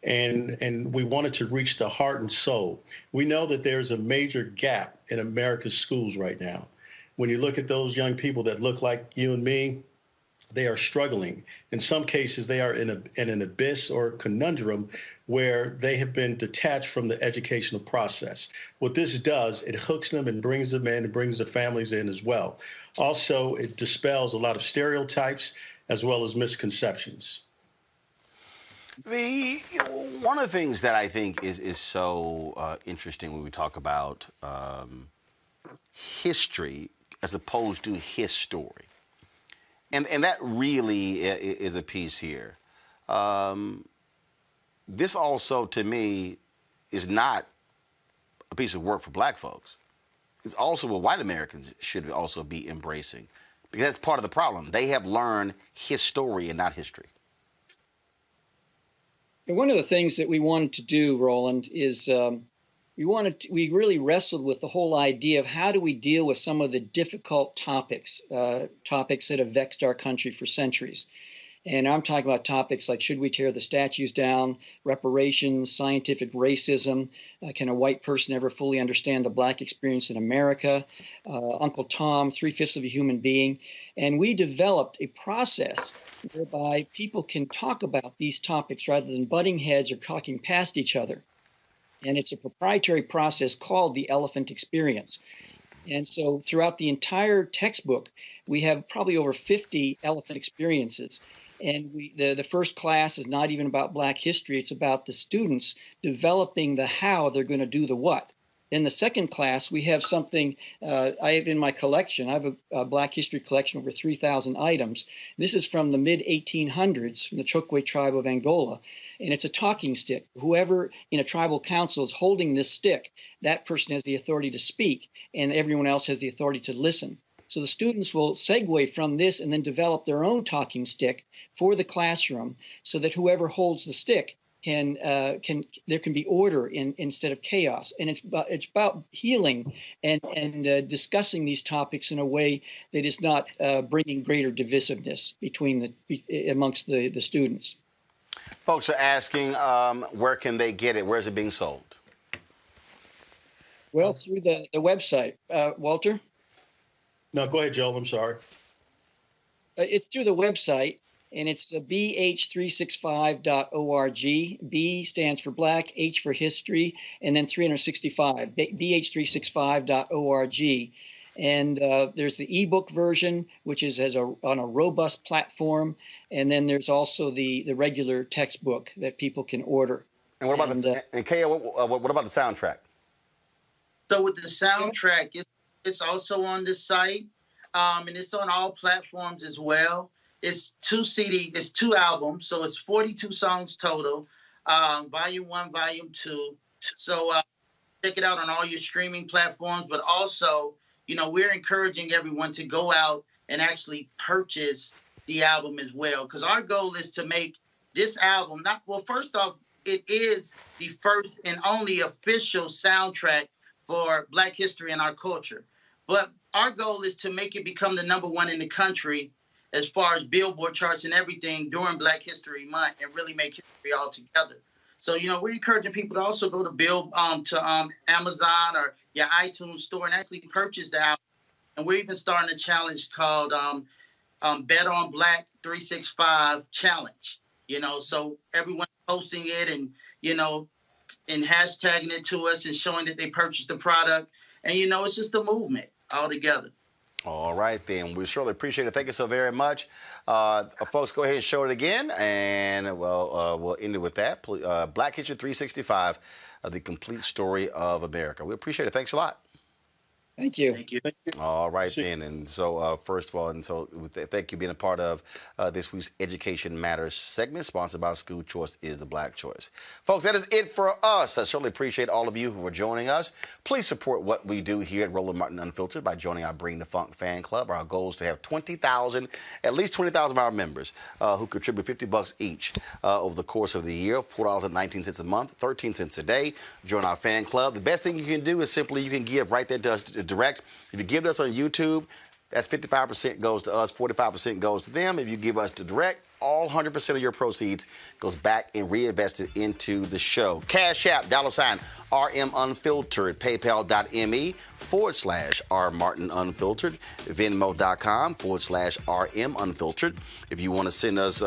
B: And we wanted to reach the heart and soul. We know that there's a major gap in America's schools right now. When you look at those young people that look like you and me, they are struggling. In some cases, they are in an abyss or conundrum where they have been detached from the educational process. What this does, it hooks them and brings them in and brings the families in as well. Also, it dispels a lot of stereotypes as well as misconceptions.
A: One of the things that I think is so interesting when we talk about history as opposed to his story. And that really is a piece here. This also, to me, is not a piece of work for black folks. It's also what white Americans should also be embracing, because that's part of the problem. They have learned his story and not history.
V: And one of the things that we wanted to do, Roland, is we really wrestled with the whole idea of how do we deal with some of the difficult topics that have vexed our country for centuries. And I'm talking about topics like, should we tear the statues down, reparations, scientific racism, can a white person ever fully understand the black experience in America, Uncle Tom, 3/5 of a human being. And we developed a process whereby people can talk about these topics rather than butting heads or talking past each other. And it's a proprietary process called the Elephant Experience. And so throughout the entire textbook, we have probably over 50 elephant experiences. And the first class is not even about black history. It's about the students developing the how they're going to do the what. In the second class, we have something I have in my collection. I have a black history collection over 3,000 items. This is from the mid-1800s from the Chokwe tribe of Angola. And it's a talking stick. Whoever in a tribal council is holding this stick, that person has the authority to speak, and everyone else has the authority to listen. So the students will segue from this and then develop their own talking stick for the classroom, so that whoever holds the stick there can be order instead of chaos. And it's about healing and discussing these topics in a way that is not bringing greater divisiveness amongst the students.
A: Folks are asking, where can they get it? Where's it being sold?
V: Well, through the website. Walter?
B: No, go ahead, Joel. I'm sorry.
V: It's through the website, and it's bh365.org. B stands for Black, H for History, and then 365, bh365.org. And there's the ebook version, which is on a robust platform. And then there's also the regular textbook that people can order.
A: And what about what about the soundtrack?
W: So with the soundtrack, it's also on the site, and it's on all platforms as well. It's 2 CD, it's 2 albums, so it's 42 songs total, volume 1, volume 2. So check it out on all your streaming platforms, but also, we're encouraging everyone to go out and actually purchase the album as well, because our goal is to make this album first off, it is the first and only official soundtrack for Black history and our culture. But our goal is to make it become the #1 in the country as far as Billboard charts and everything during Black History Month, and really make history all together. So, we're encouraging people to also go to Amazon or your iTunes store and actually purchase the album. And we're even starting a challenge called Bet on Black 365 Challenge. So everyone's posting it and hashtagging it to us and showing that they purchased the product. And, it's just a movement altogether.
A: All right, then. We surely appreciate it. Thank you so very much. Folks, go ahead and show it again, and we'll end it with that. Black History 365, the complete story of America. We appreciate it. Thanks a lot.
V: Thank you.
W: Thank you.
A: All right, then. And so, first of all, thank you for being a part of this week's Education Matters segment, sponsored by School Choice is the Black Choice. Folks, that is it for us. I certainly appreciate all of you who are joining us. Please support what we do here at Roland Martin Unfiltered by joining our Bring the Funk fan club. Our goal is to have at least 20,000 of our members who contribute $50 each over the course of the year, $4.19 a month, 13 cents a day. Join our fan club. The best thing you can do is simply you can give right there to us direct. If you give us on YouTube, that's 55% goes to us, 45% goes to them. If you give us to direct, all 100% of your proceeds goes back and reinvested into the show. Cash App, $RM Unfiltered, PayPal.me/R Martin Unfiltered, Venmo.com/RM Unfiltered. If you want to send us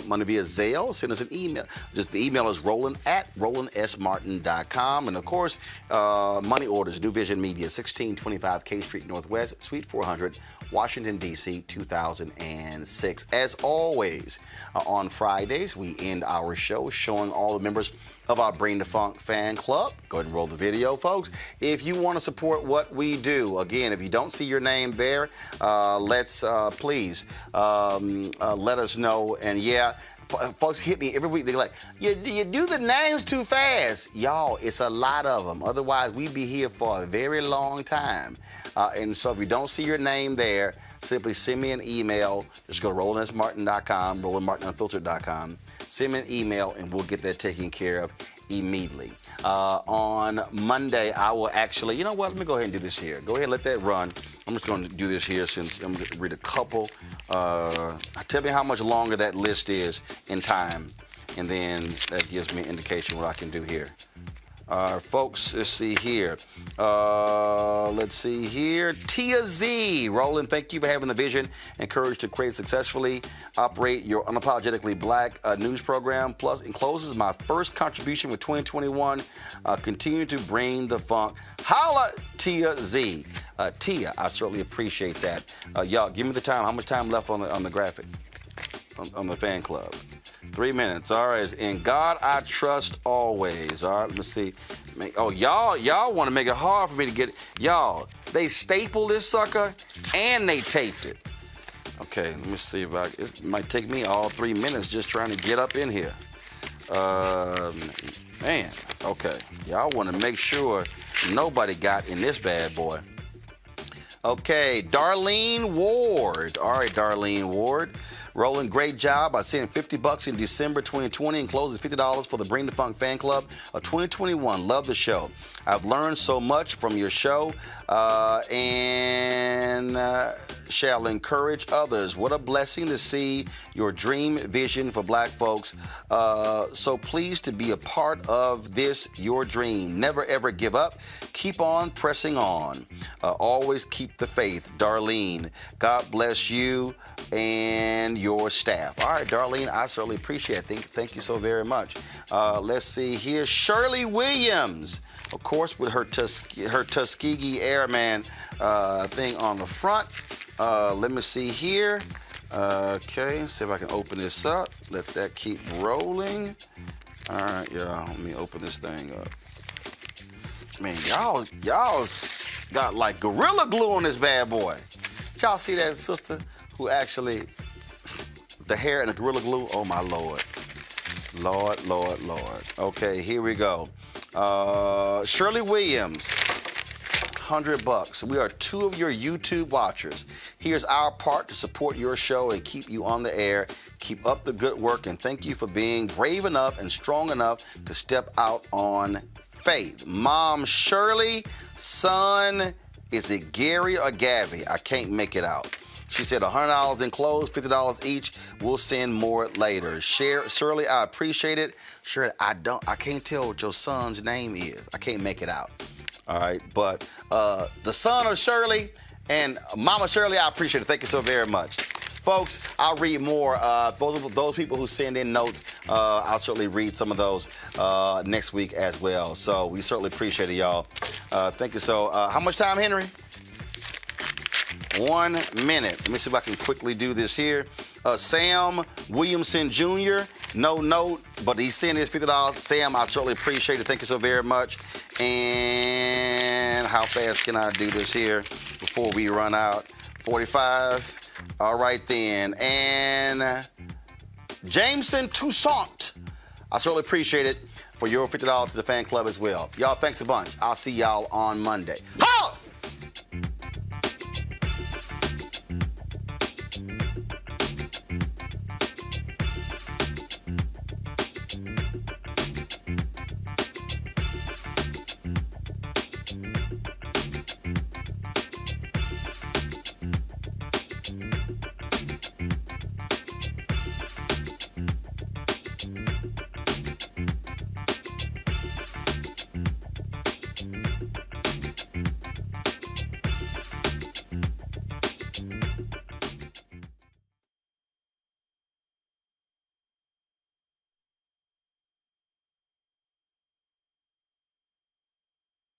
A: money via Zelle, send us an email. Just the email is Roland@RolandSMartin.com. And of course, money orders, New Vision Media, 1625 K Street Northwest, Suite 400, Washington, D.C., 2006. As always, on Fridays, we end our show showing all the members of our Bring the Funk fan club. Go ahead and roll the video, folks. If you want to support what we do, again, if you don't see your name there, please let us know. And yeah, folks hit me every week. They're like, you do the names too fast. Y'all, it's a lot of them. Otherwise, we'd be here for a very long time. And so if you don't see your name there, simply send me an email. Just go to RolandSMartin.com, RolandMartinUnfiltered.com. Send me an email, and we'll get that taken care of immediately. On Monday, I will actually, you know what? Let me go ahead and do this here. Go ahead and let that run. I'm just going to do this here since I'm going to read a couple. Tell me how much longer that list is in time, and then that gives me an indication what I can do here. Folks, let's see here. Tia Z. Roland, thank you for having the vision and courage to create successfully operate your unapologetically black news program. Plus, encloses my first contribution with 2021. Continue to bring the funk. Holla, Tia Z. Tia, I certainly appreciate that. Y'all, give me the time. How much time left on the graphic? On the fan club? 3 minutes. All right. In God I trust always. All right. Let me see. Oh, y'all want to make it hard for me to get it. Y'all, they stapled this sucker and they taped it. Okay. Let me see if it might take me all 3 minutes just trying to get up in here. Man. Okay. Y'all want to make sure nobody got in this bad boy. Okay. Darlene Ward. All right, Darlene Ward. Roland, great job. I sent $50 in December 2020 and closes $50 for the Bring the Funk fan club of 2021. Love the show. I've learned so much from your show and shall encourage others. What a blessing to see your dream vision for black folks. So pleased to be a part of this, your dream. Never, ever give up. Keep on pressing on. Always keep the faith. Darlene, God bless you and your staff. All right, Darlene, I certainly appreciate it. Thank you so very much. Let's see here. Shirley Williams, of course, with her Tuskegee Airman thing on the front. Let me see here. Okay, see if I can open this up. Let that keep rolling. All right, y'all. Let me open this thing up. Man, y'all got like Gorilla Glue on this bad boy. Did y'all see that sister who actually, the hair and the Gorilla Glue? Oh, my Lord. Lord, Lord, Lord. Okay, here we go. Shirley Williams, $100. We are two of your YouTube watchers. Here's our part to support your show and keep you on the air. Keep up the good work, and thank you for being brave enough and strong enough to step out on faith. Mom Shirley, son, is it Gary or Gavy? I can't make it out. She said $100 enclosed, $50 each. We'll send more later. Shirley, I appreciate it. Shirley, I can't tell what your son's name is. I can't make it out. All right, but the son of Shirley and Mama Shirley, I appreciate it. Thank you so very much. Folks, I'll read more. Those people who send in notes, I'll certainly read some of those next week as well. So we certainly appreciate it, y'all. Thank you. So how much time, Henry? 1 minute. Let me see if I can quickly do this here. Sam Williamson Jr., no note, but he sent his $50. Sam, I certainly appreciate it. Thank you so very much. And how fast can I do this here before we run out? 45. All right, then. And Jameson Toussaint, I certainly appreciate it for your $50 to the fan club as well. Y'all, thanks a bunch. I'll see y'all on Monday. Holla!